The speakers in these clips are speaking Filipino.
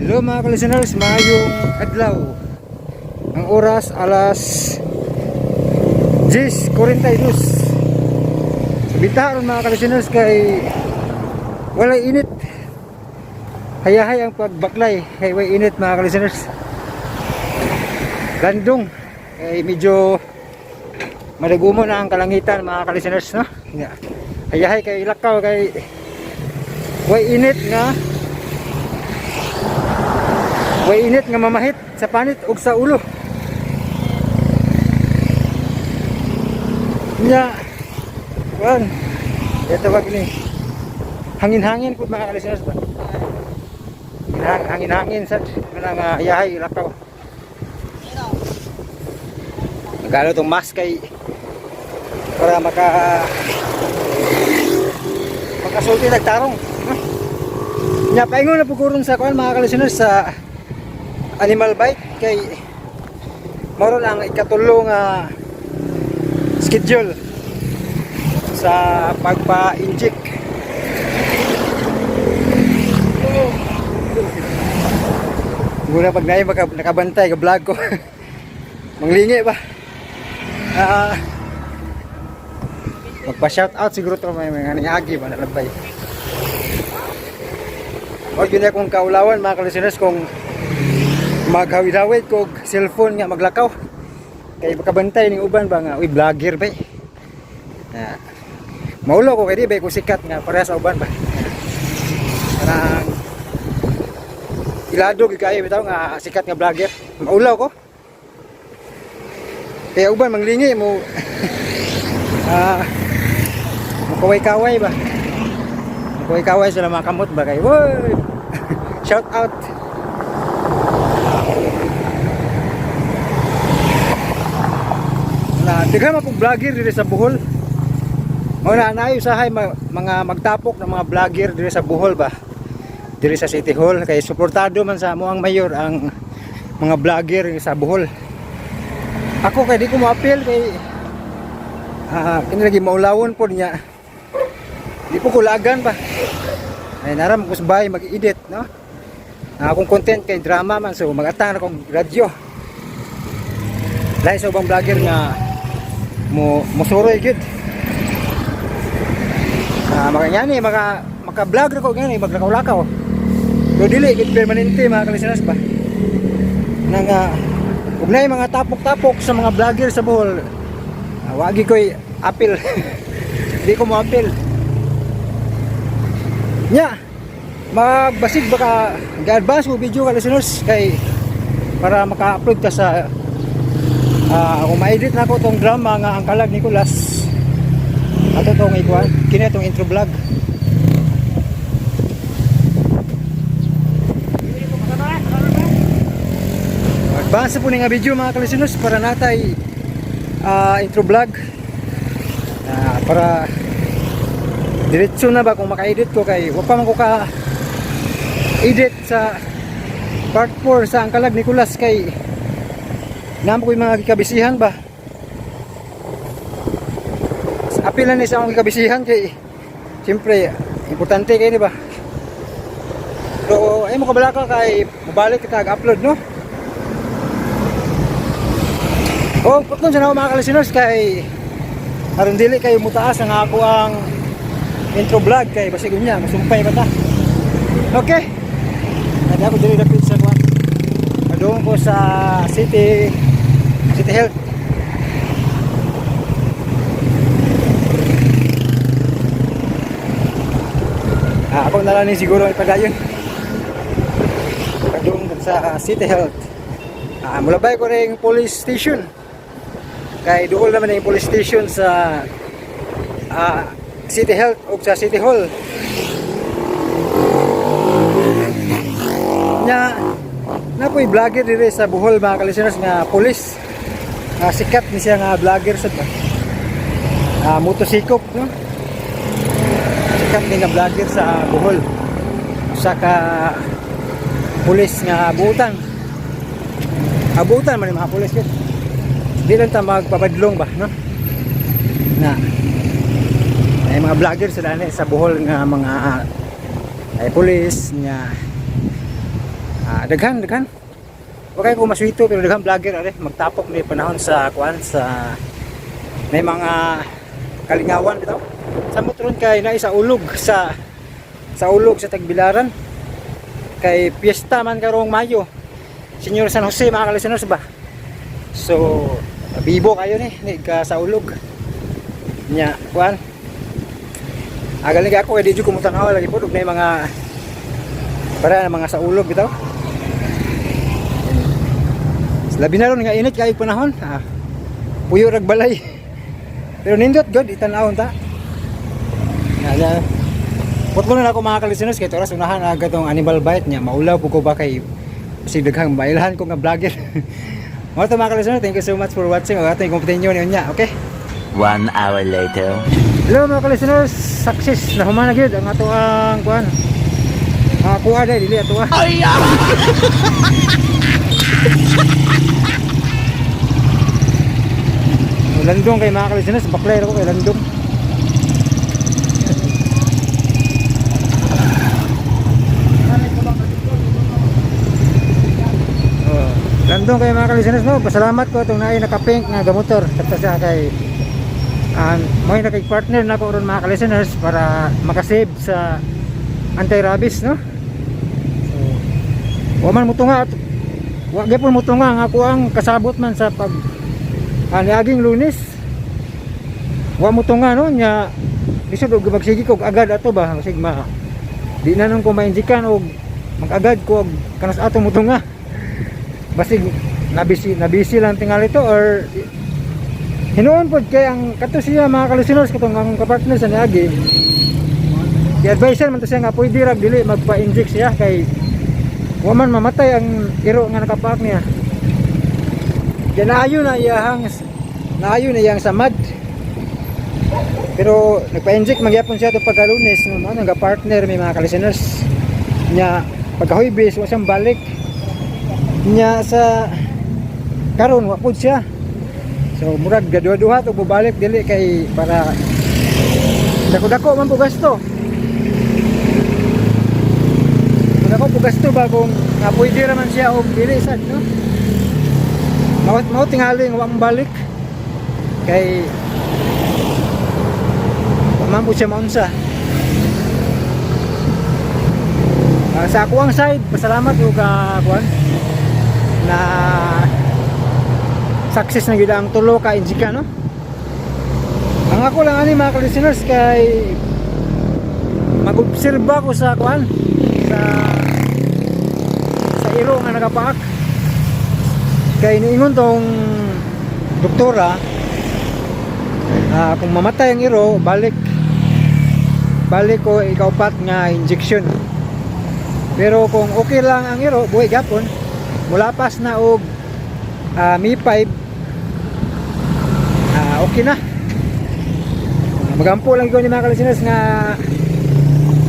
Hello mga ka-listeners, maayong adlaw. Ang oras alas 10:42. Bitaron mga ka-listeners kay walay init. Hayahay ang pagbaklay kay way init mga ka-listeners. Landong kay medyo madagumo na ang kalangitan mga ka-listeners, no? Hayahay kay lakaw kay way init nga mamahit sa panit ug sa ulo. Nya, wan. Ito wag ni. Hangin-hangin pud mga listeners ba. Hangin-hangin sa mga yahay lakaw. Nagalo tong mask kay para makasulti nagtarong. Nya paingon na puguron sa kuan mga listeners sa animal bite kay moro lang ikatulong schedule sa pagpa-inject. Muna pag naay nakabantay ka vlog ko. Manglingi ba? Magpa-shout out siguro to may nangyagi ba nalabay. O yun na kung kaulawan mga listeners kung maghawid-hawid kog cellphone nga maglakaw kay makabantay ning uban ba nga uy vlogger ba maulo ko kay di ba ko sikat nga para sa uban ba kanang iladog kay bitaw nga sikat nga vlogger maulaw ko kaya uban manglingi mo kaway-kaway ba kaway-kaway sila mga kamot ba kay woy shout out. Daghan man pong vlogger diri sa Bohol. Mao na naay usahay mga magtapok ng mga vlogger diri sa Bohol ba. Diri sa City Hall kay suportado man sa amuang mayor ang mga vlogger sa Bohol. Ako kay di ko mo-appeal kay kini lagi maulawon pod niya. Di po kulagan ba. Ay naram ko sabay mag-edit, no? Akong content kay drama man so mag-atang akong radyo. Lahi sa ubang vlogger nga musuroy gid. Makanya maka-vlog ko gani maglakaw-lakaw. Pero dili gid permanente mga ka-listeners ba. Nang ug nay mga tapok-tapok sa mga vlogger sa Bohol. Wagi ko'y appeal. Di ko mo appeal. Nya, magbasig baka ga-advance mo video ka-listeners kay para maka-upload ka sa kung ma-edit na ko tong drama nga ang Kalag Nicolas ato tong ikuan kini tong intro vlog. Advance po nga video mga ka-listeners para natay intro vlog para diretso na ba kung maka-edit ko kay wa pa man ko ka edit sa part 4 sa ang Kalag Nicolas kay naman ko yung mga kabisihan ba apilan ni sa mga kabisihan kay siyempre importante kayo diba pero ay mo kabalaka kay mabalik kita upload no o putong siya na mga ka-listeners kay aron dili kayo mutaas ang ako ang intro vlog kay basigon niya masumpay ba ta okay hindi ako dili dapit sa kuwan doon ko sa City Health. Ako na lang ni siguro ipadayon. Doon sa City Health. Mulabay ko rin yung police station. Kay doon naman yung police station sa City Health o sa City Hall. Na po'y vlogger diri sa Bohol mga ka-listeners nga police. Sikat ni siya nga vlogger sa motosikop no. Sikat ni nga vlogger sa Bohol. Sa ka police nga abutan. Abutan man yung mga police kit. Di lang ta magpabadlong ba no. Na ay mga vlogger sa Bohol nga mga ay police nga Daghan. Okay ko maswito pero daghan vlogger are magtapok ni panahon sa kuan sa may mga kalingawan bitaw. Sa motron kay naay sa ulog sa ulog sa Tagbilaran. Kay piyesta man karong Mayo. Senyor San Jose mga kalisteners ba. So bibo kayo ni ka sa ulog. Nya kuan. Agaling ako kay di ko mo tanaw lagi po may mga para mga sa ulog bitaw. Labi na ron nga init kay panahon. Puyo rag balay. Pero nindot god itan-awon ta. Nga. Putlo na ako mga kalisteners kay oras unahan aga tong animal bite niya. Maulaw po ko ba kay si daghang mailahan ko nga vlogger. Mo to mga kalisteners, thank you so much for watching. Og ato continue niya, okay? 1 hour later. Hello mga kalisteners, success na humana gyud ang ato ang kuan. Kuha dai dili ato. Landong kay mga kalisteners, baklay ako kay landong. Landong kay mga kalisteners no, pasalamat ko itong naay naka-pink nga gamotor kata siya kay may nakig-partner na ko ron mga kalisteners para makasave sa anti-rabies no. So, wa man mutunga wa gyapon mutunga nga ako ang kasabot man sa pag niaging Lunes. Wa mutunga no nya bisod og magsigi kog agad ato ba sigma. Di na nang ko mainjikan og mag-agad ko kanas ato mutunga. Basig nabisi lang tingali to or hinuon pod kay ang kato siya mga kalisteners katong ang kapartner sa niagi. I-advise man to siya nga pwede ra dili magpa-inject siya kay wa man mamatay ang iro nga nakapaak niya. Kaya naayo na iyang samad. Pero nagpa-inject magyapon siya to pagka-Lunes no nga partner may mga kalisteners. Nya pagka-Huwebes wa siyang balik. Nya sa karon wa pud siya. So murag gaduha-duha to bubalik dili kay para dako-dako man po gasto. Dako po gasto ba kung nga pwede ra man siya og dili sad no. Mao tingali nga wa balik kay man po siya maunsa. Sa ako ang side pasalamat og kuan na success na gid ang tulo ka injika no. Ang ako lang ani mga kalisteners kay mag-obserba ko sa kuan sa iro nga nakapaak kay niingon tong doktora kung mamatay ang iro balik ko ikaupat nga injection. Pero kung okay lang ang iro buhay gapon mulapas na og Mi-5 okay na. Magampo lang ko ni mga kalisteners nga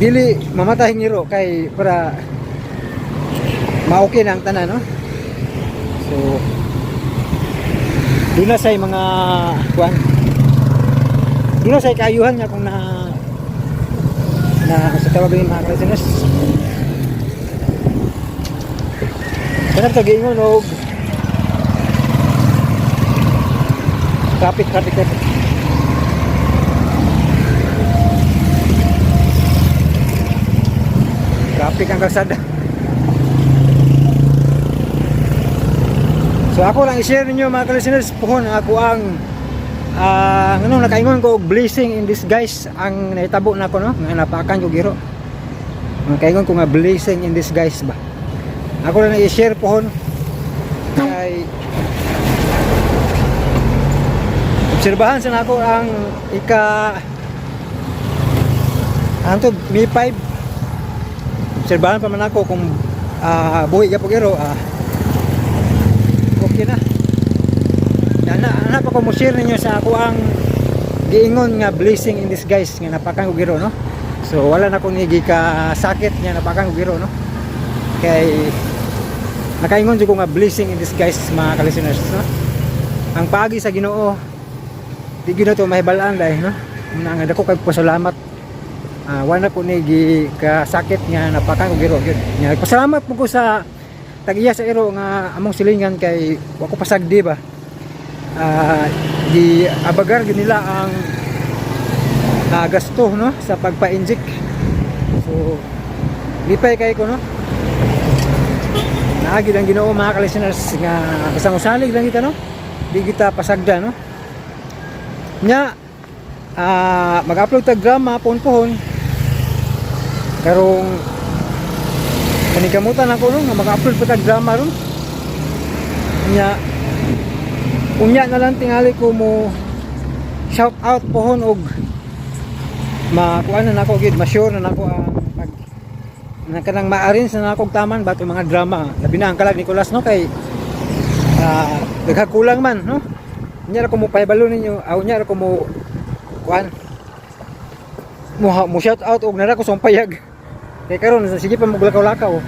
dili mamatay ang iro kay para ma-okay na ang tanan no. So doon na say mga kuan doon na say kaayuhan nga kung na sa tawag ni mga kalisteners. Kanang tagingon og traffic. Traffic ang kalsada. So ako lang i-share ninyo mga kalisteners pohon ako ang nakaingon ko og blessing in disguise ang naitabo na ko no nga napakan ko giro. Nakaingon ko nga blessing in disguise ba. Ako lang i-share pohon kay obserbahan sa nako ang Mi-5. Obserbahan pa man ako kung buhi ka pagiro okay na. Ana pa ko mo share ninyo sa ako ang giingon nga blessing in disguise nga napakan ko giro no. So wala na ko nigi ka sakit nga napakan ko giro no. Kay nakaingon jud ko nga blessing in disguise mga kalisteners no. Ang pagi sa Ginoo di gyud to mahibalaan dai no. Nga dako kay pasalamat. Wala ko ni ka sakit nga napakan ko giro gyud. Nya pasalamat po ko sa tag-iya sa iro nga among silingan kay wako pasagdi ba. Di abagar gid nila ang gasto no sa pagpa-inject. So lipay kay ko no. Naagi lang Ginoo mga ka-listeners nga basang usalig lang kita no. Di kita pasagda no. Nya mag-upload tag drama pohon-pohon. Karong kanikamutan ako no nga mag-upload pa tag drama ron. Nya unya na lang tingali ko mo shout out pohon og makuan na nako gid ma-sure na nako ang pag kanang ma-arrange na nako taman bato mga drama labi na ang kalag Nicolas no kay naghakulang man no nya ra ko mo pahibalo ninyo nya ra ko mo kuan mo shout out og nara ko sumpayag kay karon sige pa maglakaw-lakaw.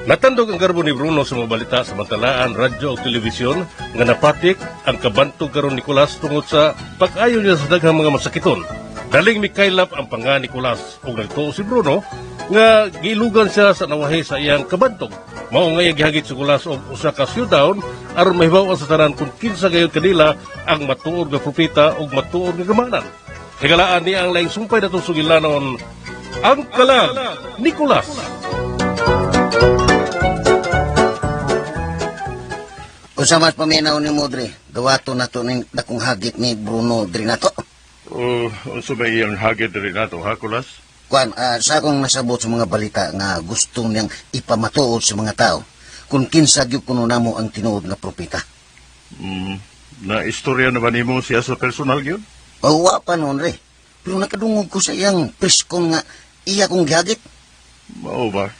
Natandog ang garbo ni Bruno sa mga balita sa Mantalaan, radyo o telebisyon nga napatik ang kabantog karon ni Nicolas tungod sa pag-ayo niya sa daghang mga masakiton. Daling mikaylap ang panga ni Nicolas o nagtuo si Bruno nga giilugan siya sa nawahi sa iyang kabantog. Mao nga gihagit si Nicolas og usa ka showdown aron mahibaw sa tanan kung kinsa gayud kanila ang matuod nga propeta o matuod nga gamanan. Higalaan niya ang laing sumpay na sugilanon ang kalag Nicolas. Unsa mas paminaw ni Modre, gawato na to ning dakong hagit ni Bruno diri nato. Unsa ba iyang hagit diri nato, ha, Kulas? Kuan, sa akong nasabot sa mga balita nga gusto niyang ipamatuod sa mga tao kung kinsa gyud kuno namo ang tinuod nga propeta. Na istorya na ba nimo siya sa personal gyud? Wa pa noon re. Pero nakadungog ko sa iyang preskon nga iya kong gihagit. Mao ba?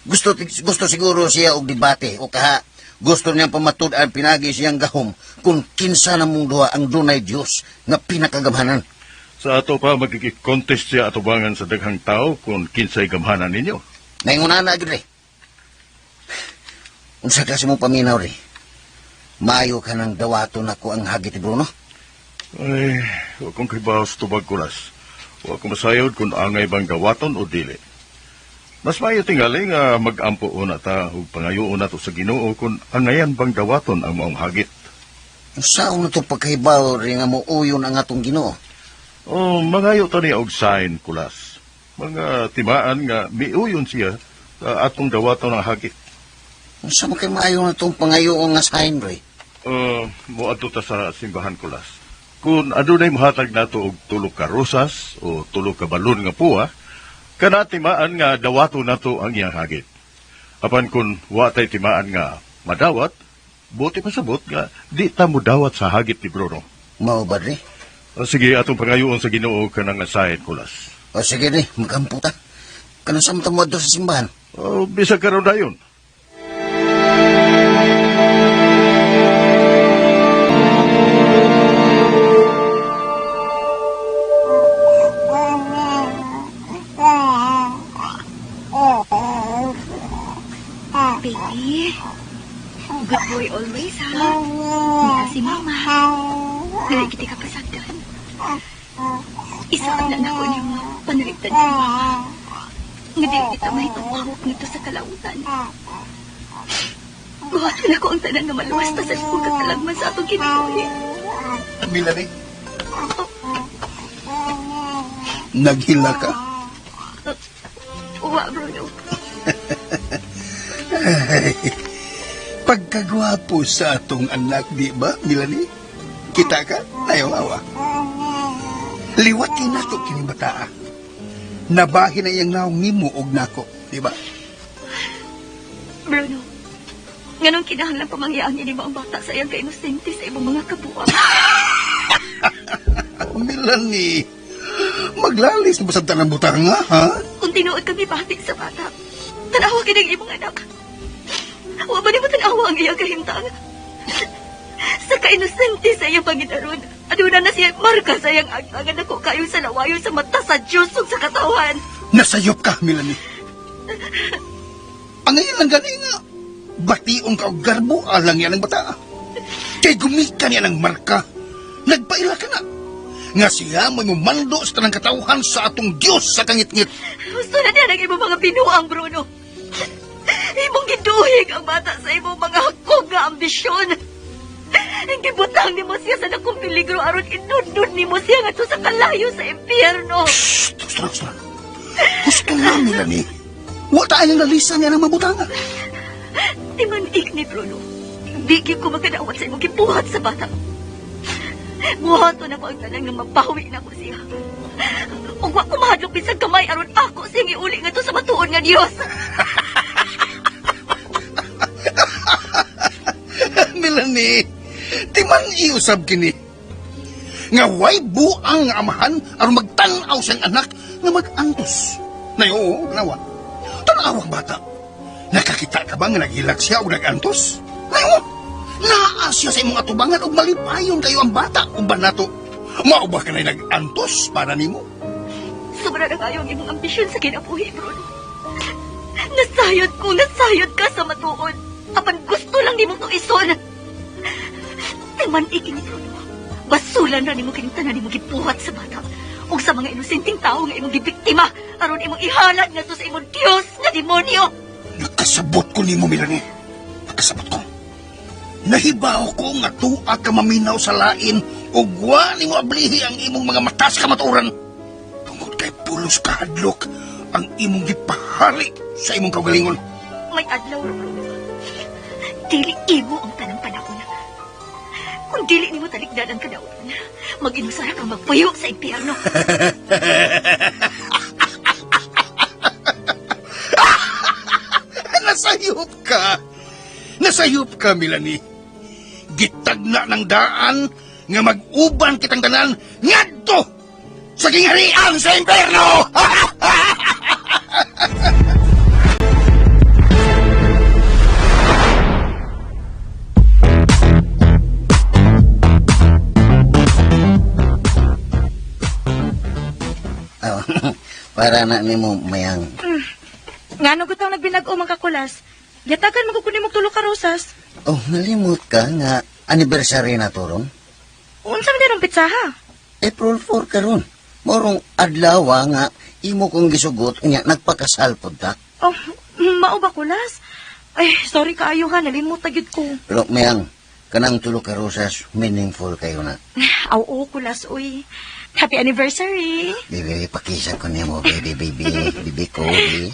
Gusto siguro siya og debate o kaha gusto niyang pamatud-an pinagi siyang gahom kung kinsa na mong duha ang dunay Dios nga pinakagamhanan. Sa ato pa magkiki-contest siya atubangan sa daghang tao kung kinsay gamhanan ninyo. Naingunan na agad re. Unsa kasi mong paminaw re? Maayo ka ng dawato na ko ang hagit ni Bruno? Ay, huwag kong kibawas tubag, Kulas. Huwag kong masayod kung angay bang gawaton o dili. Mas maayo tingali nga mag-ampo una ta o pangayoon na to sa Ginoo kung angayan bang dawaton ang maong hagit. Saan na ito pagkahibaw rin nga mo uyon ang atong Ginoo? O, mangayo ta niya og sign, Kulas. Mga timaan nga miuyon siya sa atong dawaton ng hagit. Saan mo kayo maayo na itong pangayoon nga sign, Roy? Muadto ta sa simbahan, Kulas. Kung adunay mohatag nato og tulog ka rosas o tulog ka balon nga puwa, kana timaan nga dawato nato ang iyang hagit. Apan kung wa tay timaan nga madawat, buti pasabot nga di ta mo dawat sa hagit ni Bruno. Mao ba, Roy? Sige, atong pangayoon sa Ginoo kanang asahin, Kulas. O sige, Roy, magampo ta. Kanang sa mo sa simbahan? Bisag karon dayon. Baby, good boy always, ha? Hindi si Mama. Dali kita kapasagdan. Isaan na ako niyong panaligtan si Mama. Nga di kita may pagpahok nito sa kalautan. Buhatin ako ang tanan nga maluwas na sa likod at talagman sa atong kinibuhi. Milani? Naghila ka? Uwa, Bruno. Pagkagwapo sa atong anak, di ba, Milani? Kita ka? Ayaw-awa. Liwatin na to kinibataa. Nabahin na iyang naong nimo og nako, di ba? Bruno, nganong kinahanglan pamangyaan niya ni mga bata sa iyang kainosente sa ibang mga kabuang. Milani, maglalis mo sa tanang butang nga, ha? Kung tinuod kami pati sa bata, tanawa ka ng ibang anak. Wa ba mo tanawa ang iyang kahimtang? Sa kainosente sa iyang pagitaron, aduna na siya marka sa iyang agangan ako kayo sa lawayo sa mata sa Diyos ug sa katawan. Nasayop ka, Milani. Ang ngayon lang gani nga, bationg ka o garbo alang yan ang bata. Kay gumika niya ng marka. Nagpaila ka na. nga siya manumando sa tanang katawhan sa atong Dios sa kangit-ngit. Gusto na niya ng imong mga binuang, Bruno. Imong giduhig ang bata sa imong mga hakog nga ambisyon. Ang gibutang nimo siya sa dakong peligro aron inudod nimo siya ngadto sa kalayo sa impyerno. Gusto na, Melanie. Wa tayo nalisan niya ng mabutangan. Timanig ni Bruno. Di gyud ko makadawat sa imong gibuhat sa bata. Buhaton ako ang tanan nga mabawi na ko siya. Ug wa ko mahadlok bisag kamay aron ako siyang iuli ngadto sa matuod nga Dios. Melanie, di man iusab kini. Nga way buang nga amahan aron magtan-aw siyang anak nga mag-antos. Nayo, nawa. Tan-awang bata. Nakakita ka ba nga nag-hilak siya o nag-antos? Nayo, naa siya sa imong atubangan o malipayon kayo ang bata kung ba nato. Mao ba ka na nag-antos para nimo? Sobra na kayo ang imong ambisyon sa kinabuhi, Bruno. Nasayod ka sa matuod. Apan gusto lang nimo to ison. Timan ikini, Bruno. Basulan na nimo kinitanan nimo gibuhat sa bata. O sa mga inosenteng tao nga imong gibiktima aron imong ihalad nga sa imong Dios nga demonyo. Nakasabot ko nimo, Melanie. Nakasabot ko. Nahibaw ko nga tuwa ka maminaw sa lain ug wa nimo ablihi ang imong mga matas ka maturan. Tungod kay pulos kahadlok ang imong gipahari sa imong kaugalingon. May adlaw, Bruno. Dili imo ang tanang panahon. Kung dili nimo talikdan ang kadautan, mag-inusara kang magpuyo sa impyerno. Nasayop ka, Melanie. Gitagna ng daan nga mag-uban kitang tanan ngadto sa gingharian sa impyerno. Para na nimo mayang. Ngano gutaw nagbinag-o mga kakulas? Yatagan magkukunin mo tulo ka rosas. Oh, nalimot ka nga anniversary na to ron. Unsa man dirong pitsaha? April 4 karon. Morong adlaw nga imo kong gisugot unya nagpakasal pod ta. Oh, mao ba kulas? Ay, sorry kaayo ha, nalimot ta gyud ko. Pero mayang kanang tulo ka rosas meaningful kayo na. Aw, kulas uy. Happy anniversary. Baby, pakisa ko niya mo, baby ko, baby.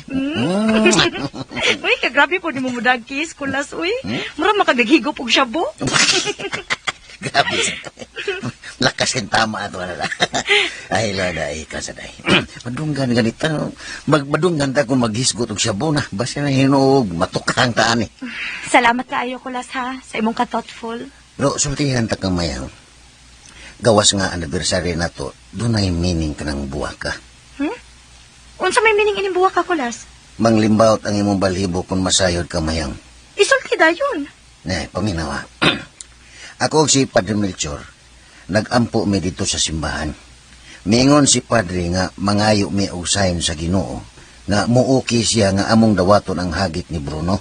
Uy, kagrabe po ni mo mudag kiss, kulas uy. Mura makagaghigop og shabu. Grabe siya. Lakas yung tama ato na lang. Ay, lada, ay, kasaday. Madunggan ganita. Madunggan ta kung maghisgot og shabu na. Basta na hinuog, matukang taan eh. Salamat kaayo kulas ha, sa imong ka-thoughtful. Pero sultihan ta kang mayang. Gawas nga anniversary na to, doon ay meaning ka ng buwa ka. Unsa may meaning ining buwak ka kulas? Manglimbawt ang imong balhibo kung masayod ka mayang. Isulti dayon. Paminawa. Ako si Padre Melchor. Nag-ampo mi dito sa simbahan. Mingon si Padre nga mangayo mi og sayon sa Ginoo nga muuki siya nga among dawaton ang hagit ni Bruno.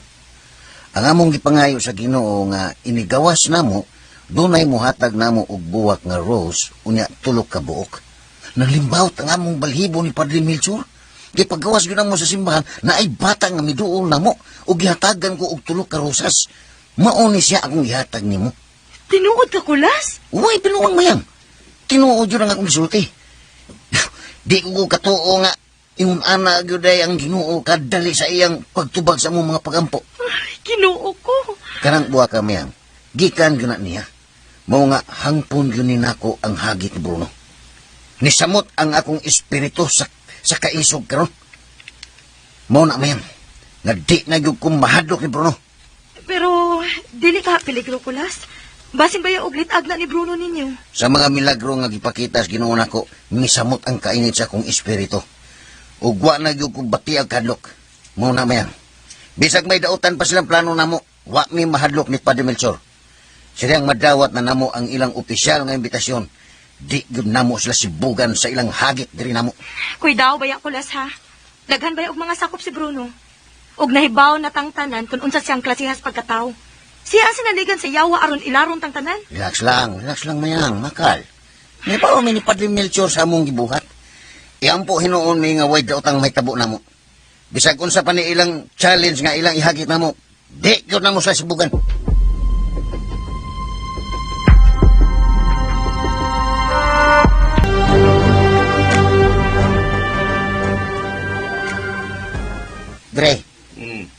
Ang among gipangayo sa Ginoo nga inigawas namo dunay muhatag namo og buwak nga rose unya tulok ka buok. Naglimbawt ang among balhibo ni Padre Melchor. Kay paggawas gyud mo sa simbahan na ay bata nga miduol namo ug gihatagan ko og tulok ka rosas. Mao ni siya akong gihatag nimo. Tinuod ka kulas? Uy, pinuwang mayang. Tinuod yun ang akong gisulti. Di ko katuo nga yung ana gyuday ang Ginoo kadali sa iyang pagtubag sa among mga pagampo. Ginoo ko. Kanang buwa ka mayang. Gikan gyud na niya. Mao nga hangpon gyud ni nako ang hagit ni Bruno. Nisamot ang akong espiritu sa kaisog karon. Mao na mayang. Nga di na gyud kong mahadlok ni Bruno. Pero dili ka peligro kulas. Basin ba yung uglit agna ni Bruno ninyo? Sa mga milagro nga gipakita sa Ginoo nako, misamot ang kainit sa akong espiritu. Ug wa na gyud ko bati ang kadlok. Mao na mayang. Bisag may dautan pa silang plano namo, wa mi mahadlok ni Padre Melchor. Siyang madawat na namo ang ilang opisyal nga imbitasyon. Di gyud namo sila sibugan sa ilang hagit diri namo. Kuy daw baya kulas ha. Daghan baya og mga sakop si Bruno. Og nahibaw na tang tanan kung unsa siyang klasihas pagkatao. Siya ang sinaligan sa yawa aron ilaron tang tanan. Relax lang mayang, makal. May pa ni Padre Melchor sa among gibuhat. Iampo hinuon ni nga way daotang may tabo namo. Bisag unsa pa ni ilang challenge nga ilang ihagit namo, di gyud namo sa sibugan. Dre,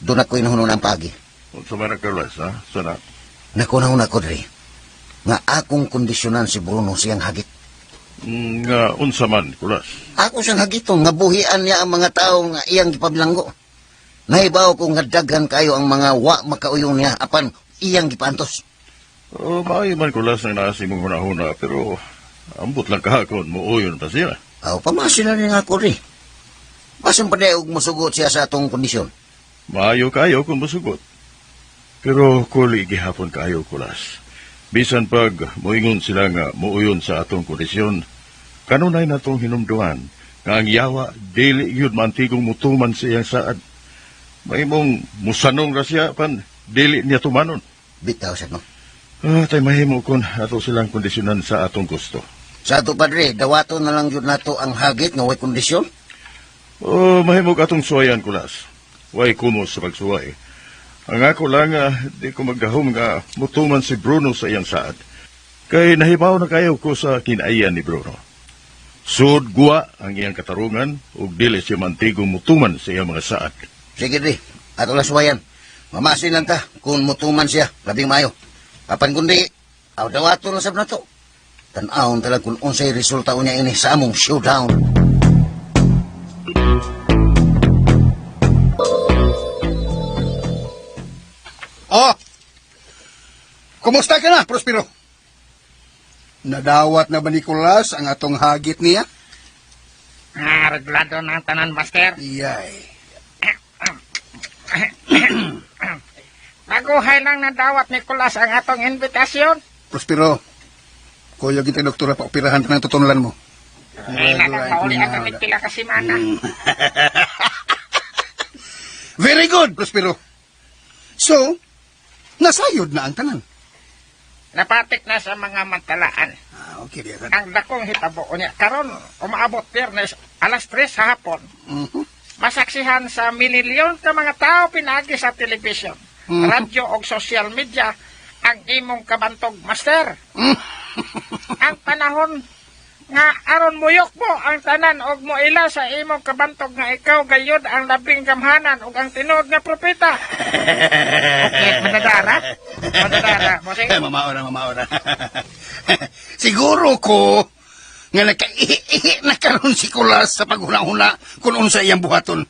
doon ako'y nahunon ang pagi. Sa mga Carlos, ha? Sana. Nakunahon ako, Dre, nga akong kondisyonan si Bruno siyang hagit. Nga unsa man, Nicolas. Ako siyang hagiton, nga buhian niya ang mga tao nga iyang gipabilanggo. Nahibaw ko nga daghan kayo ang mga wa makauyon niya, apan iyang gipantos. Maayo man, Nicolas, na nasa mong hunahuna, pero ambot lang kahakon, muuyon pa siya. Aw, pamasin na niya ako, Dre. Basin pa og musugot siya sa atong kondisyon. Maayo kayo kung masugot. Pero kuli gihapon kayo, Kulas. Bisan pag moingon sila nga muuyon sa atong kondisyon, kanunay na itong hinumduan nga ang yawa dili yun mantigong mutuman sa iyang saad. May mong musanong ra siya pan dili niya tumanon. Bitaw siya, no? Tay mahimo kon ato silang kondisyonan sa atong gusto. Sa ato, Padre, dawato na lang yun nato ang hagit nga way kondisyon. Mahimog atong suwayan, Kulas. Way kumos sa pagsuway. Ang ako lang, di ko magdahom nga mutuman si Bruno sa iyang saad. Kay nahibaw na kayo ko sa kinaiyan ni Bruno. Sud guwa ang iyang katarungan ug dili siya mantigong mutuman sa iyang mga saad. Sige, Dre, ato lang suwayan. Mamasin lang ta kung mutuman siya, labing mayo. Papan kundi, aw dawato na sab na to. Tan-awon talag kung unsay resulta unya ini sa among showdown. Oh! Kumusta ka na, Prospero? Nadawat na ba ni Nicolas ang atong hagit niya? Reglado ng tanan, Master. Iyay. Naguhay lang nadawat ni Kulas ang atong invitasyon. Prospero, kuyo gintay doktora pa operahan ka ng tutunulan mo. Ay, nakapauli ang pila ka simana. Very good, Prospero. So, nasayod na ang tanan. Napatik na sa mga matalaan. Okay, diyan. Ang dakong hitabo niya. Karon, umaabot Biyernes, alas 3 sa hapon. Masaksihan sa mililyon ka mga tao pinagi sa telebisyon, radyo o social media ang imong kabantog, Master. Ang panahon nga aron muyok mo ang tanan og moila sa imong kabantog nga ikaw gayud ang labing gamhanan ug ang tinuod nga propeta. Okay, madadara? Madadara. Mosing? Mamaora. Siguro ko nga nakaihi na karon si Kulas sa paghuna-huna kung unsa iyang buhaton.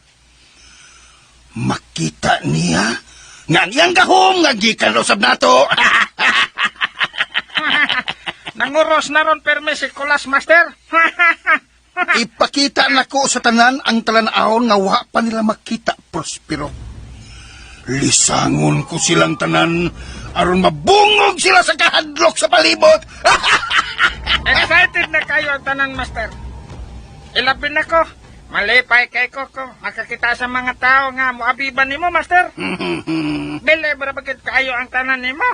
Makita niya nga ang iyang gahom nga gikan raw sab nato. Nanguros na ron perme si Kulas, Master. Ipakita nako sa tanan ang talan-ahon nga wa pa nila makita, Prospero. Lisangon ko silang tanan aron mabungog sila sa kahadlok sa palibot. Excited na kayo ang tanan, Master. Ilabin ako. Malipay kay Koko. Makakita sa mga tao nga muabiban nimo, Master. Dili ba bakit kayo ang tanan nimo?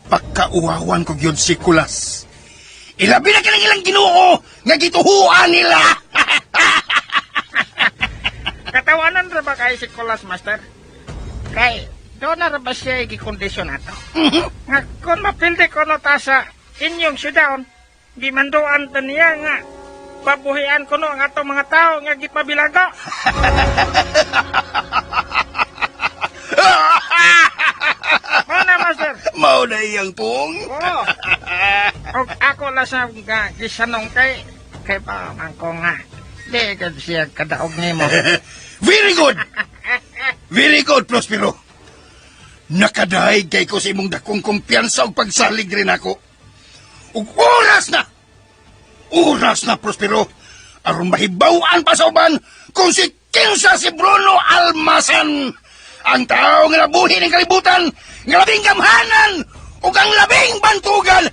Pagkauwawan ko yun si Kulas. Ilabi na ilang Ginoo nga gituhuan nila. Katawanan ra ba kay si Kulas, Master? Kay doon na ra ba siya gikondisyon ato? Nga kung mapildi ko no ta sa inyong showdown, di manduan ta niya nga pabuhian ko no ang ato mga tao nga gipabilaga. Mana, Master? Mao na iyang pong. Oo. Og ako la sa nga gisanong kay pa man ko nga. Di ka siya kadaog nimo. Very good! Very good, Prospero. Nakadaig kay ko sa imong dakong kumpiyansa o pagsalig rin ako. Ug oras na! Oras na, Prospero. Aron mahibawaan pa sa uban kung si Kinsa si Bruno Almasan. Ang tao nga nabuhi ng kalibutan, nga labing gamhanan, ug ang labing bantugan.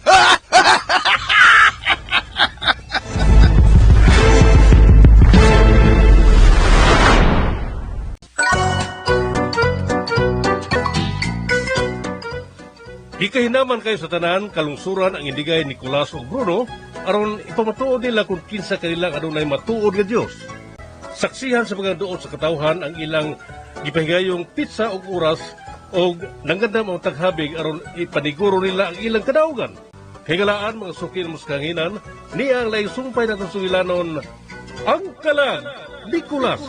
Di kahinaman kayo sa tanan, kalungsuran ang indigay ni Nicolas o Bruno, aron ipamatuod nila kung kinsa kanilang adunay matuod nga Dios. Saksihan sa mga duot sa katawhan ang ilang gipahigayong pitsa og oras o nanggandam ang taghabig aron ipaniguro nila ang ilang kadaugan. Hingalaan mga sukin muskanginan, niya ang laing sumpay na sugilanon, ang Kalag Nicolas.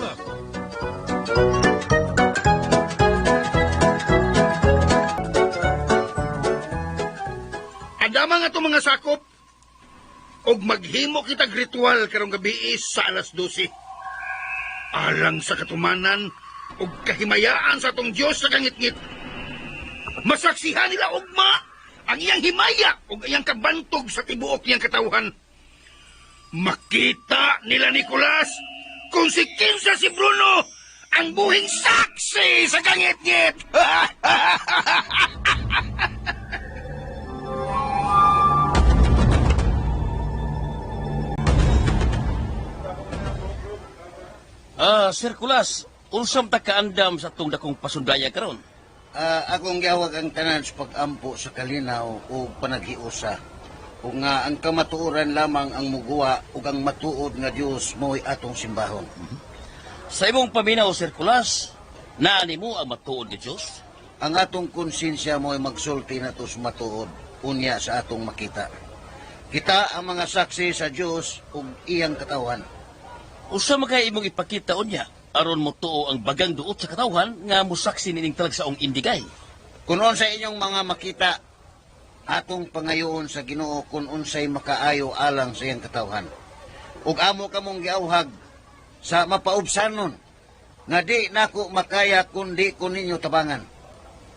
Adama nga itong mga sakop, og maghimo kitag ritual karong gabi sa alas 12. Alang sa katumanan, og kahimayaan sa atong Diyos sa kangit-ngit. Masaksihan nila ugma ang iyang himaya ug iyang kabantog sa tibuok niyang katawhan. Makita nila Nicolas kung si kinsa si Bruno ang buhing saksi sa kangit-ngit. Sir Kulas, unsam ta kaandam sa atong dakong pasundaya karon? Akong giawag ang tanan sa pag-ampo sa kalinaw o panaghiusa. O nga ang kamatuoran lamang ang muguwa o ang matuod nga Dios mo'y atong simbahon. Sa imong paminaw, Sir Kulas, naani mo ang matuod nga Diyos? Ang atong konsensya mo'y magsulti na tos matuod unya sa atong makita. Kita ang mga saksi sa Dios ug iyang katawan. Usa man kay imong ipakita unya aron mo tuo ang bagang duot sa katawhan nga musaksi nining talagsaong indigay. Kunon sa inyong mga makita, atong pangayoon sa Ginoo kung unsay makaayo alang sa iyang katawhan. Ug amo kamong giawhag sa mapaubsanon nga di nako makaya kundi kun ninyo tabangan.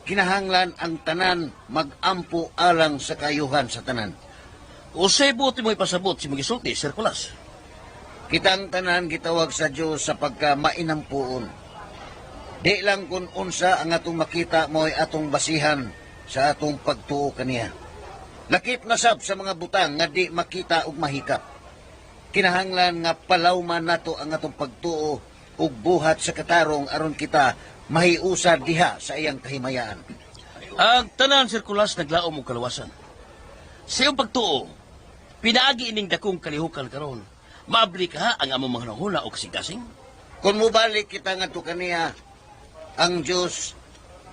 Kinahanglan ang tanan magampo alang sa kayuhan sa tanan. Usay buti mo ipasabot si magisulti, Sir Kulas. Kitang tanan gitawag sa Dios sa pagka mainampuon. Di lang kun unsa ang atong makita mo'y atong basihan sa atong pagtuo kaniya. Lakip na sab sa mga butang nga di makita ug mahikap. Kinahanglan nga palawman nato ang atong pagtuo ug buhat sa katarong aron kita mahiusa diha sa iyang kahimayaan. Ang tanan, Sir Kulas, naglaom og kaluwasan. Sa iyong pagtuo, pinaagi ining dakong kalihukan karon. Maabli ka ang among mga nahula o kasing-kasing? Kung mubalik kita nga to kaniya, ang Dios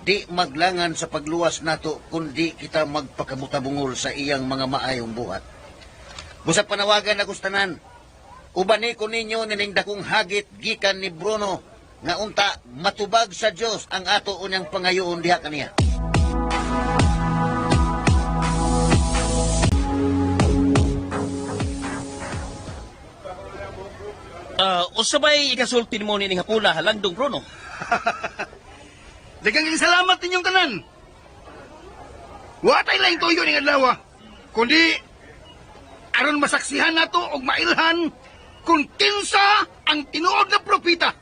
di maglangan sa pagluwas nato kundi kita magpakabutabungol sa iyang mga maayong buhat. Busa panawagan ako sa tanan, ubani ko ninyo nining dakong hagit gikan ni Bruno nga unta matubag sa Dios ang ato unyang pangayoon diha kaniya. Usabay ikasulti mo nining hapuna halandong Bruno. Dagang salamat ninyong tanan. Watay lang tuyo ning adlaw, kundi aron masaksihan nato og mailhan kung kinsa ang tinuod na propeta.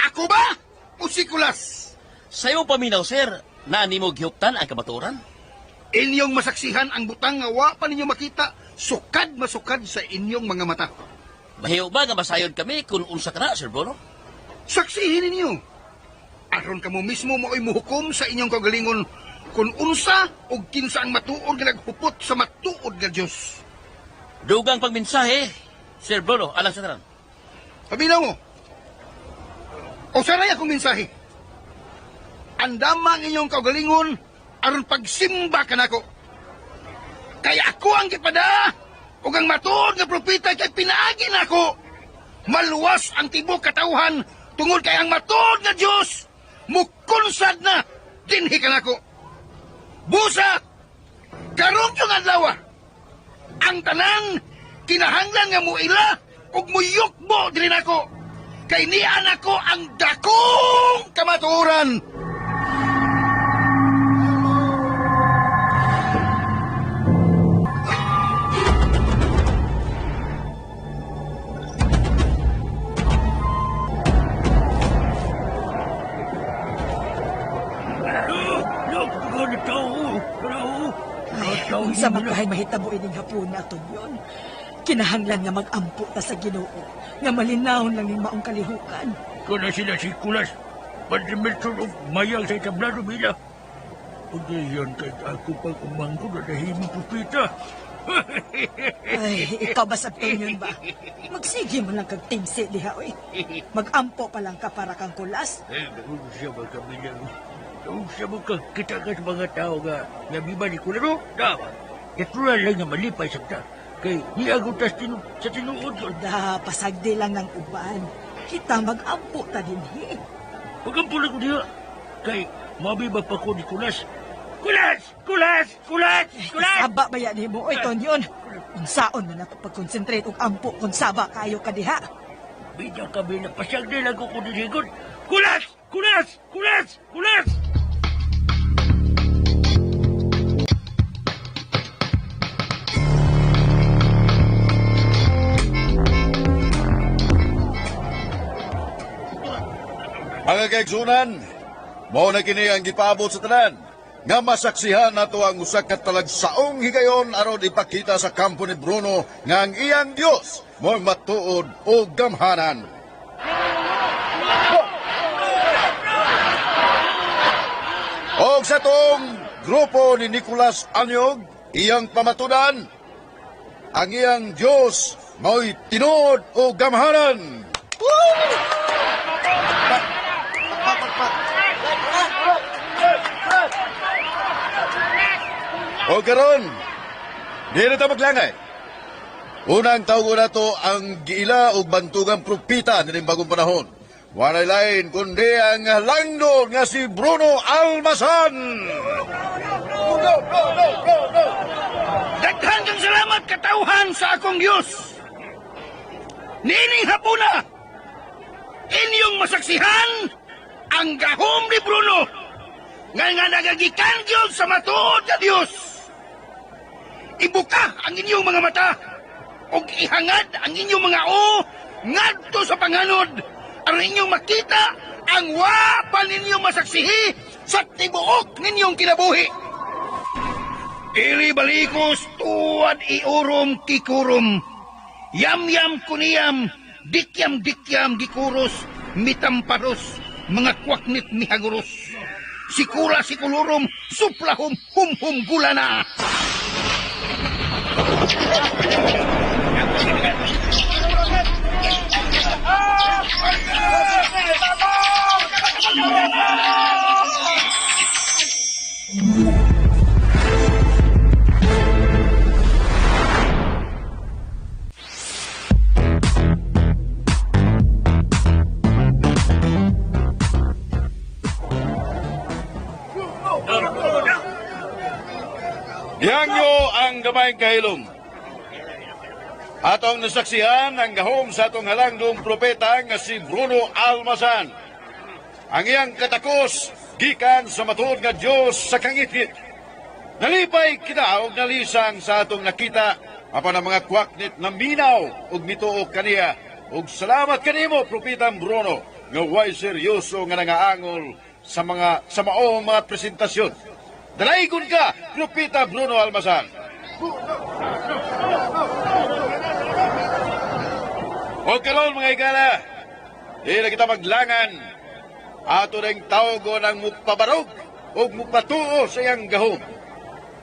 Ako ba o si Kulas? Sa iyong paminaw, Sir, naani mo gihuptan ang kamatuoran? Inyong masaksihan ang butang nga wa pa ninyo makita, sukad masukad sa inyong mga mata. Mahiyo ba nga masayod kami kung unsa ka na, Sir Bruno? Saksihin ninyo. Aron kamo mismo mao'y muhukom sa inyong kagalingon kung unsa o kinsa ang matuod nga naghupot sa matuod nga Diyos. Dugang pagmensahe, Sir Bruno, alang sa tanan. Paminaw mo. O saray akong mensahe. Andama ang inyong kagalingon aron pagsimba ka nako. Kaya ako ang gipada ug ang matuod nga propeta kay pinaagi nako. Maluwas ang tibok katawhan tungod kay ang matuod nga Dios mukunsad na dinhi ka nako. Busa karon yung adlaw ang tanan kinahanglan nga muila ug muyukbo diri nako. Kay niya nako ang dakong kamatuoran. Sa magkahay mahitabo ining hapon naton yon. Kinahanglan nga mag-ampo ta sa Ginoo nga malinawon lang ning maong kalihukan. Kuna sila si Kulas, Padrimelson o mayang sa itablado bila. O diyan kahit ako pag umangko na nahimong propeta, Ay, ikaw ba sa yun ba? Magsige mo lang kag timsi diha, oy. Magampo pa lang ka para kang kulas. Daog siya ba kami niya? Daog siya ba kita ka sa mga tao nga nabiba ni Kularo? Dawa. Natural lang nga malipay sa ta. Kay hiagutas sa tinuod ko. Da, pasagdi lang ng uban. Kita magampo ta din, he. Pagampula ko diha. Kay mabiba pa ko ni Kulas. Kulas! Kulas! Kulas! Kulas! Saba ba yan mo, oy, Tonyon? Unsaon man ako pag-concentrate og ampo kung saba kayo ka diha. Bidya kami na pasyagdi lang ko kuniligod. Kulas! Kulas! Kulas! Kulas! Mga kaigsunan, mao na kini ang gipaabot sa tanan nga masaksihan nato ang usa ka talagsaong higayon aron ipakita sa kampo ni Bruno nga ang iyang Dios mo'y matuod o gamhanan. Og sa tong grupo ni Nicolas Anyog, iyang pamatudan, ang iyang Dios mo'y tinuod o gamhanan. O karon, di na ta maglangay. Unang tawgo na to ang giila o bantugang propita nilang bagong panahon. Wanay lain kundi ang langdon nga si Bruno Almasan. Daghan kang salamat katauhan sa akong Diyos. Nining hapuna, inyong masaksihan ang gahom ni Bruno nga nagagikan Diyos sa matuod na Diyos. Ibuka ang inyong mga mata o ihangad ang inyong mga ngadto sa panganod aron inyong makita ang wa ninyong masaksihi sa tibuok ninyong kinabuhi. Iri balikos tuwad iurom kikurom, yam-yam kuniyam, dikyam-dikyam gikuros, mitamparos, mga kwaknit mihaguros. Sikura sikulurom, suplahum hum-hum gulana. Diangyo ang gamayng kahilom. Atong nasaksihan ang gahom sa atong halangdong propeta nga si Bruno Almasan. Ang iyang katakos gikan sa matuod nga Dios sa kangitgit. Nalipay kita og nalisang sa atong nakita apan ang mga kwaknit na minaw og mituok kaniya. Og salamat kanimo propetang Bruno nga way seryoso nga nangaangol sa maong mga presentasyon. Dalaygon ka, propeta Bruno Almasan. O karon mga igala, di na kita maglangan. Ato ring tawgo ng mupabarog o mupatuo sa iyang gahom.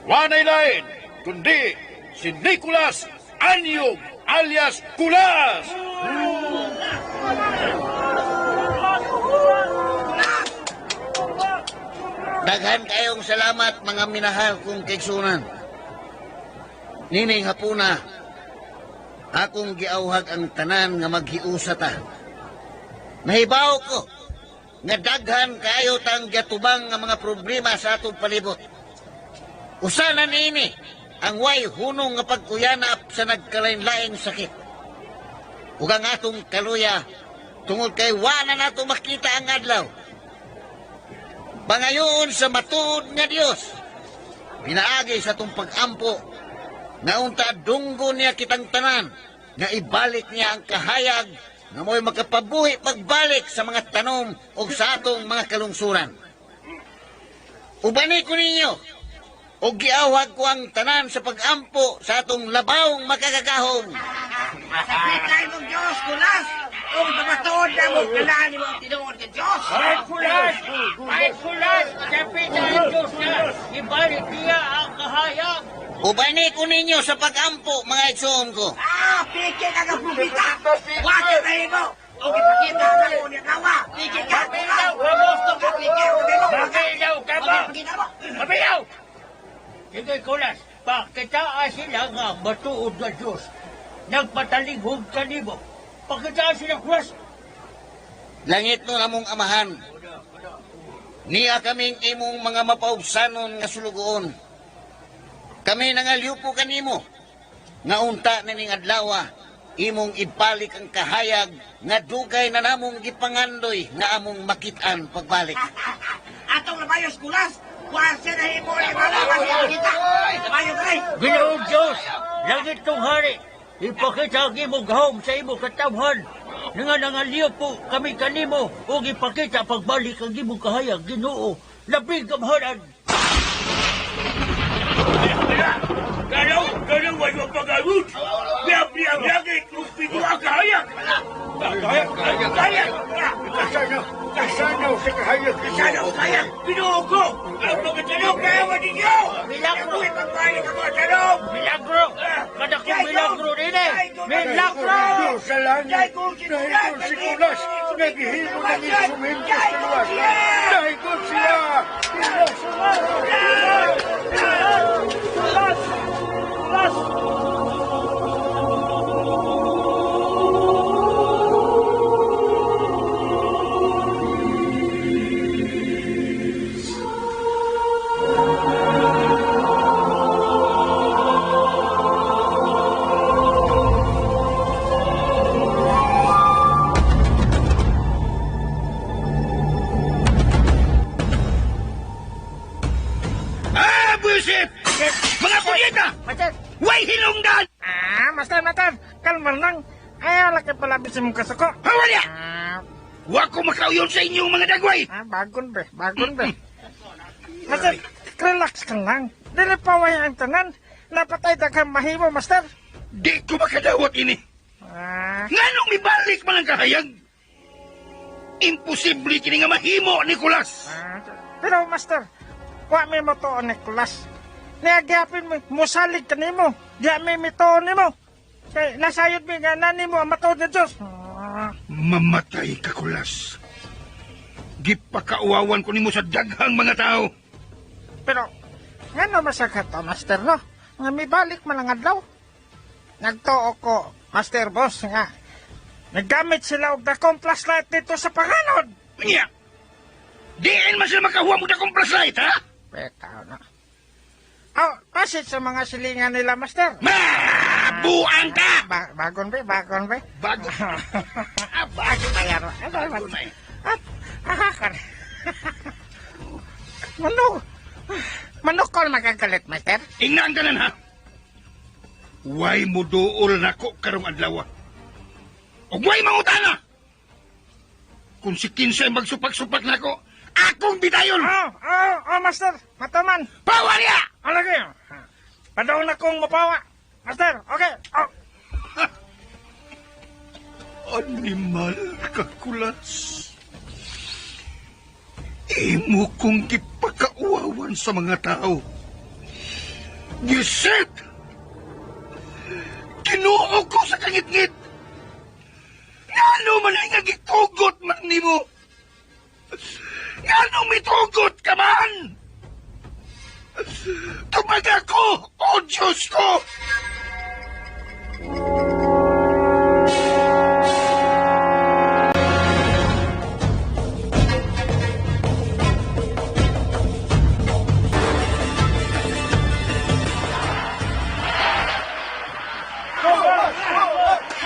Wanay lain, kundi si Nicolas Anyog alias Kulas. Daghan kayong salamat mga minahal kong kaigsunan. Nining hapuna, akong giauhag ang tanan nga maghiusa ta. Nahibaw ko nga daghan kayo tang gatubang nga mga problema sa atong palibot. Usa na nini ang way hunong nga pagkuyanap sa nagkalain-laing sakit. Ug ang atong kaluya tungod kay wala nato makita ang adlaw. Bangayon sa matuod nga Dios, pinaagi sa itong pag-ampo, na unta dunggo niya kitang tanan, nga ibalik niya ang kahayag, na mo'y makapabuhi pagbalik sa mga tanom o sa atong mga kalungsuran. Ubani ko ninyo, o giawag ko ang tanan sa pag-ampo sa atong labawng makakagahom. Sakit kayo ng Diyos, Kulas! Kung pamatuod na mo, kalaan mo ang tinuod ng Diyos! Ay, Kulas! Ay, Kulas! Sakit na ang Diyos na! Ibalik niya ang kahayag Ubani ko ninyo sa pag-ampo, mga igsoon ko. Pikit ka ng bubita! Wakit na mo! O ipakita na mo ni Kawa! Pikit ka! Mabilaw! Gusto ka pikit! Mabilaw ka ba? Mabilaw! Sige, Kulas. Pakitaan sila nga matuod na Diyos. Nagpatalinghog ka nimo. Pakitaan sila, Kulas. Langit no namong amahan. Niya kaming imong mga mapaubsanon nga sulugoon. Kami nangalyupo kanimo. Nga unta na ning adlawa, imong ibalik ang kahayag nga dugay na namong gipangandoy nga among makitaan pagbalik. Atong labayos, Kulas! Wasa na himo ni Mama kita! Labayo ka rin! Ginoong Diyos, langit tong hari, ipakita ang imong gahom sa imong katawhan. Nga nangaliw po kami kanimo o ipakita pagbalik ang imong kahayag, Ginoo. Labing kamhanan. Kalau ay mapagawid! Biyab-biyab lagi kung pito ang kahayag! Kahayag! Kasanaw sa kahayag! Kasanaw kahayag! Pinuho ko! Ang mga tanong kayawa ninyo! Milagro! Ako'y pagbayad ang mga tanong! Milagro! Kadakong milagro din eh! Milagro! Sa langit! Dahil si Kulas! Naghihilo ng instrumento sa luwas! Dahil sila! Bullshit! Mga punyeta! Master! Way hilongdan! Master! Kalmar lang. Ayaw laki palabis sa mong kasuko. Hawalya! Wa ko makauyon sa inyong mga dagway! Bagon be. Master, relax ka lang. Dili paway ang tanan. Napatay ta ka mahimo, Master. Di ko makadawat ini. Nganong mibalik man ang kahayag? Imposible kini nga mahimo, Nicolas. Pero, Master, wa may motoon, Nicolas. Niagyapin mo, musalig ka nimo. Di may mitoon nimo. Kaya nasayod mi nga nani mo ang matoon ni Diyos. Mamatay ka, Kulas. Gipakauwawan ko nimo sa daghang mga tao. Pero, nga naman sa kata, Master, no? Nga may balik man ang adlaw. Nagtuo ko, Master Boss, nga. Naggamit sila og dakong flashlight dito sa panganod. Nya, diin man sila makahuwa mo dakong flashlight, ha? Betaw na. Oh, pasit sa mga silingan nila, Master. Buang ka! Bagon be. Bago. Bago na yan. At, akakan. Manukol magagalit, Master. Ingnan ka ha? Way mo dool na ko karong adlaw. O way mangutana! Kung si Kinsay magsupak-supak na ko, akong bidayon! Master. Mataman. Pawa niya! Alagi. Padaw na kong mapawa. Master, okay. Animal ka, Kulas. Imo kong gipakauwawan sa mga tao. Gisit! Kinuo ko sa kangit-ngit. Ngano man ay nga gitugot man nimo? Ngano mitugot ka man? Tumag ako, o Diyos ko!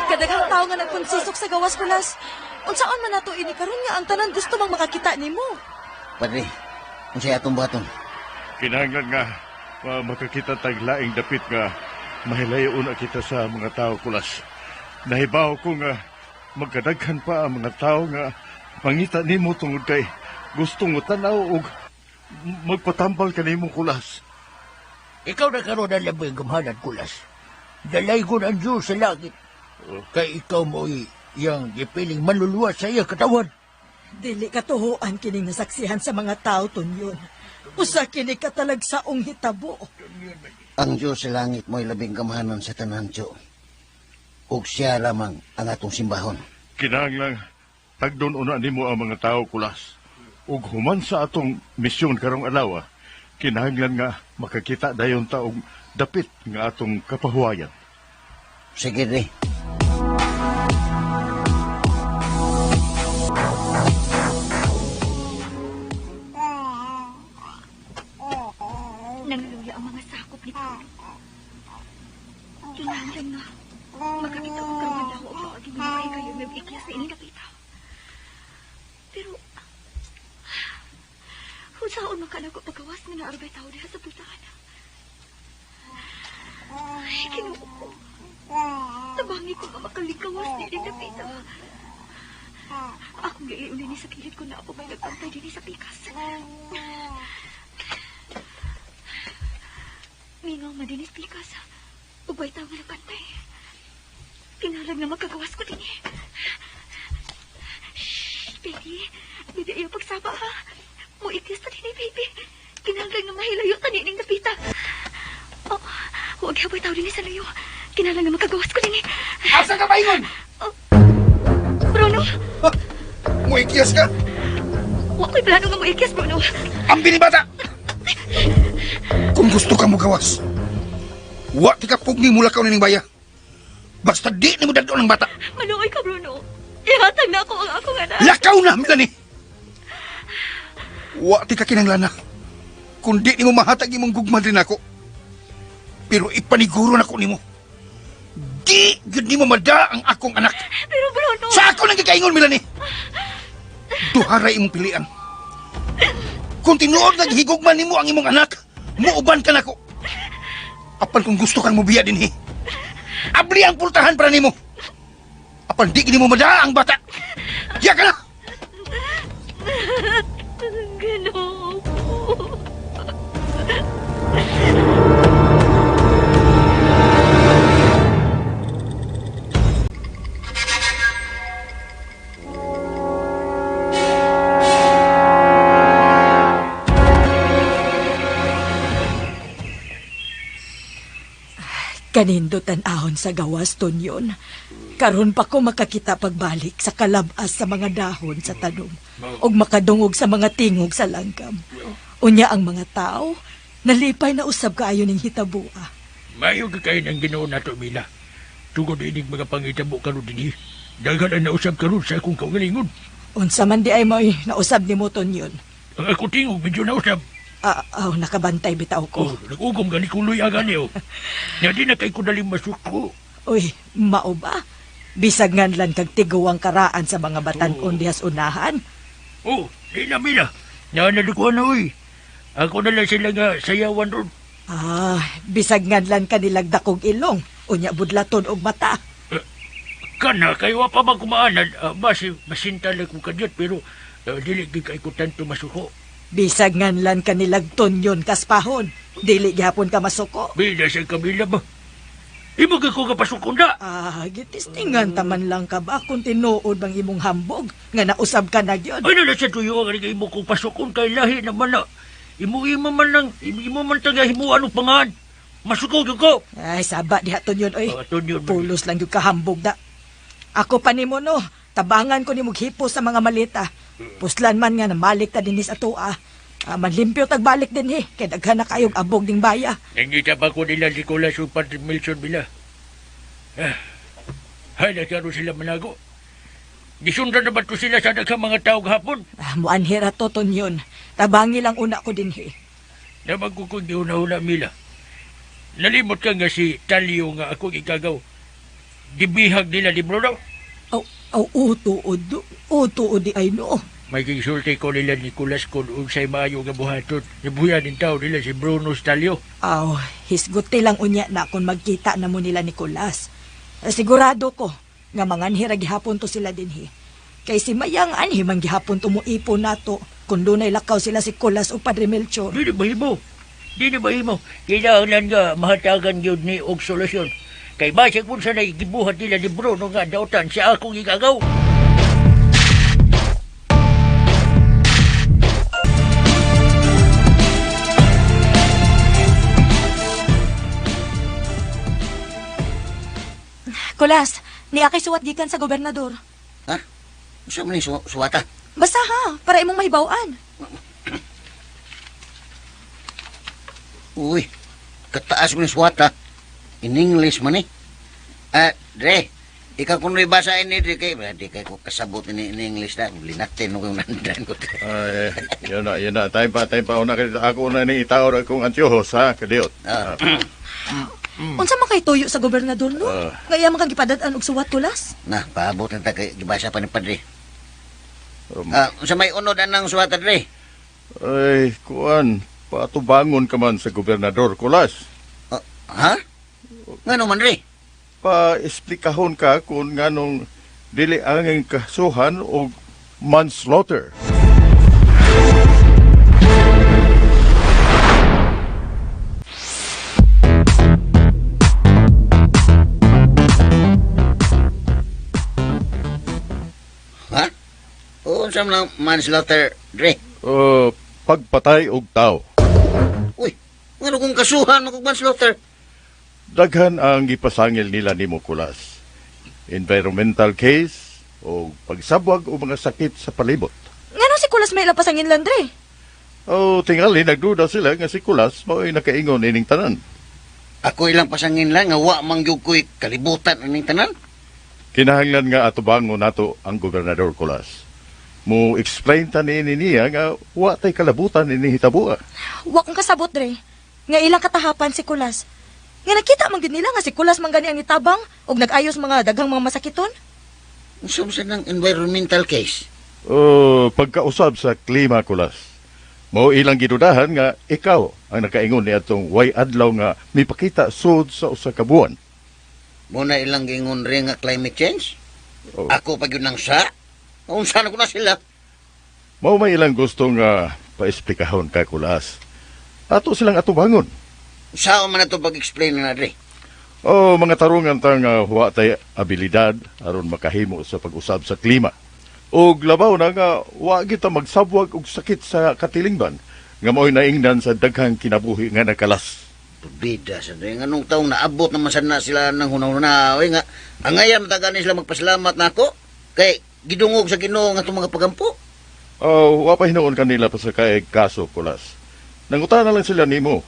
Kadaghang tao nga nagpunsisok sa gawas, Kulas. Unsaon man nato ini karon nga ang tanan gusto mang makakita nimo. Padre, unsay atong baton? Kinahanglan nga makakita taglaing dapit nga mahilayo una kita sa mga tao, Kulas. Nahibaw ko nga magkadaghan pa ang mga tao nga mangita nimo tungod kay gusto mo tanaw og magpatambal ka nimo, Kulas. Ikaw na karoon ang labing gamhanan, Kulas. Dalay ko ng Diyos sa langit. Kay ikaw mo iyang ipiling manluluwa sa iyang katawan. Dili katuhuan kining nasaksihan sa mga tao tunyon. Usa kini katalagsaong hitabo. Ang Diyos sa langit mo'y labing kamahanan sa tanan, Jo. Ug siya lamang ang atong simbahon. Kinahanglang tagdon una nimo ang mga tao kulas. Ug human sa atong misyon karong adlaw, kinahanglan nga makakita dayon taong dapit nga atong kapahuwayan. Sige, Dre. Nangaluya ang mga sakop ni Bruno. Kinahanglan nga. Makakita ko karoon daw ang mga ginamay kayo nag-ikya sa inyong nakita. Pero, kung saan makanako pagkawas nga naarbay tao diha sa putahan. Ay, Ginoo ko. Tabangi ko nga makalikawas ni inyong nakita. Akong gaiunin ni sa kilid ko na ako may nagpantay din sa pikas. Mingaw madinis pikas. Ubay tao nga nagpantay. Tinalag na magkagawas ko din eh. Shhh, baby. Baby, ayaw pagsaba ha. Muitis ta din eh, baby. Kinalag na mahilayo ta nining napita. Oh, huwag habay tao din sa layo. Kinalag na magkagawas ko din eh. Asa ka ba ingon? Oh, Bruno? Muikyas ka? Huwag ko'y plano nga muikyas, Bruno. Ang binibata! Kung gusto ka mo gawas, wa ti ka pugni mula ka ning baya. Basta di ni mo dadto ng bata. Maluoy ka, Bruno. Ihatag na ako ang akong anak. Lakaw na, Melanie! Wa ti ka kinanglan na. Kung di ni mo mahatag imong gugma din ako. Pero ipaniguro na ko ni mo. Di gud ni mo mada ang akong anak. Pero Bruno... Sa ako nang kikaingon, Melanie. Duharay imong pilian. Kung tinuod naghigugman ni mo ang imong anak, muuban ka na ko. Apan kung gusto kang mubiya din abli ang pultahan para nimo. Apan di gini mo mada ang bata. Diya ka na! Ginoo. Kanindutan ahon sa gawas ton yun. Karon pa ko makakita pagbalik sa kalabas sa mga dahon sa tanom ug makadungog sa mga tingog sa langgam. Unya ang mga tao, nalipay na usab kaayo ning hitabua. Mayo ka kayo ng Ginoo nato, Mila. Tugod inig mga pangitabo karon dinhi. Daghan ang nausab karon sa akong kaugalingon. Unsa man di ay mo'y nausab ni mo ton yun. Ang ako tingog medyo nausab. Nakabantay bitaw ko. Oh, nag-ugom gani kuloy agani oh. Nga di na kay ko daling masuko. Uy, mao ba? Bisag nganlan kag tiguang karaan sa mga batan-on dihas unahan. Oh, di na, Mila. Nadukuhan na, uy. Ako na lang sila nga sayawan ron. Bisag nganlan kanilag dakong ilong. Unya budlaton og mata. Kana, kayo pa ba kumaanan? Masinta lang kong kadyat, pero dili di kay ko tanto masuko. Bisag nganlan kanilag tunyon kaspahon. Dili gyapon ka masuko. Bila sa kabila ba? Imo ka ko kapasukon na. Gitistingan taman lang ka ba kung tinuod bang imong hambog nga nausab ka na gyud. Ano na sa tuyo nga imo kong pasukon kay lahi naman na. Imo man taga himuan og pangan. Masuko gyud ko. Ay saba diha tunyon oy. Tunyon. Pulos lang gyud ka hambog da. Ako pa nimo no, tabangan ko nimog hipo sa mga malita. Puslan man nga namalik ta dinis atoa. Manlimpyo tagbalik din kay daghan na kayong abog ding baya. Nangita pa ko nila Nicolas o Padre Milson bila. Hay, nagkaroon sila manago. Gisundan na ba to sila sa daghang mga tao hapon? Muanhira to yun. Tabangi lang una ko din Naman ko kung una-una, Mila. Nalimot ka nga si Talio nga akong ikagaw. Dibihag nila di Bruno. Utuod di ay no. May kisulti ko nila Nicolas kung unsay maayo nga buhaton. Nibuya din tao nila si Bruno Stalio. Hisguti lang unya na kung magkita na mo nila Nicolas. Sigurado ko nga manganhira gihapon to sila dinhi. Kay si Mayang anhi man gihapon to mo ipon nato kung dunay lakaw sila si Nicolas o Padre Melchor. Di na ba himo? Kailangan nga mahatagan yun ni og solusyon. Kay basig kung sanay gibuhat nila ni Bruno nga dautan siya akong igagaw. Kulas, niya kay suwat gikan sa gobernador. Ha? Saan mo ni suwata? Basta ha, para imong mahibawaan. Uy, kataas mo ni suwata. In English man eh. Dre, ikaw kung nabasa ini, Dre, di kay ko kasabot in English na. Linatin ko yung nandan ko. Ay, yun na. Tayo pa. Ako na ni itawar akong antiyos, ha? Kadiot. Unsa man kay tuyo sa gobernador no? Ngaya man kang gipadad-an og suwat, Kulas? Nah, paabot na tayo kay gibasa pa ni Padre. Sa may unod anang suwata, Dre? Ay, kuan. Patubangon ka man sa gobernador, Kulas. Ha? Ngano man, Dre? Pa-esplikahon ka kung nganong dili anging kasuhan o manslaughter. Ha? O, saan na manslaughter, Dre? Pagpatay og tao. Uy, ngano kung kasuhan mo kung manslaughter? Daghan ang gipasangil nila nimo, Kulas. Environmental case o pagsabwag o mga sakit sa palibot. Ngano si Kulas may lapas ang inland, Dre? Tingali nagduda sila nga si Kulas mao'y nakaingon ining tanan. Ako ilang pasangin lang nga wa mangyug ko'y kalibutan aning tanan. Kinahanglan nga atubangon nato ang gobernador, Kulas. Mo explain ta niya nga wa tay kalabutan ini hitabua. Wa kong kasabot, Dre. Nga ilang katahapan si Kulas. Nga nakita man gid nila nga si Kulas man gani ang itabang og nag-ayos mga daghang mga masakiton. Unsa ng environmental case? Pagkausab sa klima, Kulas. Mao ilang gidudahan nga ikaw ang nakaingon ni atong way adlaw nga mipakita sud sa usa ka buwan. Muna ilang gingon rin nga climate change? Ako pa yun nang sa? Unsa na ko na sila? Mao may ilang gusto nga paesplikahon ka, Kulas. Ato silang atubangon. Saan man na ito pag-explain na, Dre? Mga tarungan tang wa tay abilidad aron makahimo sa pag-usab sa klima. Og labaw na nga wa kita magsabwag og sakit sa katilingban nga mao'y naingnan sa daghang kinabuhi nga nakalas. Bida sa Dre, anong taong naabot naman sana sila ng hunaw-hunaw. Nga, angayam tagani sila magpasalamat na ako. Kay gidungog sa Ginoo nga itong mga pagampo. Wa pa hinuon kanila pa sa kaig kaso, Kulas. Nangutan na lang sila nimo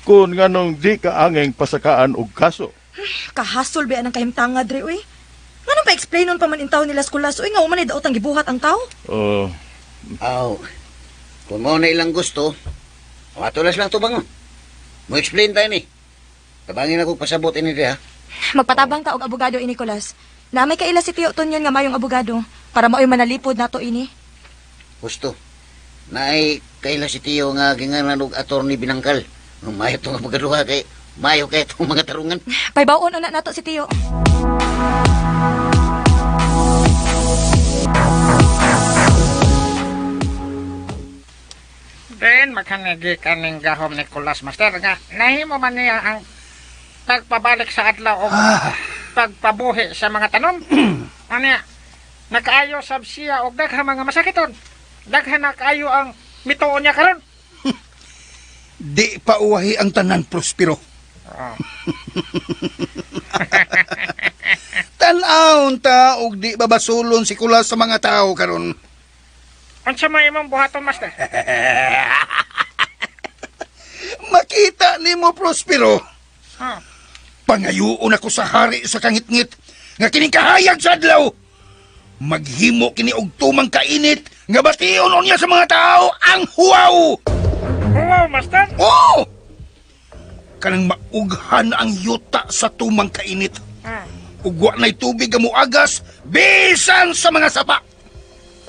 kung nganong di ka angeng pasakaan og kaso. Kahasol ba ang kahimtanga, Dre, uy? Nganong pa-explainon pa man in tao nila sa Kulas, uy, nga umanay daot ang gibuhat ang tao? Kung mo na ilang gusto, matulas lang ito bangon. Mo explain tayo ni. Tabangin ako pasabot ini, Dre, ha? Magpatabang ta og abogado ini, Kulas. Na may kaila si Tio Tonyon nga mayong abogado para mao'y manalipod nato ini. Gusto. Naay kaila si Tio nga ginganan og attorney binangkal. Nung mayo itong abogado ha, kay mayo kay itong mga tarungan. Paibawon na nato si Tio. Then, makanagi kaning gahom ni Kulas, Master, nga nahimo man niya ang pagpabalik sa adlaw o pagpabuhi sa mga tanom. Ano nakaayo sab siya og daghang mga masakiton. Daghan na kaayo ang mituon niya karon. Di pa uwahi ang tanan, Prospero. Tan-aon ta og di babasulon si Kulas sa mga tao karon. Unsa may imong buhaton, Master? Makita nimo, Prospero. Pangayoon ako sa hari sa kangitngit nga kining kahayag sa adlaw. Maghimo kini og tumang kainit nga bation niya sa mga tao ang huwaw. Wow, Master? Oo! Kanang maughan ang yuta sa tumang kainit. Ugwa na'y tubig nga muagas bisan sa mga sapa.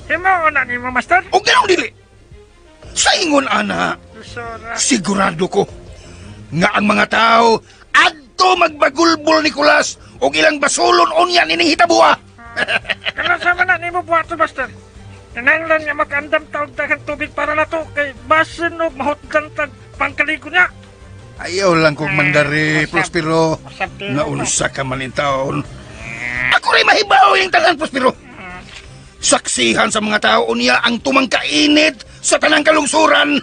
Himo na ni mo, Master? O ganong dili. Sa ingon, ana, sigurado ko nga ang mga tao adto magbagulbol ni Kulas o ilang basulon unya nining hitabuha. Kano sa man na ni mo buhaton, Master? Nananglan nga makandam taog daghang tubig para na to kay basin o mahutdan tag pangkaligo niya. Ayaw lang kong mandari, Prospero. Naunsa ka man in taon. Ako rin mahibaw yung tanan, Prospero. Saksihan sa mga tao niya ang tumang kainit sa tanang kalungsuran.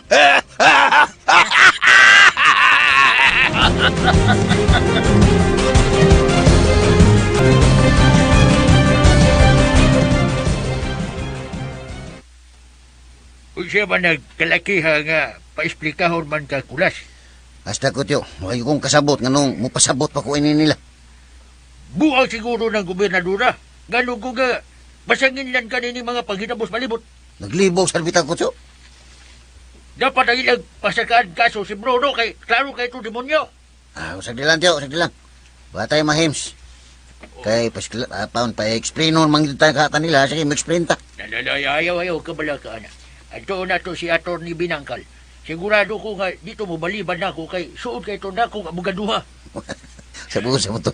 Kung siya man nagkalakiha nga, paisplikahon man ka kulas. Hasta ko, tiyo. Huwag kong kasabot. Nganong mupasabot pa ko ini nila. Buang siguro ng gobernadora. Gano'n ko nga, masangin lang ka ni mga panghitabos malibot. Naglibog sa arbita ko, tiyo. Dapat ang ilang pasakaan kaso si Bruno kay klaro kay ito demonyo. Sagdi lang, tiyo. Sagdi lang. Batay mahims. Kay paun pa explain nun mangita ka nila. Sige, mag-explain ta. Ayaw, kabala ka na. Ato na to si Atty. Binangkal. Sigurado ko nga dito mo baliban na ako kay suod kay ito na akong abogaduha. Sabu sa motor.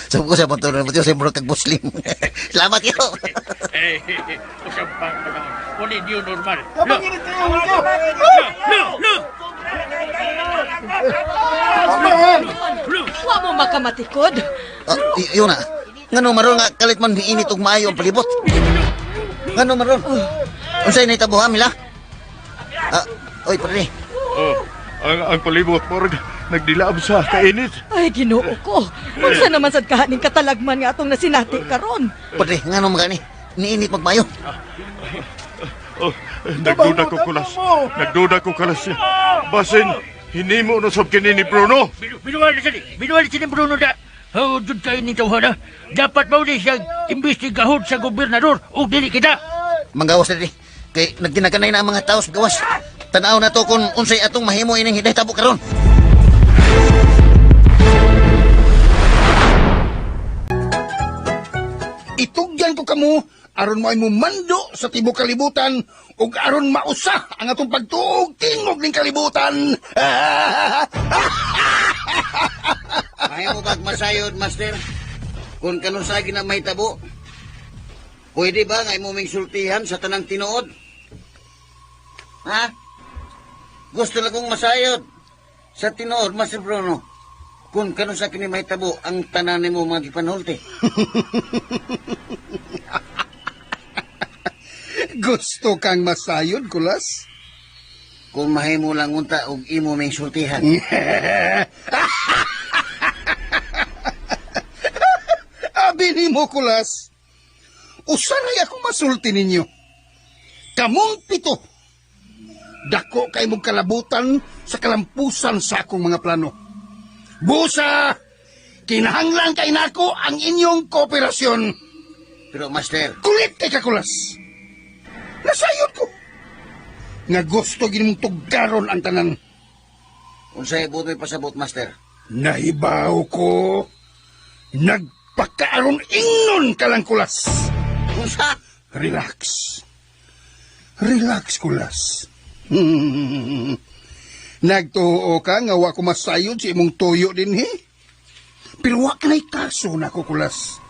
Sabu sa motor. Motor sa motor kag Muslim. Salamat yo. Usap pa naman. Kuni di normal. Kapanginit kayo, Hulyo! Wa mo makamatikod. Yun na. Ngano maron nga kalit man miinit og maayo ang palibot. Ngano maron? Unsay naitabuha mila? Oy, pare. Ang palibot mo nagdilaab sa kainit. Ay, Ginoo ko. Unsa naman sad kahaning katalagman nga atong nasinati karon? Pare, ngano magani? Niinit magmayo. Nagduda ko kulas. Nagduda ko kalas siya. Basin, hinimo no sab kini ni Bruno. Binuwali sini Bruno da. Oh, dun kayo ni tawhana. Dapat mo ni siyang imbestigahon sa gobernador o dili kita. Manggawas na di. Kay nagdinaganay na ang mga tao sa gawas. Tanaw na to kung unsay atong mahimo ining hiday tabo karon. Itugyan ko kamo aron mo ay mumando sa tibok kalibutan ug aron mausa ang atong pagtuog tingog ning kalibutan. Ayaw mo bag masayod, Master? Kung kanong sagi na may tabo, pwede ba nga imuming sultihan sa tanang tinuod? Ha? Gusto na kong masayod sa tinuod, Master Bruno. Kung kanong sa kini may tabo, ang tanan mo mga gipanulti. Gusto kang masayod, Kulas? Kung mahimo lang unta og imo may sultihan. Abi ni mo, Kulas. Usaray ako masulti ninyo. Kamong pito. Dako kay mong kalabutan sa kalampusan sa akong mga plano. Busa, kinahanglan kay nako ang inyong kooperasyon. Pero, Master... Kulit kay Kakulas. Nasayod ko. Nga gusto ginimong tugkaron ang tanan. Unsay butoy pasabot, Master? Nahibaw ko. Nagpakaaron ingnon ka lang, Kulas. Unsa? Relax. Relax, Kulas. Nagtuo ka nga wa ko masayod sa imong tuyo din, he? Pero wa ka na'y kaso na ko, Kulas.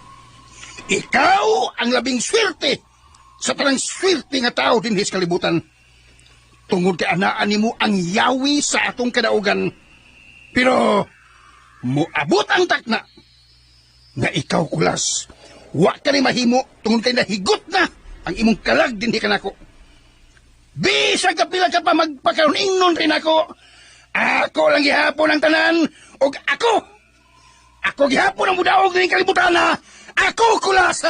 Ikaw ang labing swerte sa tanang swerte nga tao din sa kalibutan. Tungod kay anaan nimo ang yawi sa atong kadaugan. Pero, muabot ang takna nga ikaw, Kulas. Wa ka ni mahimo tungod kay nahigot na ang imong kalag din kanako. Bisag kapila ka pa magpakaroon ingnon rin ako. Ako lang gihapon ang tanan o ako gihapon ang mudaog din kalibutan na. Ako, Kulas!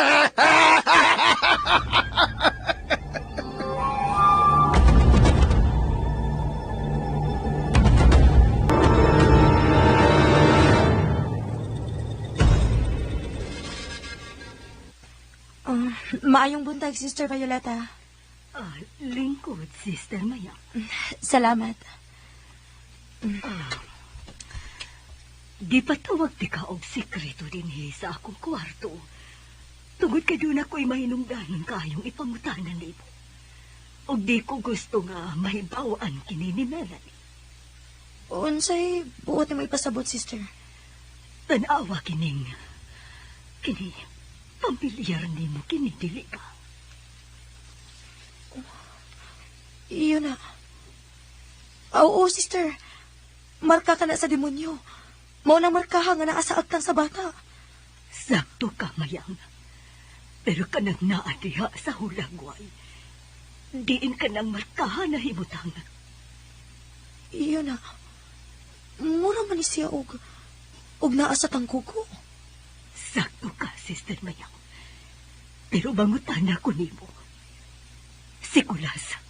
Maayong buntag, Sister Violeta. Lingkod, Sister Maya. Salamat. Di patawag ti ka og sikreto din sa akong kwarto. Tungod ka doon ako'y mahinungdanon kayong ipangutanan nimo. Og di ko gusto nga mahibawaan kini ni Melanie. Unsay buot na may pasabot, Sister? Tanawa kini pamilyar nimo kini dili ka. Iyon na. Oo, Sister. Marka ka na sa demonyo. Mao nang markaha nga naa sa agtang sa bata. Sakto ka, Mayang. Pero kanang naadiha sa hulagway. Diin ka nang markaha na himutang. Iyon na. Mura man ni siya og naa sa tangkuko. Sakto ka, Sister Mayang. Pero bangutan ako nimo. Si Kulas.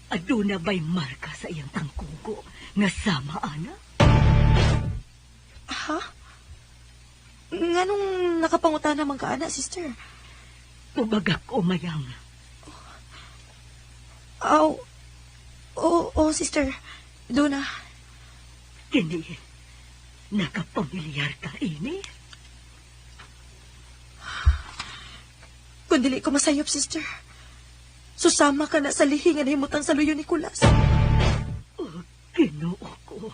Aduna ba'y marka sa iyang tangkugo nga sama, ana? Ha? Nga nung nakapangutan naman ka, ana, sister? Ubagak o mayang. Aw. Oo, sister. Doon na. Kini, nakapamilyar ka ini? Kung dili ko masayop, sister. Susama ka na sa lihi nga nahimutang sa luyo ni Kulas. Oh, Ginoo ko.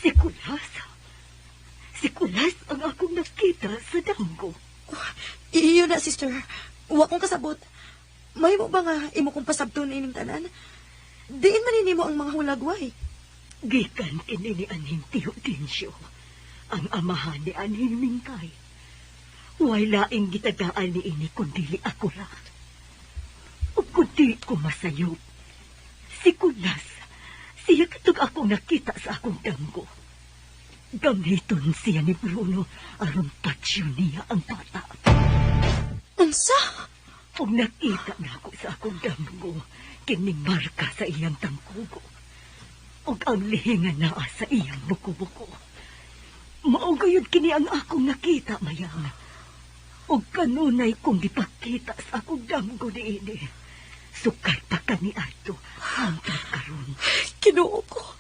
Si Kulas. Si Kulas ang akong nakita sa danggo. Iyo na, sister. Huwag kong kasabot. May mo ba nga imo kong pasabton ining tanan? Diin maninimo ang mga hulagway. Gikan kini ni Aning Teodencio, ang amahan ni Aning Mingkay. Way laing gitagaan ni ini kundili ako ra. O kundi ko masayop. Si Kulas, siya katog akong nakita sa akong danggo. Gamiton siya ni Bruno aron patsyon niya ang bata. Unsa? Kung nakita na ako sa akong danggo, kining marka sa iyang tangkugo. Og ang lihingan naa sa iyang buko-buko. Maugayod kini ang akong nakita, mayang. Og kanunay kong gipakita sa akong danggo ni ini. Sukar pa kani ato hangtod karon. Kinuo ko.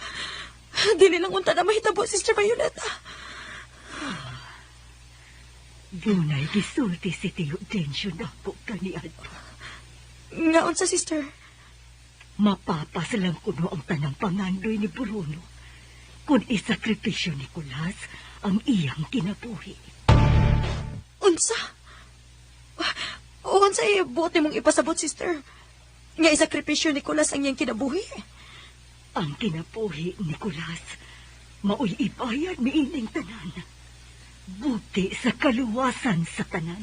Dili lang unta na mahitabo, Sister Bayoneta. Dunay gisulti si Teodencio nako kani ato. Nga unsa, sister? Mapapasalang kuno ang tanang pangandoy ni Bruno kung isakripisyo ni Kulas ang iyang kinabuhi. Unsa? Unsa buot mong ipasabot, sister? Nga isakripisyo ni Kulas ang iyang kinabuhi? Ang kinabuhi ni Kulas, mao'y ibayad miining tanan. Buti sa kaluwasan sa tanan.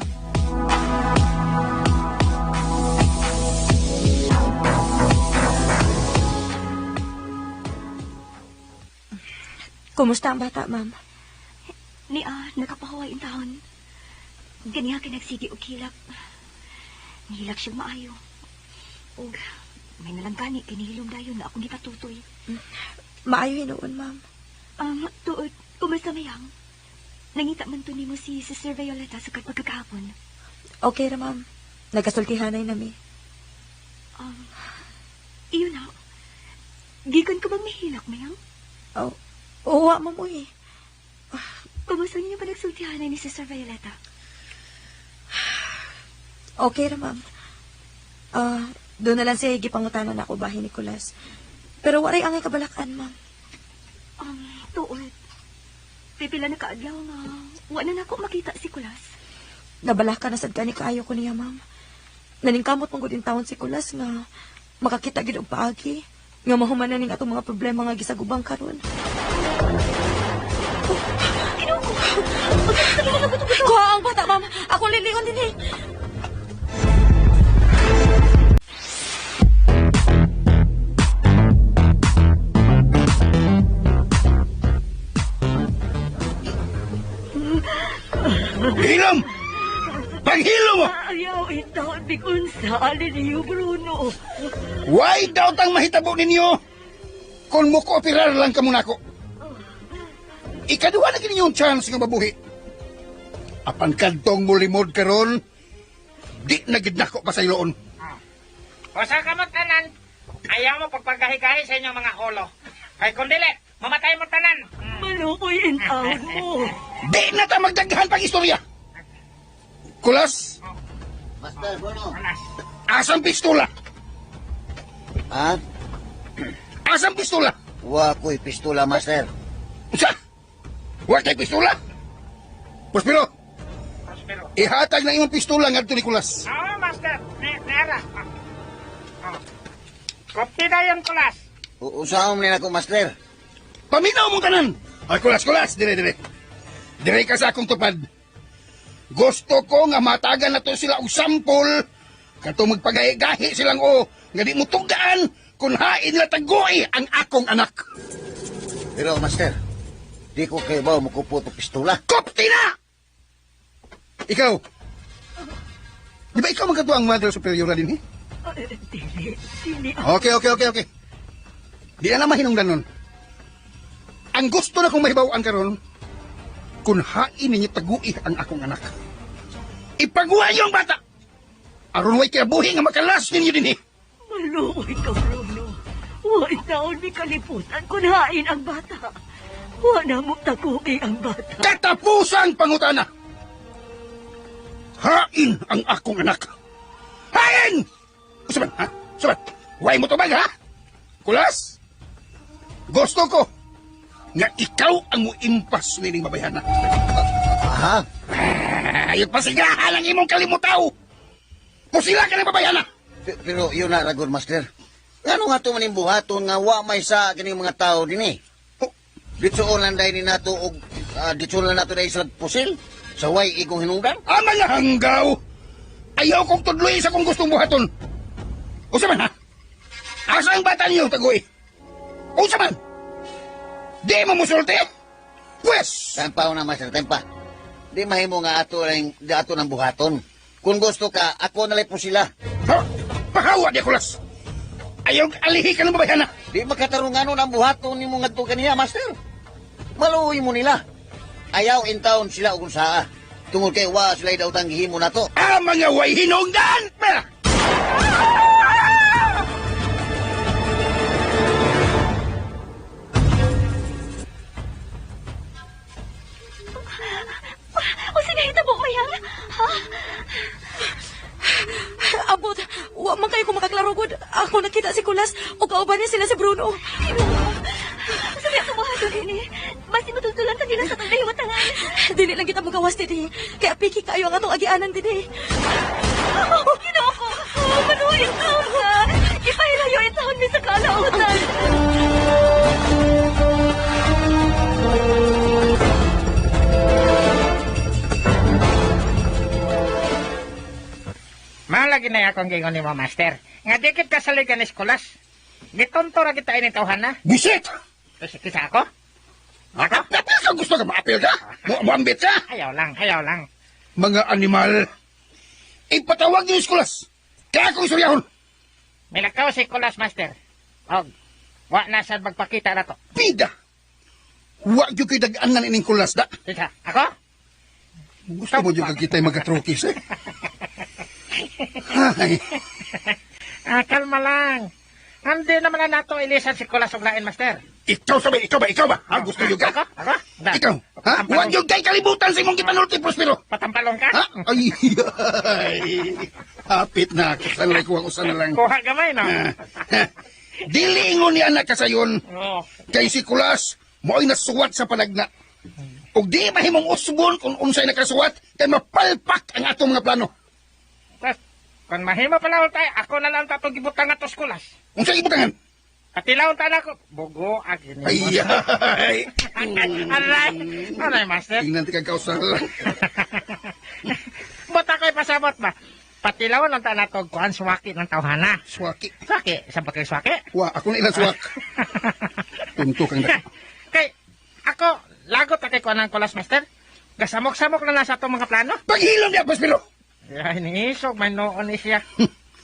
Kumusta ang bata, ma'am? Nakapahuway ang taon. Ganiya ka nagsigi og hilak. Nihilak siya maayo. O, may nalanggani, kinihilom dayon na akong gipatutoy. Maayo hinuon, ma'am. Tuod, kumusta mayang? Nangita man to nimo si Sister Violeta sa pagkakahapon. Okay ra, ma'am. Nagkasultihanay nami. Iyon na. Gikan ka bang nahilak, mayang? Oo, ma'am, uy. Kumusta niyo pa nagsultihanay ni Sister Violeta? Okay ra, ma'am. Doon na lang siya gipangutanan ako bahin ni Kulas. Pero waray angay kabalakan, ma'am. Tuod. Pipila na kaadlaw nga. Wala na ako makita si Kulas. Nabalaka na sad kani kaayo ko niya, ma'am. Naningkamot mong gudin taon si Kulas nga makakita gid og paagi nga mahumanan ning atong mga problema nga gisagubang karon. Kuha ang bata, ma'am. Ako lilingon din eh. Hilom! Panghilo mo! Ayaw, itaw, di kung saan niyo, Bruno. Why daw tang mahitabo ninyo? Kung mo kooperar lang ka muna ko. Ikaduha na yung chance nga mabuhi. Apan kantong mulimod karon, di nagid nako pa sa iloon. Basta ka mo tanan, ayaw mo pagpagahi-gahi sa inyong mga holo. Ay kung dili, mamatay mo tanan. Malukoy ang taon mo. Di na ta magdaghan pang istorya. Kulas, Master Bruno. asang pistola? Ha? Asang pistola? Wa ko'y pistola, Master. Sa? Wa kay pistola? Prospero, ihatag na imong pistola ngadto ni Kulas. Oo, Master. Nera. Kopti na yung Kulas. Usaom nila ko, Master. Paminaw mong tanan. Ay, Kulas, dire. Dire ka sa akong tupad. Gusto ko nga matagan na to sila og sampol. Kato magpagahi-gahi silang nga di mo tugaan kung hain nila tagoy ang akong anak. Pero, Master, di ko kayo ba makupo to pistola? Kopti na! Ikaw, di ba ikaw magkatuwa ang Mother Superior na din, eh? Dili. Okay. Di na naman hinungdan nun. Ang gusto na kong mahibawaan karon, kung hain ninyo tagui ang akong anak. Ipaguhay yung bata! Aron way kinabuhi nga makalas ninyo din eh. Maluoy ka, Bruno. Huwag taon ni kaliputan kung hain ang bata. Huwag na mo takuki ang bata. Katapusang pangutana! Hain ang akong anak! Hain! Saban, ha? Saban, huwag mo tubag, ha? Kulas? Gusto ko nga ikaw ang muimpas nining babayana. Ha? Ayot pasigahan ang imong kalimutaw! Pusila ka ng babayana! Pero yun na, Ragon Master. Ano nga ito maning buhaton nga wa may sa kining mga tao din eh? Ditsoon lang dahil ni nato og ditsoon lang nato dahil sa pusil? Sa way igong hinungdan? Ang mga hanggaw! Ayaw kong tudloy sa kung gustong buhaton. Usa man, ha? Asa ang bata niyo, tagoy? Usa man? Di mo musulti? Pwes! Tempa na, Master, tempa. Di mahimo nga ato ng buhaton. Kung gusto ka, ako nalay po sila. Ha? Pahawa di kulas! Ayaw alihi ka ng babayana! Di makatarunganon ang buhaton ni mga to kaniya, Master. Maluoy mo nila. Ayaw in town sila og saa. Tungod kay wa sila daw tanggihimo na to. Ang mga way hinungdan! Pera! O sinahita mo, Mayang? Ha? Abot, wa man kayo kung makaklaro gud. Ako nakita si Kulas o kauban niya sila si Bruno. Sabi ako mo hato din eh. Basi matultulan sa nila sa pagdahiwatangan. Dili lang kita magawas didi. Kaya piki kayo ang atong agianan didi. Oh, ginoo ko. Oh, manuhin taon ka. Ipahilayo yung taon mi sa kalautan. Malagi na akong gingon ni mo, Master. Nga dikit ka sa ligan ni Skolas. Gitonto ra kita ini tawhana. Bisit! Kisa ako? Ako? Kapil ka gusto ka maapil ka? Muambit ka? Ayaw lang. Mga animal, ipatawag niyo iskulas. Kaya akong istoryahon. Milakaw si Skolas, Master. Og, wa na sad magpakita na to. Pida! Huwag yung kayo dag-anan ining kulas da. Kisa, ako? Gusto mo yung kagitay magatrokis eh. Ay, Kalma lang. Hindi naman na nato ilisan si Skolas og lain, Master. ikaw ba? Ha? Gusto yung ka? Ako? Da. Ikaw? Ha? Huwag yung kay kalibutan sa imong gipanulti, Prospero. Patampalong ka? Ha? Ay, hapit na ako. Sanlay kuha ko sana lang. Kuha gamay, no? Dilingon ni anak ka sayon. Oo. Kay si Kulas, mo'y nasuwat sa panagna. Og di mahimong usbon kung unsay nakasuwat, kay mapalpak ang atong mga plano. Tapos, kung mahima pala tayo, ako na lang tatong gibutang nga to Skolas. Unsay ibutangan? Katilaw ta na ko. Bugo, agin. Ay, Aray, Master. tingnan ti kagkausal lang. Bota ko'y pasabot ba? Patilaw lang ta na to, kuhan suwaki ng tawhana. Swaki. Swaki? Sa bakay swaki? Wa, ako na ilang swak. Tunto kang na. Kay, ako, lagot na kay kuhan ng Kulas, Master. Gasamok-samok na nasa itong mga plano. Paghilom niya, Prospero. Ay, ningisog, may noon ni siya.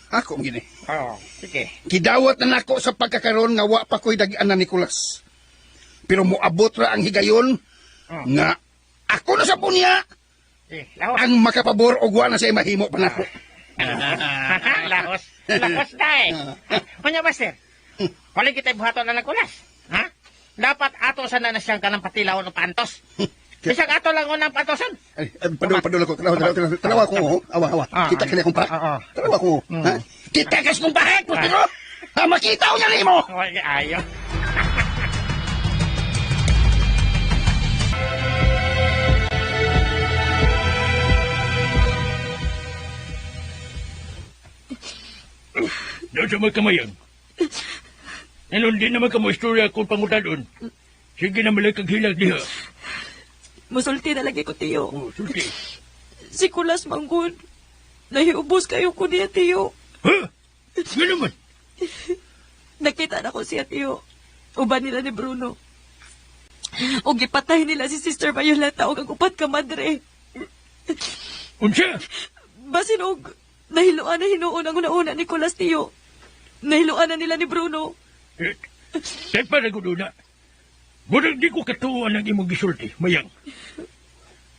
Ako, gini. Oo, sige. Kidawat na nako sa pagkakaroon nga wa pa ko'y dagian na Nicolas. Pero moabot ra ang higayon nga ako na sa punya ang makapabor og wa na siya mahimo pa nako. Lahos na eh. Kunya, Master, wala kita buhaton na Kulas. Ha? Dapat ato sana na siyang kanang patilaw ng pantos. Bisag ato lang unang pantosan. Ay, padula ko. Tanawa ko. Awa. Kita ka na kong pa. Tanawa ko. Ha? Kita kas mong bahek, Prospero. Ha, makita ko niya ni mo. Ayaw. Doon sa magkamayan. Nanon din naman ka mo istorya kung pangutadon. Sige na malakag hilag diha. Musulti na lagi ko, Tiyo. Oh, sulti. Si Kulas manggod. Nahiubos kayo ko niya, Tiyo. Ha? Nga naman. Nakita na ko siya, Tiyo. Uban nila ni Bruno. O gipatay nila si Sister Violeta o ang upat ka madre. Unsa? Basin og Nahiluan na hinuon ang una-una ni Nicolas tiyo. Nahiluan na nila ni Bruno. Kaya pa na guduna. Murag di ko katuuan ang imong gisulti, mayang.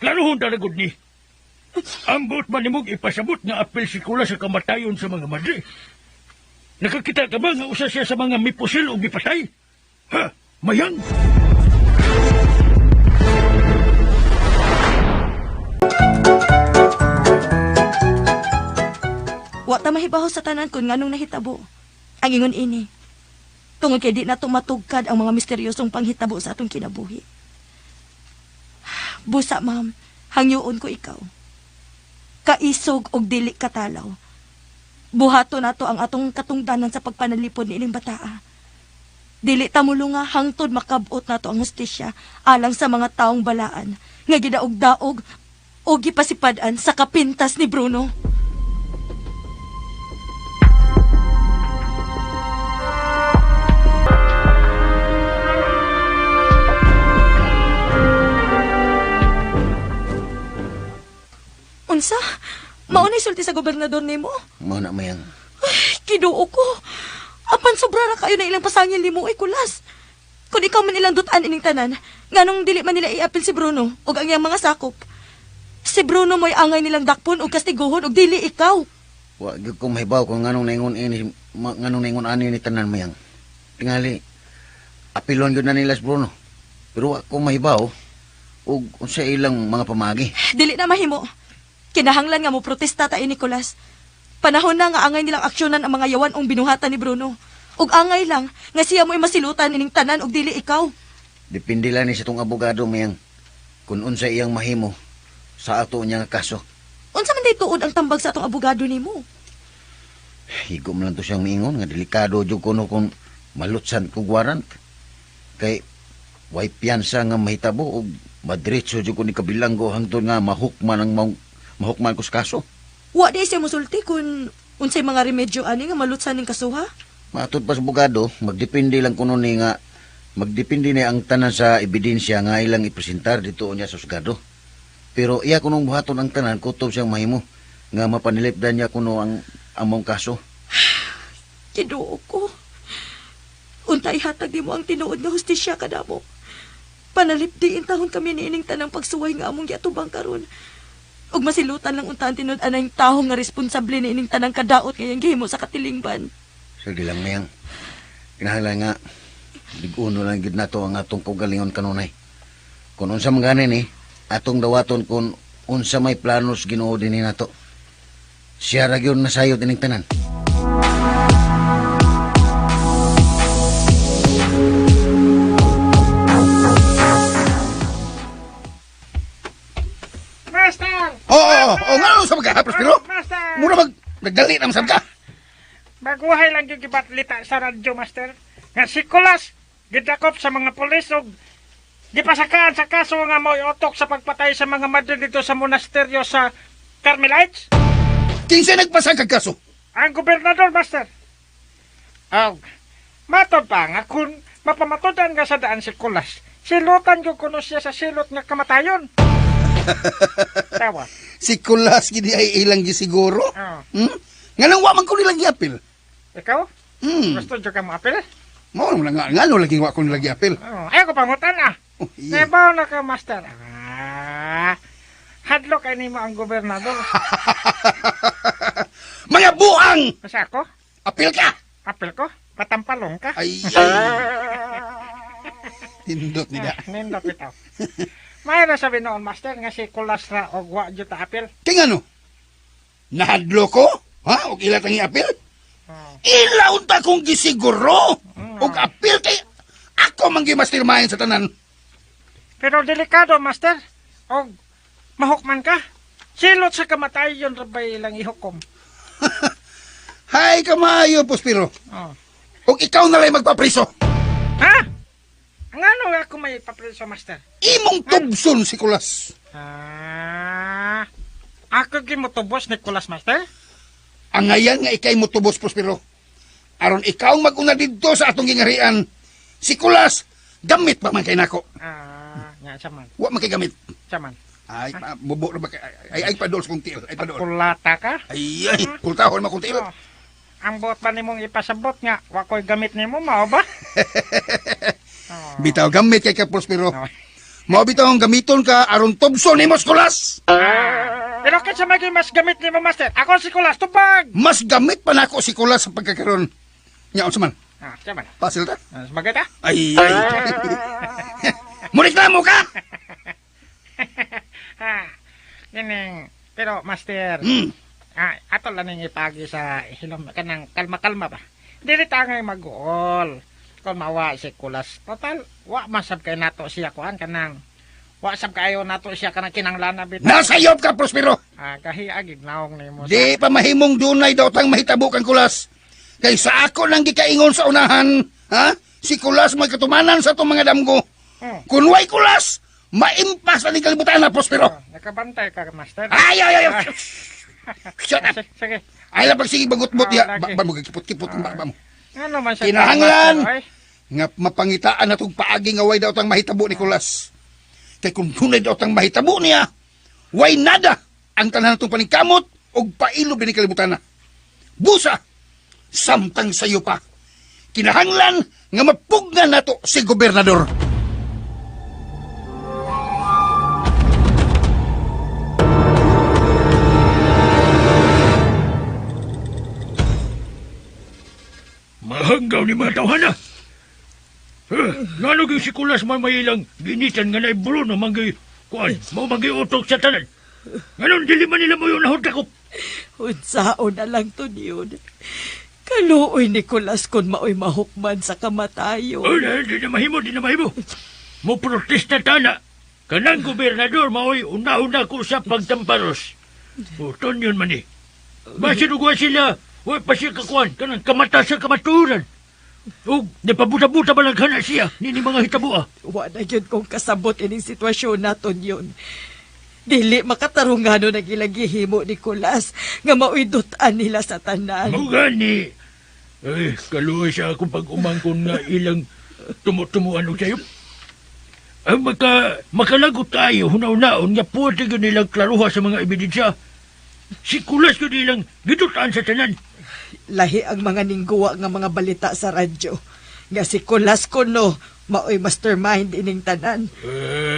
Klarohon talagod ni. Ambot man nimog ipasabot nga apel si Kulas sa kamatayon sa mga madre. Nakakita ka ba nga usa siya sa mga mipusil o gipatay? Ha? Mayang? Wa ta mahibaho sa tanan kun nganong nahitabo. Ang ingon ini. Tungod kay di na tumatugkad ang mga misteryosong panghitabo sa atong kinabuhi. Busa, ma'am, hangyoon ko ikaw. Kaisog og dili katalaw. Buhato nato ang atong katungdanan sa pagpanalipod ni ining bataa. Dili ta mulunga hangtod makabot nato ang hustisya alang sa mga taong balaan nga gidaog-daog o gipasipadan sa kapintas ni Bruno. Unsa? Maunay sulti sa gobernador nimo? Mao na mayang. Kiduo ko. Apan sobra ra kayo na ilang pasangil nimo ay Kulas. Kung ikaw man ilang dutan ining tanan, nganong dili man nila iapil si Bruno ug ang iyang mga sakop. Si Bruno mo'y angay nilang dakpon ug kastiguhon ug dili ikaw. Wa gyud ko mahibaw kung nganong naingon ani ni tanan mayang. Tingali apilon gyud na nila si Bruno. Pero wa ko mahibaw ug unsa ilang mga pamagi. Dili na mahimo. Kinahanglan nga mo protesta ta ni Nicolas. Panahon na nga angay nilang aksyonan ang mga yawan ong binuhatan ni Bruno. Ug angay lang nga siya mo'y masilutan ining tanan ug dili ikaw. Depende lang ni sa tong abogado mayang kung unsa iyang mahimo sa ato niya nga kaso. Unsa man day tuod ang tambag sa atong abogado nimo? Higom lang to siyang miingon nga delikado jud kuno kung malutsan kog warrant. Kay way piyansa nga mahitabo ug madiretso jud ko ni kabilanggo hangtod nga mahukman ko sa kaso. Wa di siya mosulti kung unsay mga remedyo ani nga malutsan ning kasuha? Matod pa sa abogado, magdepende lang kuno ni nga magdepende ni ang tanan sa ebidensya nga ilang ipresentar dito niya sa husgado. Pero iya kunong buhaton ang tanan kutob siyang mahimo nga mapanilipdan niya kuno ang among kaso. Kiduo ko. Untay hatag nimo ang tinuod nga hustisya kadamo. Panalipdiin tahon kami niining tanang pagsuway nga among giatubang karon. Ug masilutan lang untaan tinud anay taho nga responsable niining tanang kadaot ngayang gihimo sa katilingban. Sige lang mayang. Kinahanglan nga biguno lang gid nato ang atong kaugalingon kanunay. Kung unsa man gani ni atong dawaton kung unsa may planos Ginoo dinhi nato. Siya ra gyud nasayod ining tanan. Master! Nga sa mga Prospero? Master! Mura nagdali na masab ka. Baguhay lang yung gibatlita sa radyo, Master. Nga si Kulas, gidakop sa mga pulis o gipasakaan sa kaso nga mo'y otok sa pagpatay sa mga madre dito sa monasteryo sa Carmelites. Kinsa nagpasang kag kaso? Ang gobernador, Master. Matod pa nga kung mapamatodan nga sa daan si Kulas, silutan ko kuno siya sa silot nga kamatayon. Tawa. Si Kulas gidi ay ilang gisiguro? Oh. Nga nang wa man ko nilang giapil. Ikaw? Gusto nyo ka mo apil? Mao nga ngano lagi wa ko nilang giapil. Ayaw ko pangutan Yeah. Nebaw na ka, Master. Hadlo kay nimo ang gobernador. Mga buang! Kasi ako? Apil ka! Apil ko? Patampalong ka? Ay! Nindot nila. Nindot ito. Mayroon sabi noon, Master, nga si Kulas na og wa dyan ta apil. Kaya ano? Nahadlo ko? Ha? O ilat ang iapil? Ilaw ta kong gisiguro! O apil kay ako man gimastermind sa tanan. Pero delikado, Master. Og mahukman ka. Silot sa kamatayon rabay ilang ihukom. Hay kamayo, Prospero. Oh. O ikaw na lang magpapriso. Ha? Ang ano ako may papriso, Master? Imong tubson si Kulas. Ako gimutubos ni Kulas, Master? Ang ngayon nga ikay mo tubos, Prospero. Aron ikaw mag-una dito sa atong gingarian. Si Kulas, gamit pa man kay nako. Nga, saman. Wa man kay gamit. Saman. Ay, bubo na ba? Ay, padol sa kong tiil. Ay, padol. Kulata ka? Ay, kultahon ma kong tiil. Oh. Ang bot ba nimong ipasabot nga? Wakoy gamit nimo, mao ba? Bitaw, gamit kay ka Prospero. Mao bitaw ang gamiton ka aron tobso ni Moscolas. Pero kinsa maging mas gamit nimo, Master? Ako si Kulas, tubag! Mas gamit pa nako si Kulas sa pagkakaroon. Nya unsa man? Tiyaman. Pasil ta? Sabagay ta? Ay. Mureklamo ka? Gining, pero Master, ato lang ning ipagi sa hilom kanang kalma-kalma ba. Dili ta ngay mag-uol. Kung mawa si Kulas, total wa masab kay nato siya kuan kanang wa sab kayo nato siya kanang kinanglan bitaw. Nasayop ka Prospero. Kahiagig naong nimo. Di pa mahimong dunay daw tang mahitabo kang Kulas. Kay sa ako lang gikaingon sa unahan, ha? Si Kulas may katumanan sa itong mga damgo. Kung way Kulas, maimpas na ni kalibutan na Prospero. Nakabantay ka, Master. Ay! Shut up! Sige. Ay lang pagsige bagot-bot ya. Ba mo kipot-kipot ang bakba mo. Ano man siya? Kinahanglan nga mapangitaan na itong paagi nga way daw tang mahitabo ni Kulas. Kay kung dunay daw tang mahitabo niya, way nada ang tanan itong paningkamot o pailo ni kalibutan na. Busa! Samtang sayo pa. Kinahanglan nga mapugnan nato si gobernador. Mahanggaw ni mga tawhana. Ngano gyud si Kulas man mailang ginitan nga naibro na manggay kuan, mao manggay utok sa tanan. Nganon dili man nila mo yung nahudakop. Unsaon na lang to yun. Kaluoy ni Kulas kun maoy mahukman sa kamatayo. Di na mahimo. Mo protesta tana. Kanang gobernador maoy una-una ko sa pagtamparos. Ton yun man eh. Masinugwa sila. Huwag pa siya kakuan. Kanang kamata sa kamaturan. O, napabuta-buta ba lang kana siya? Nini mga hitabua. Wala yun kung kasabot ining sitwasyon naton yun. Dili makatarungano na gilagihimo ni Kulas nga mauidutan nila sa tanan. Gani. Ay, kaluoy siya akong pag-umangkon nga ilang tumutumuan o sayop. Ang makalagot tayo, hunaw-naon nga puwede ka nilang klaruha sa mga ebidensya. Si Kulas ko nilang gidutaan sa tanan. Lahi ang mga ningguwa nga mga balita sa radyo. Nga si Kulas ko no, maoy mastermind ining tanan.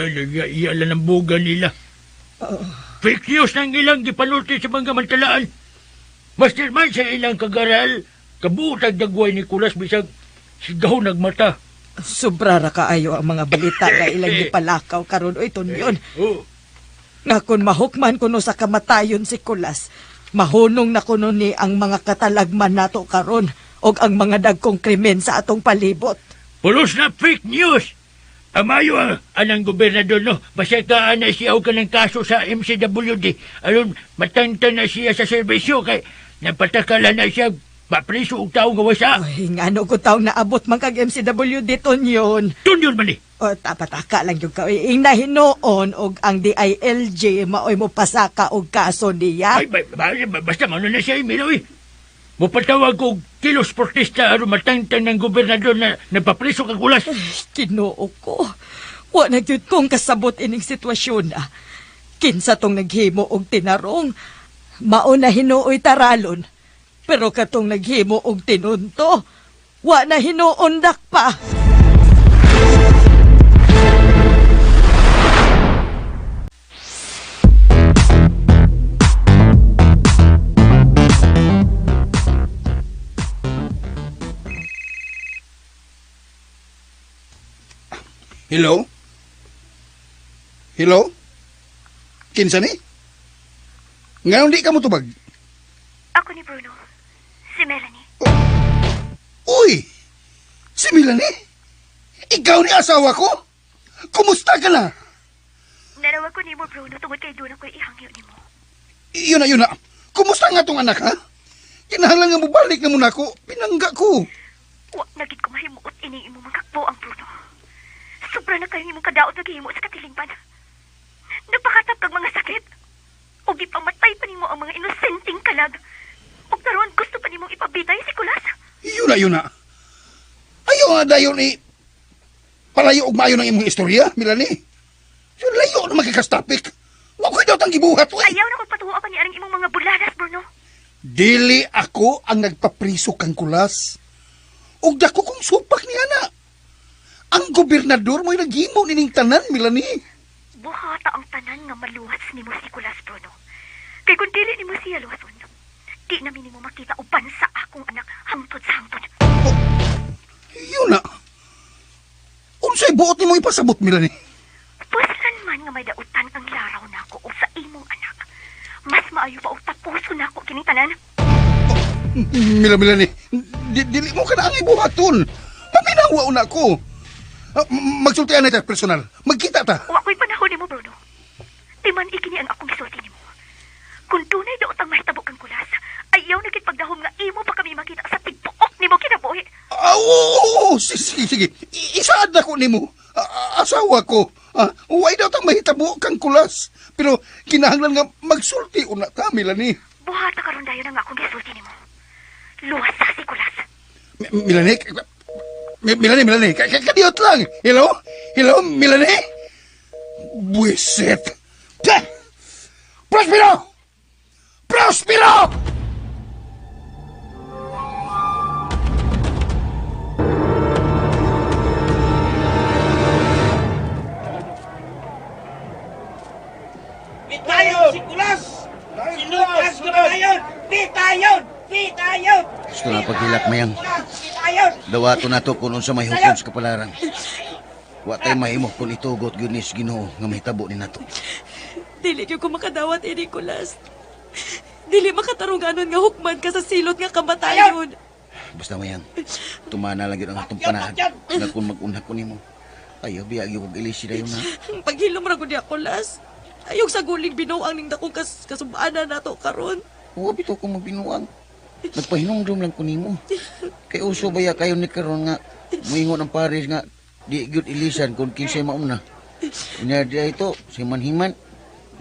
Nag-iala ng buga nila. Fake news ng ilang gipanulti sa mga mantalaan. Mastermind sa ilang kagaral, kabutag dagway ni Kulas bisag sigaw nagmata. Sobra ra kaayo ang mga balita nga ilang gipalakaw karon oy tunyon. Nga kun mahukman kuno sa kamatayon si Kulas, mahunong na kuno ni ang mga katalagman nato karon og ang mga dagkong krimen sa atong palibot. Pulos na fake news! Amayo anang gobernador no, basta ka na siya o ka ng kaso sa MCWD. Alon, matangtan na siya sa serbisyo kay napatakala na siya mapriso og tao nga wasa. Ay, ngano ko taong naabot man kag MCWD tunyon. Tunyon man eh. O, tapataka lang yung kaing nahinoon og ang DILG maoy mo pasaka og kaso niya. Ay, basta mano na siya imilaw eh. Mupatawag ko kilos protesta aron matangtan ng gobernador na napapriso kag Kulas. Kinoo ko. Wa na gyud kong kasabot ining sitwasyon na. Kinsa tong naghimo og tinarong. Mao na hinuoy taralon. Pero katong naghimo og tinunto, wa na hinuundak pa. Hello? Hello? Kinsa ni? Ngayon di ka mo tubag? Ako ni Bruno. Si Melanie. Uy! Si Melanie? Ikaw ni asawa ko? Kumusta ka na? Narawag ko ni mo, Bruno, tungod kay doon ako ihangyo ni mo. Yun na. Kumusta nga tong anak, ha? Kinahanglan nga mo balik na muna ako. Pinangga ko. Wa nagit ko mahimuot ini imo magkakbo ang Bruno. Sobra na kayo imong kadaot na gihimo sa katilingpan. Napakatap kag mga sakit. O gipamatay pa nimo ang mga inosenteng kalag. O karon gusto pa nimong ipabitay si Kulas. Yun na. Ayaw nga dayon ni palayo og maayo ng imong istorya, Melanie. So, layo na magkakastapik. Ako'y daw tang gibuhat, uy. Ayaw na kong patuwa pa ni aring imong mga buladas, Bruno. Dili ako ang nagpapriso kang kulas. Ug dako kong supak niya na. Ang gobernador mo'y naghimo nining tanan, Melanie. Buhata ang tanan nga maluwas ni mo si Kulas, Bruno. Kay kung dili ni mo siya luwason, di namin ni mo makita uban sa akong anak hangtod sa hangtod. Yun na. Unsay buot ni mo ipasabot, Melanie? Puslan man nga may dautan ang laraw nako o sa imong anak. Mas maayo pa og tapuso nako kining tanan. Melanie, dili mo ka na ang ibuhaton. Paminawa una ko. Magsultian na tayo personal. Magkita ta. Wa ko'y panahon nimo, Bruno. Timan ikini ang akong gisulti nimo. Kung tunay daot ang mahitabo kang Kulas, ayaw na kit pagdahom nga imo pa kami makita sa tigpuok nimo kinabuhi. Oo, sige. Isaad na ko nimo. Asawa ko. Huwag daw tang mahitabo kang Kulas. Pero kinahanglan nga magsulti una ta, Melanie. Buhata karon dayon ang akong gisulti nimo. Luwas sa si Kulas. Melanie, kadiyot lang. Hello, Melanie? Buisit. Prospero! Bitayon si Kulas! Si Lucas Gabalayon! Bitayon! Gusto na paghilak, mayang. Bitayon! Dawato na to kung unsa may hukom sa kapalaran. Wa tay mahimo kung itugot gyud ni Ginoo nga mahitabo ni nato. Dili gyud ko makadawat ini Kulas. Dili makatarunganon nga hukman ka sa silot nga kamatayon. Basta mayang, tumana lang gyud ang atong panahan. Nga kung mag-una ko nimo. Ayaw biyag yung ilisi dayon na. Paghilom ra gud ako Kulas. Ayog sa guling binuang ning dakong kasubaanan nato karon. Oo, bito ko magbinuang. Nagpahinumdum lang ko nimo. Kay uso baya kayo ni karon nga muingon ang pares nga di gyud ilisan kung kinsay mauna. Unya dia ito si manhiman.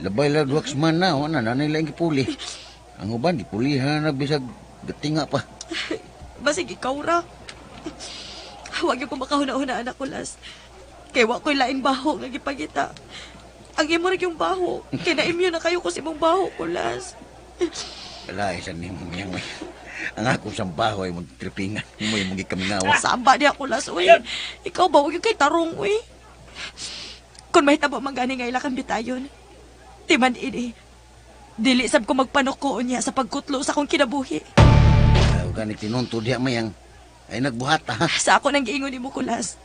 Labay la duwaks man na, wala na nila gipuli. Ang uban gipulihan na bisag gatinga pa. Basig ikaw ra. Huwag yung kumakahuna-huna anak Kulas. Kay wa ko'y laing baho nga gipagita. Ang imo rin yung baho. Kaya na-immune na kayo ko sa imong baho, Kulas. Wala, isan ni mo niyang may. Ang akong sambaho ay mong tripingan. Mo yung mong ikamingawa. Samba niya, Kulas, uy. Ikaw ba, huwag yung kay tarong, uy. Kung may tabo magani nga ilakan bitayon. Timan ini. Dili sab ko magpanukoon niya sa pagkutlo sa akong kinabuhi. Ayaw ka ni tinunto diya mayang. Ay nagbuhat ha. Sa ako nang giingon ni mo, Kulas.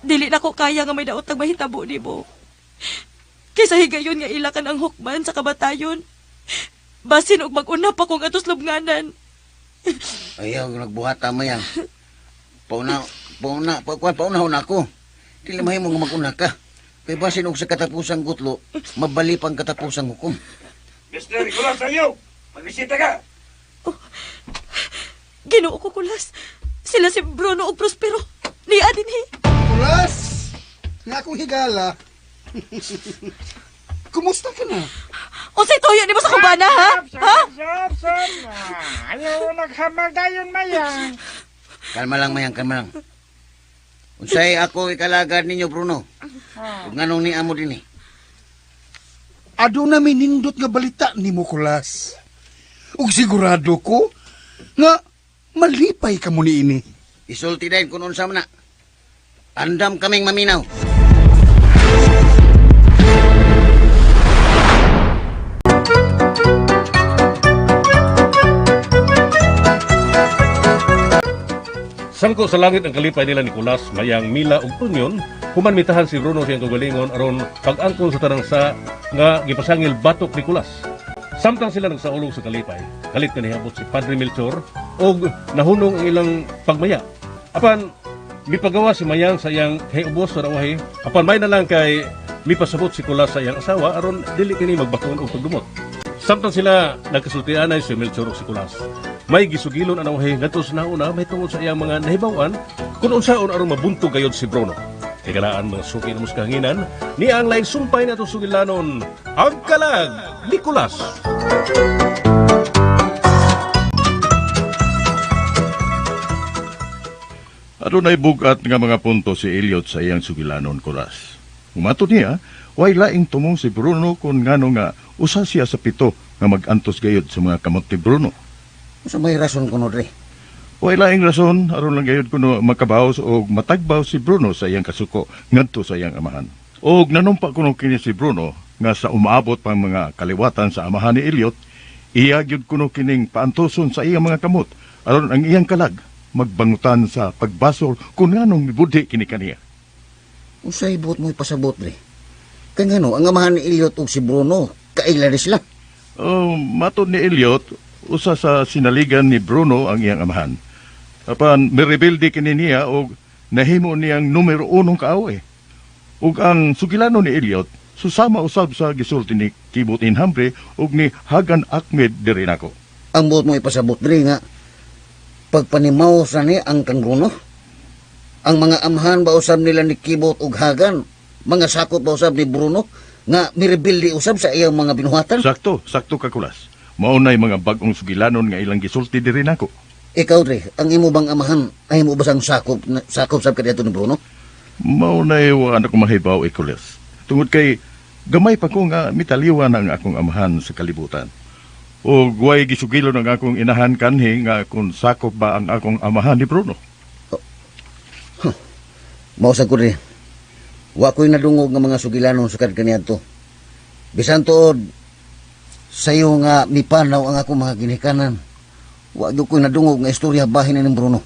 Dili na ko kaya nga may daot ang mahitabo ni mo. Kaysa higayon nga ilakan ang hukman sa kabatayon. Basin og mag-una pa kong atos lubnganan. Ayaw nagbuhat ha mayang. Pauna ako. Dili mahimo nga mag-una ka. Kaya basin og sa katapusang gutlo, mabali pang katapusang hukom. Mr. Nicolas Sanyo, magbisita ka. Ginoo ko, Kulas. Sila si Bruno o Prospero. Niya din Kulas! Nga akong higala. Kumusta ka na? O say toyo ni mo sa kubana, ha? Ha? Sab. Ayaw naghamag dayon mayang. Kalma lang mayang, kalma lang. Unsay ako ikalagad ninyo, Bruno? Kung anong ni amo din eh. Ado na may nindot nga balita ni mo, Kulas. Ug sigurado ko nga malipay ka mo ni ini. Isulti dahil kung unsa man na. Andam kaming maminaw. Sangko sa langit ang kalipay nila ni Kulas, mayang Mila ug Tunyon, human mitahan si Bruno siyang kagalingon aron pag-angkon sa tanang sa nga gipasangil batok ni Kulas. Samtang sila nagsaulog sa kalipay, kalit na nihabot si Padre Melchor og nahunong ang ilang pagmaya. Apan mipagawa si Mayang sa iyang ubos sa rawahi, apan may na lang kay mipasabot si Kulas sa iyang asawa aron dili kini magbakon og pagdumot. Samtang sila nagkasultianay si Melchor ug si Kulas, may gisugilon ang nawahi ngadto sa nauna may tungod sa iyang mga nahibawan kung unsaon aron mabuntog gayud si Bruno. Tigalaan mga suki na muskahanginan ni ang laing sumpay na itong sugilanon ang kalag ni Kulas. Adunay bugat nga mga punto si Elliot sa iyang sugilanon, Kulas. Umato niya, way laing tumong si Bruno kung ngano nga usa siya sa 7 nga mag-antos gayod sa mga kamot ni Bruno. Sa may rason ko, Nodre. Way laing rason aron lang gayud kuno makabaw o matagbaw si Bruno sa iyang kasuko ngadto sa iyang amahan. Og nanumpa kuno kini si Bruno nga sa umaabot pang mga kaliwatan sa amahan ni Elliot, iya gyud kuno kining paantuson sa iyang mga kamot aron ang iyang kalag magbangutan sa pagbasol kung nganong mibudhi kini kaniya. Usay buot mo ipasabot, Dre. Kaya ngano, ang amahan ni Elliot o si Bruno, kailaris lang. Matod ni Elliot, usa sa sinaligan ni Bruno ang iyang amahan. Apan mirebildi kini niya og nahimo niyang numero 1 kaaway. Ug ang sugilano ni Elliot susama usab sa gisulti ni Kibot Inhambre ug ni Hagan Ahmed diri nako. Ang buot mo ipasabot, Dre, nga pagpanimaw sa ni ang kang Bruno. Ang mga amahan ba usab nila ni Kibot ug Hagan, mga sakop ba usab ni Bruno nga mirebildi usab sa iyang mga binuhatan? Sakto kakulas. Maunay mga bag-ong sugilanon nga ilang gisulti diri nako. Ikaw, Dre, ang imo bang amahan ay mo ba sang sakop sab kadiadto ni Bruno? Maunay wa anak ko mahibaw ikulas. Tungod kay gamay pa ko nga mitaliwan ang akong amahan sa kalibutan. O way gisugilo ng akong inahan kanhi nga kung sakop ba ang akong amahan ni Bruno. Mausag ko, Dre. Wa ko'y nadungog nga mga sugilanon sa kaniadto. Bisan tuod sayo nga mipanaw ang akong mga ginikanan. Wa gyud ko'y nadungog nga istorya bahin ni Bruno.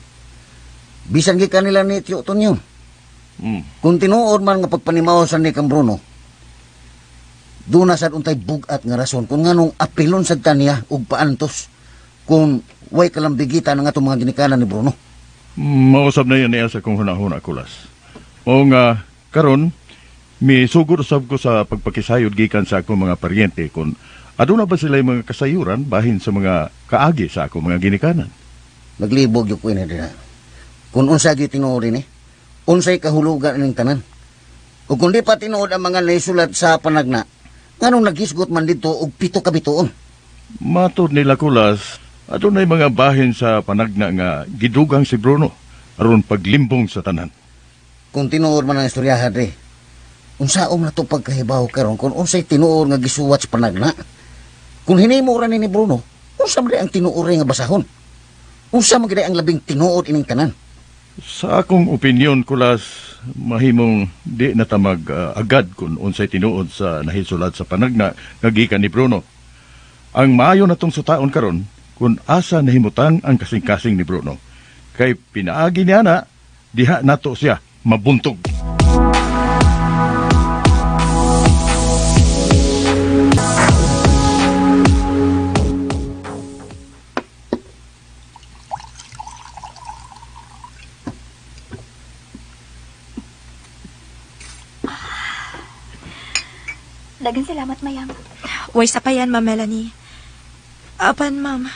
Bisan gi kanila ni Tio Tonyo. Kung tinuod man nga pagpanimawasan ni kang Bruno, doon na sad untay bugat nga rason kung nganong apilon sad taniya ug paantos kung way kalambigitan ang atong mga ginikanan ni Bruno. Mausab na yan niya sa kong hunahuna kulas. O nga, karon mi sugod usab ko sa pagpakisayod gikan sa akong mga paryente kung aduna ba sila mga kasayuran bahin sa mga kaagi sa akong mga ginikanan. Naglibog yung kuya na. Kung unsa gyud tinuod ni, unsay kahulugan ning tanan. Ug kung di pa tinuod ang mga naisulat sa panagna, nganong naghisgot man dito og 7 ka bituon. Matod nila kulas, adunay mga bahin sa panagna nga gidugang si Bruno aron paglimbong sa tanan. Kung tinuod man ang istoryahan, Dre, unsaon na to pagkahibaw karon kung unsay tinuod nga gisuwat sa panagna. Kung hinimo ra ni Bruno, unsa man ang tinuod nga basahon? Unsa man gid ang labing tinuod ining tanan? Sa akong opinyon kulas, mahimong di natamag agad kung unsay tinuod sa nahisulat sa panagna nga gikan ni Bruno. Ang maayo natong sutaon karon kung asa nahimutang ang kasing-kasing ni Bruno. Kay pinaagi niya na, diha nato siya mabuntog. Dagan salamat, Mayang. Way sa pa yan, Ma'am Melanie. Apan, Ma'am,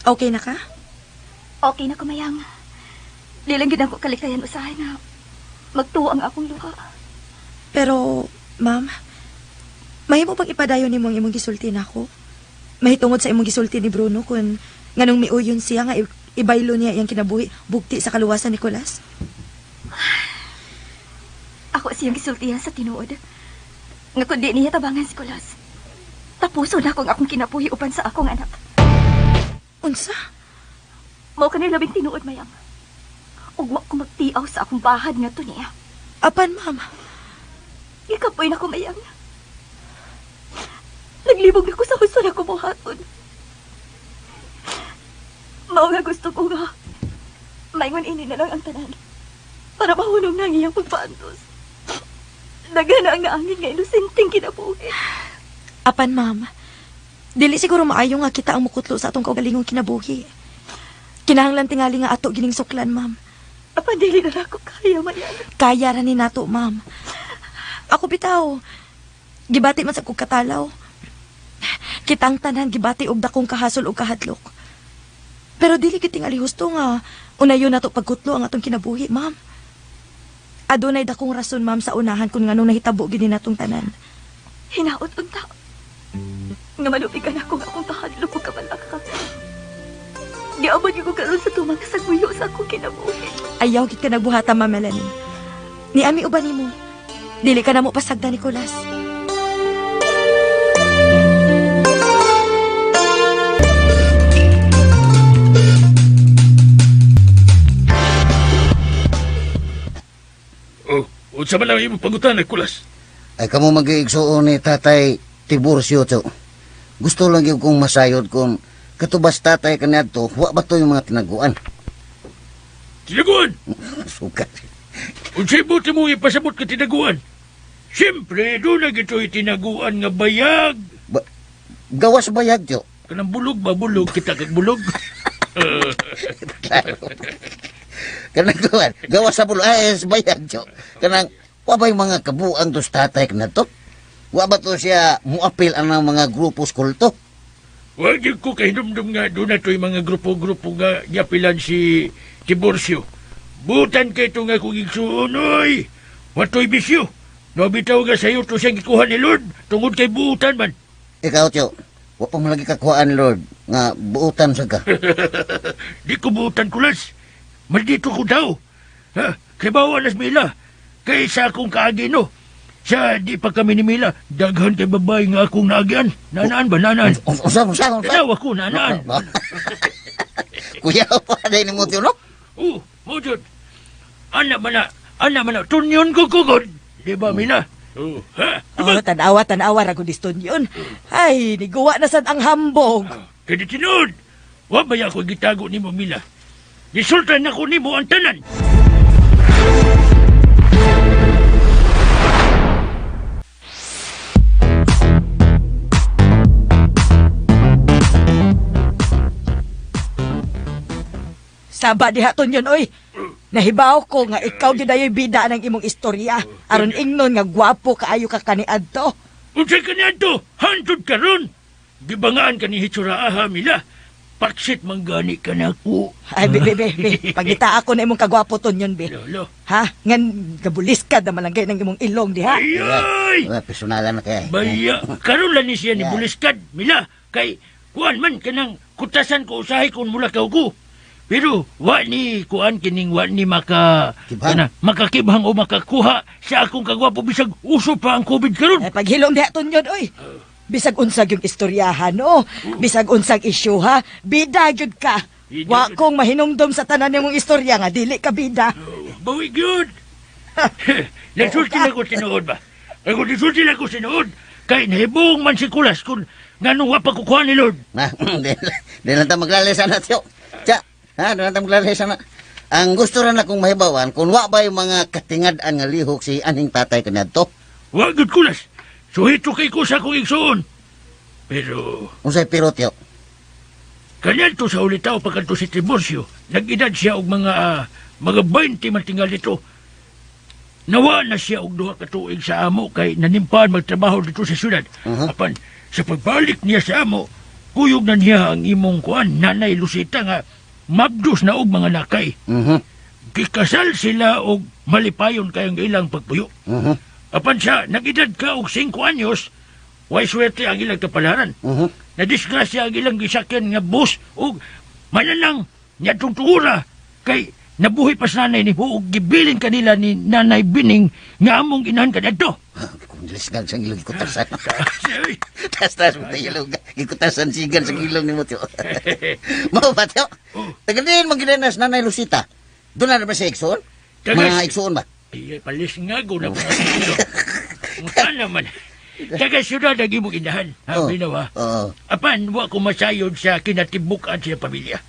okay na ka? Okay na ko, Mayang. Lilang gid ako kalikayan usahay na magtuo ang akong luha. Pero, Ma'am, mahimo bang ipadayon nimo ang imong gisulti nako? Mahitungod sa imong gisulti ni Bruno kung nganong miuyon siya nga ibaylo niya iyang kinabuhi bugti sa kaluwasan ni Nicolas? Ako siyang gisultihan sa tinuod. Nga kundi niya tabangan si Nicolas. Tapuso na akong kinabuhi upan sa akong anak. Unsa? Mao kanila labing tinuod, Mayang. Ug wa ko magtiaw sa akong bahad nga to niya. Apan, Ma'am? Ikapoy na ko, Mayang. Naglibog na ko sa gusto na kumuhaton. Mao nga gusto ko nga. Maingon ini na lang ang tanan. Para mahunong na ang iyang pagpaantos. Nagana ang naangin nga inusinting kinabuhi. Apan, Ma'am, dili siguro maayo nga kita ang mukutlo sa atong kaugalingong kinabuhi. Kinahanglan tingali nga ato gining suklan, Ma'am. Apan dili na ako kaya, Mayang. Kaya ra ni nato, Ma'am. Ako bitaw, gibati man sa kong katalaw. Kitang tanan gibati og dakong kahasol og kahadlok. Pero dili gid tingali husto nga unayon nato pagkutlo ang atong kinabuhi, Ma'am. Adunay dakong rason, Ma'am, sa unahan kung nganong nahitabo gid natong tanan. Hinaot unta. Nga malupigan ako nga akong kahadlok ug kabalaka. Giabot ko karon sa tumang kasagmuyo sa akong kinabuhi. Ayaw gid ka nagbuhata, Ma'am Melanie. Ni ami uban nimo. Dili ka na mo pasagda, Nicolas. Oh, unsa man lang imong pangutan, Nicolas? Ay kamo mag-iigsuon ni Tatay Tiburcio, Tyo. Gusto lang yung kong masayod kung katubas tatay kanadto, wa ba to yung mga tinaguan? Tinaguan? Sukat. Unsay buti mo ipasabot ka tinaguan? Siyempre, doon na gito'y tinaguan nga bayag. Gawas bayag, Tyo. Kanang bulog ba? Bulog? Kita kag bulog? Kanang gawas sa bulo. Ay, bayag, Tyo. Kanang, wa ba yung mga kabuang tos tatay kanadto? Wa ba to siya muapil ang mga grupos kulto? Wag yung ko kay dumdum nga doon na to'y mga grupo-grupo nga yapilan si Tiburcio. Butan kay ito nga kung igsuon, oy. Wato'y bisyo. Nabitaw nga sa'yo to siyang ikuha ni Lord. Tungod kay buutan man. Ikaw, Tyo. Wa pa malagi kakuhaan, Lord. Nga buutan sa ka. Di ko buutan kulas. Maldito ko daw. Ha? Kay bawa nas mila. Kay sa akong kaagino. Sa di pa kami ni Mila, daghan kay babae nga akong naagian. Nanaan ba, nanaan? Usa. Tanaw ako, nanaan. Kuya, pa rin mo, Tyo, no? Oo, mojod. Ana man na, tunyon ko kugod. Di ba, Mila? Oo. Ha? Oh, tanawa, ragudiston yun. Ay, niguwa na sad ang hambog. Kaya tinod. Wa ba ako gitago ni mo, Mila? Gisultan ako ni mo ang tanan. Saba dihaton yun, oy. Nahibaw ko nga ikaw gidayoy bida ng imong istorya. Aron ingnon nga gwapo kaayo ka kaniadto. Unsay kaniadto? Hantod ka ron. Gibangaan ka ni Hitsuraaha, Mila. Paksit manggani ka na ako. Ay, be. Pagita ako na imong kagwapo ton yun, be. Lolo. Ha? Ngan gabulis ka na malangay ng imong ilong, di ha? Ayay! Personalan na kaya. Baya, karon lang ni siya ni Buliskad, Mila. Kay, kuan man kanang kutasan ko usahay kung mula ka ko. Pero, wa ni kuan kining wa ni makakibhang o makakuha sa akong kagwapo bisag uso pa ang COVID karon. Ay, paghilom dihaton yun, oy. Bisag unsag yung istoryahan, no? Bisag unsag isyu, ha? Bida gyud ka. Wa kong mahinumdom sa tanan nimong istorya nga dili ka bida. Bawi gyud. Nasulti lang ko sinuod ba? Ako nasulti lang ko sinuod. Kay nahibong man si Kulas kung nganong wa pa kukuha ni Lord. Di lang ta maglalisan na, Tyo. Tya, ha? Di lang ta maglalisan na. Ang gusto rin akong mahibawan kung wa ba yung mga katingad-an nga lihok si aning tatay kanadto. Wa gyud Kulas. Suhito kay ko sa akong igsuon. Pero... Unsay pero, Tyo? Kanyan to sa ulitaw pagkanto si Tiburcio. Nag-edad siya og mga 20 matingal dito. Nawa na siya og duha ka tuig sa amo kay nanimpahan magtrabaho dito sa syudad. Apan, sa pagbalik niya sa amo, kuyog na niya ang imong kuan, Nanay Lucita nga mabdos na og mga nakay. Kikasal sila og malipayon kayong ilang pagpuyo. Apan siya, nag-edad ka og 5 anyos, way swerte ang ilang kapalaran. Nadisgrasya ang ilang gisakyan nga bus ug mananang niya tungtura kay nabuhi pa sa nanay ni Huog gibilin kanila ni Nanay Bining nga among inahan ka dito. Kung dilisgan sa ilong ikutasan. Tas mo tayo ilong. Ikutasan sigan sa ilong ni mo, Tyo. Mao ba, Tyo? Tagalin maginanas Nanay Lucita. Doon na ba siya igsoon? Mga igsoon ba? Ay, palis nga go na po. Mukha naman. Taga syudad ang imong inahan. Binawa. Apan, wa ko masayod sa kinatibukan siya pamilya.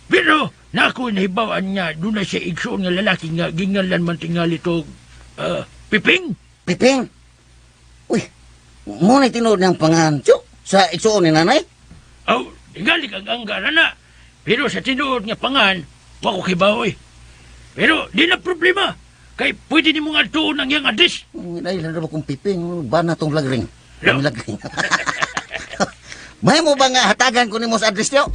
Pero, na ako nahibawaan niya, doon na siya igsoon nga lalaki nga gingalan man tingali to, Piping. Piping? Uy, muna tinuod ng pangalan, Tyo, sa igsoon ni nanay? Aw, tingali kang anggaran na. Pero sa tinuod nga pangan, wa ko kibaw, Pero, di na problema. Kay pwede ni mong altuon ang iyang address. Dahil na ba kung Piping, ba na itong lagring? Lagring. May mo ba nga hatagan ko ni mo sa address, Tyo?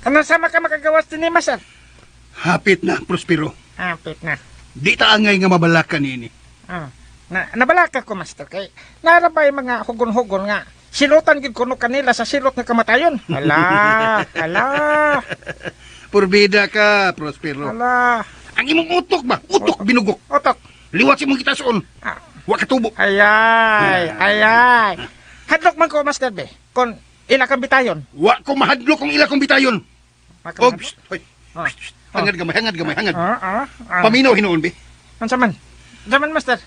Ano sama ka makagawas din ni Masan? Hapit na, Prospero. Hapit na. Di ta angay nga mabalakan ini. Nabalaka ko, Master, kay narabay mga hugon-hugon nga. Silutan gid kuno kanila sa silot nga kamatayon. Ala. Purbida ka, Prospero. Ala. Ang imong utok ba? Utok binugok. Utok. Liwat si mong kita soon. Wa katubo. Ayay. Hadlok man ko, Master be. Kon ila kang bitayon. Wa ko mahadlok kung ila kong bitayon. Og, hoy. Hangad gamay. Paminaw hinuon, be. Unsa man? Master?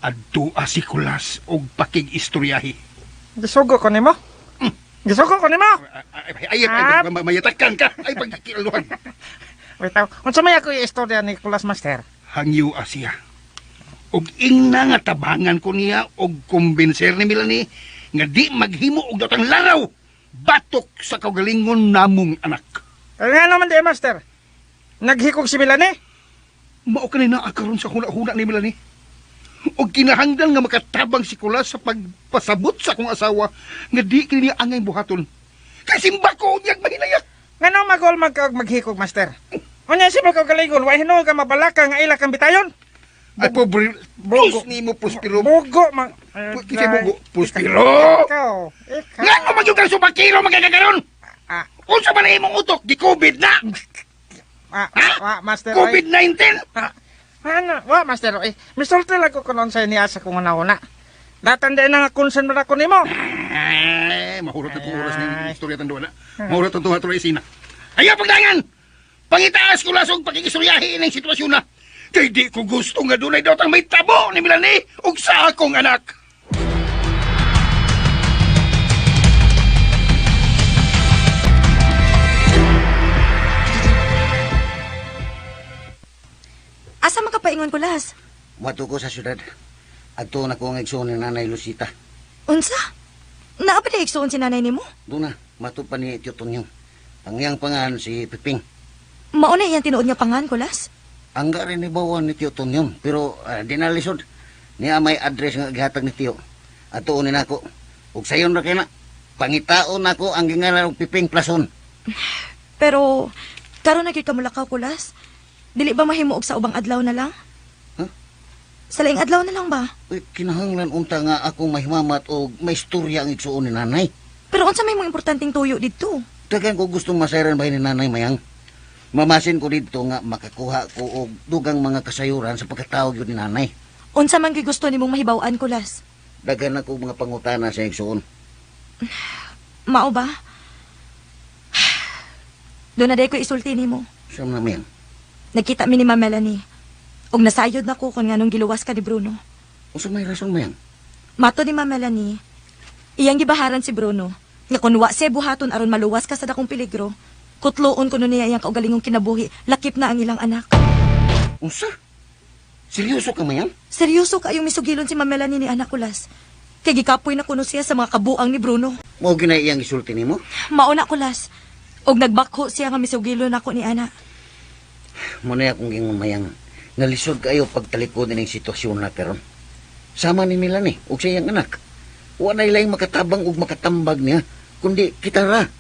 Adtua si Kulas og pakig-istoryahi. Gisugo ko nimo? Gisugo ko nimo? Ay, mayatakan ka. Ay, pagkikiluhan. Wait, unsa may ako istorya ni Kulas, Master? Hangyo Asia. Og ingna nga tabangan ko niya og kumbinser ni Melanie nga di maghimo og datang laraw batok sa kaugalingon namong anak. Kaya nga naman di, Master. Naghikog si Melanie? Mao kanina akaron sa huna-huna ni Melanie. Og kinahanglan nga makatabang si Kulas sa pagpasabot sa akong asawa nga di kini angay buhaton. Kasi mbako niyag mahinayak. Ngano magol maghikog, Master? Unya si magkagalingon, wa hinuon ka mabalaka nga ila kang bitayon? Ay, pobre, Bruce ni mo, Prospero. Bugo, Kasi bugo, Prospero. Ikaw. Nga mo magyug kang supakiro magkakagaron. Unsa man na imong utok, di COVID na. Master. COVID-19. Master, misulti lang ko kunon sa iniasa kong una-una. Datanda na nga concern mo na ko nimo. Ay, mahurot na itong oras ng istorya tanduan na. Mahurot na itong hatuloy isina. Ayaw pagdangan! Pangitaas ko lasong pakikisuryahin ng sitwasyon na. Kaya di ko gusto nga dunay daw tang may tabo ni Melanie ug sa akong anak. Asa makapaingon Kulas? Wato ko sa syudad. Agto na ko ang igsoon ni Nanay Lucita. Unsa? Naa pa di igsoon si nanay nimo? Doon na, mato pa ni Tio Tonyo. Ang iyang pangalan si Piping. Mauna iyang tinuod nga pangan, Kulas? Ang rin ni bawan ni Tio Tonyo, pero dinalisod. Niya may address nga gihatag ni Tio. At tuunin ako. Ug sayon ra kay na. Pangitaon ako ang gingalan og Piping Plason. Pero, karon na gyud ka mulakaw, Kulas? Dili ba mahimo og sa ubang adlaw na lang? Huh? Sa laing adlaw na lang ba? Uy, kinahanglan unta nga ako mahimamat og may istorya ang igsuon ni Nanay. Pero unsa may mga importanteng tuyo didto? Dagan ko gustong masayran ba ni Nanay Mayang. Mamasin ko dito nga makakuha ko og dugang mga kasayuran sa pagkatawag yun ni Nanay. Unsa man gyud gusto nimong mahibaw-an, Kulas? Dagan ako mga pangutana sa igsuon. Mao ba? Doon na day ko isulti nimo. Siyam na Mayang. Nagkita mi ni Ma'am Melanie. Og nasayod na ko kung nganong giluwas ka ni Bruno. Usa may rason Mayang? Mato ni Ma'am Melanie, iyang gibaharan si Bruno. Nga kung wa siya buhaton aron maluwas ka sa dakong peligro, kutloon kuno niya iyang kaugalingong kinabuhi, lakip na ang ilang anak. Unsa? Seryoso ka Mayang? Seryoso kayong misugilon si Ma'am Melanie ni anak Kulas. Kay gikapoy na kuno siya sa mga kabuang ni Bruno. Mao ginay iyang gisulti nimo? Mauna Kulas. Og nagbakho siya nga misugilon nako ni ana. Muna akong gingon Mayang. Nalisod kayo pagtalikod ng sitwasyon na karon. Sama ni Melanie ug sa iyang anak. Wa na ilang makatabang ug makatambag niya, kundi kita ra.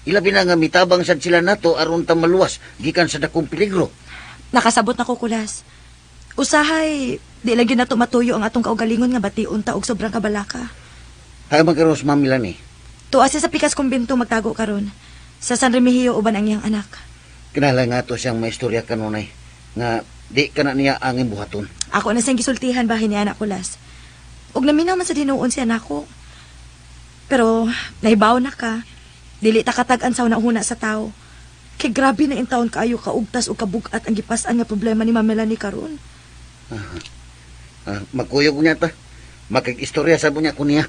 Ilabi na nga mitabang sad sila nato aron ta maluwas gikan sa dakong peligro. Nakasabot na ko Kulas. Usahay, di lagi na to matuyo ang atong kaugalingon nga bation ta og sobrang kabalaka. Hay magkaroon sa Ma'am Melanie. Tuwa siya sa pikas kumbento magtago karon. Sa San Remigio uban ang iyang anak. Kinahanglan nga to siyang maistorya kanunay nga di ka na niya ang imbuhaton. Ako na siyang gisultihan bahin ni anak Kulas. Og naminaw man sa dinuon si anak ko. Pero nahibaw na ka. Dili ta katag-an sa una sa tao. Kay grabe na in taon kaayo kaugtas o kabugat ang gipas-an nga problema ni Ma'am Melanie karon. Magkuyog niya ta. Makag-istorya sa bunya ko niya.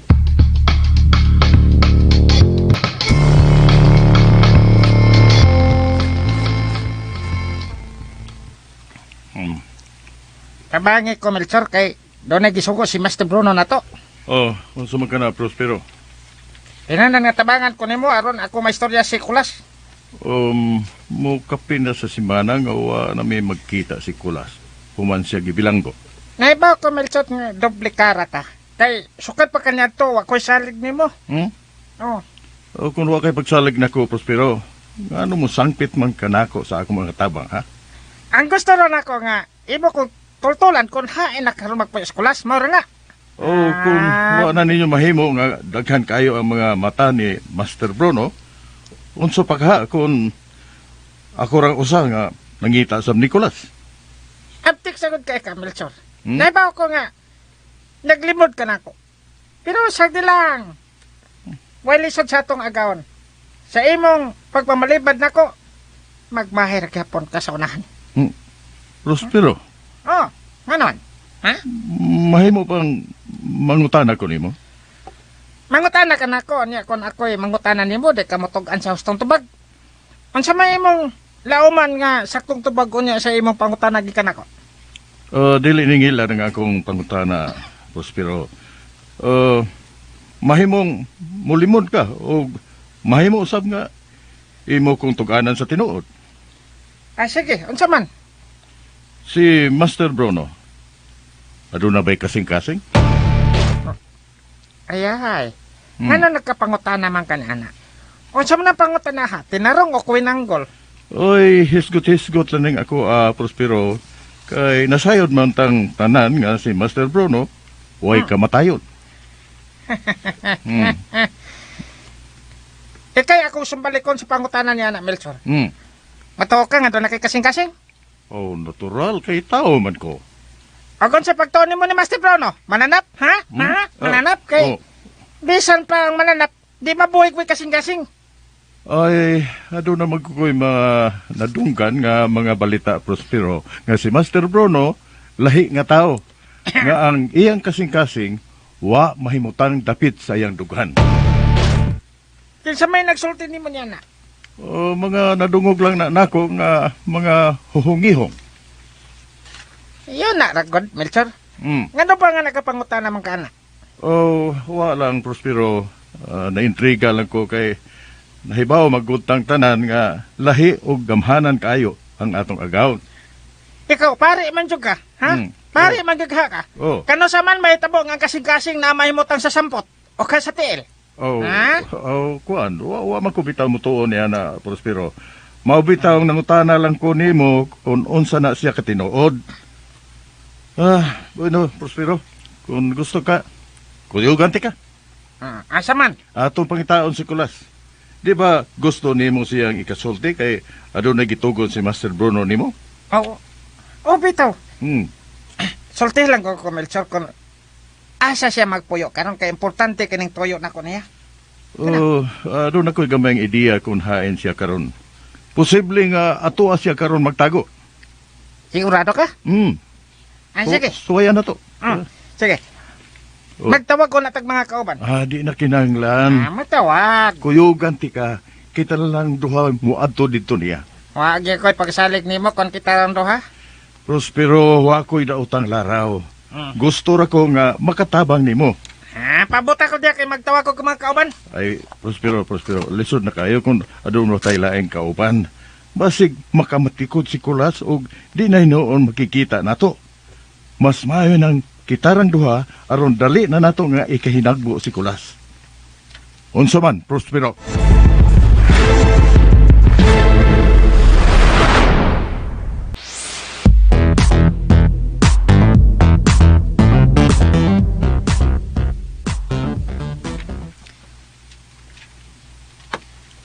Tabangi ko, Melchor, kay doon na gisugo si Master Bruno na to. Oh, unsa man ka na, Prospero? Inanan nga tabangan ko nimo aron ako may istorya si Kulas. Mo kapin na sa simana nga wa na may magkita si Kulas. Human siya gibilanggo. Naibaw ko, Melchor, nga doble kara ka. Kay sukat pa kanya to, ako'y salig nimo. Oh. O kung wa kay pagsalig nako, Prospero, ano mo sangpit man kanako sa akong mga tabang, ha? Ang gusto ron ako nga, ibo ko tultulan kung hain na karon magpa-eskulas, mao ra nga. O kung wa na ninyo mahimo nga daghan kayo ang mga mata ni Master Bruno, unso pagha kung ako rang usa nga nangita sa Nicolas. Abtik sagod kay ka, Melchor. Naibaw ko nga, naglimod ka na ako. Pero sagdi lang, way lisod sa atong agawon. Sa imong pagpamalibad na ko, magmahir gyapon ka sa unahan. Prospero, Oh, nganon? Ha? mahimo pang mangutana ko nimo. Mangutana ka na ko, niya kung ako'y mangutana nimo, di ka motugan sa hustong tubag. Unsa may imong lauman nga saktong tubag unya sa imong pangutana gikan ako? Dili ningila nga akong pangutana, Prospero. Mahimong mulimod ka o mahimo usab nga imo kong tuganan sa tinuod. Ah, sige, unsa man? Si Master Bruno, aduna ba'y kasing-kasing? Ayay. Ngano nagkapangutana man kanana? Unsa man ang pangutana ha? Tinarong o kuwinanggol? Oy, hisgot-hisgot lang ako, Prospero. Kay nasayod man tang tanan nga si Master Bruno, way kamatayon. Ikay ako sumbalikon sa pangutana niya na, Melchor. Matuo ka nga doon na kay kasing-kasing? Oh, natural, kay tao man ko. Agon sa pagtuon mo ni Master Bruno, mananap, ha? Ha? Mananap kay... Bisan pa ang mananap, di mabuhay ko'y kasing-kasing. Ay, aduna magkukoy nadunggan nga mga balita, Prospero, nga si Master Bruno, lahi nga tao, nga ang iyang kasing-kasing, wa mahimutan dapit sa iyang dughan. Kinsa may nagsulti ni mo niya na? Mga nadungog lang na nako nga mga huhungihong. Yun na, ragod, Melchor. Ngano pa nga nagkapangutan naman ka na? Wa lang, Prospero. Naintriga lang ko kay nahibaw magutang tanan nga lahi o gamhanan kayo ang atong agawon. Ikaw, pare man jud ka, ha? Pare man gagha ka. Kano sa man may tabo nga kasing-kasing na mahimutang sa sampot o ka sa tiil? Kuan, wa man ko bitaw mo tuon niya na, Prospero. Maubitaw nangutana lang ko nimo kung unsa na siya katinuod. Bueno, Prospero, kung gusto ka, kuyugan ka. Asa man? Atong pangitaon si Kulas. Di ba gusto nimo siyang ikasulti kay adunay gitugon si Master Bruno nimo? Bitaw. Sulti lang ko, Melchor, kung asa siya magpuyo karon kay importante kining tuyo na ko niya. Aduna ko'y gamayng ideya kung hain siya karon. Posible nga ato siya karon magtago. Sigurado ka? Sige. Suwayan na to. Sige. Magtawag ko na tag mga kauban. Di na kinanglan. Magtawag. Kuyugan ka. Kita lang duha mo adto dito niya. Wag ko'y pagsalig nimo kon kita lang duha. Prospero, wa ko'y dautang laraw. Gusto ra ko nga makatabang nimo. Pabuta ko diya kay magtawag ko mga kauban. Ay, Prospero, lisod na kayo kung adun mo tayo laing kauban. Basig makamatikod si Kulas o di na noon makikita nato. Mas maayo ng kitarang duha aron dali na nato nga ikahinagbo si Kulas. Unsa man, Prospero.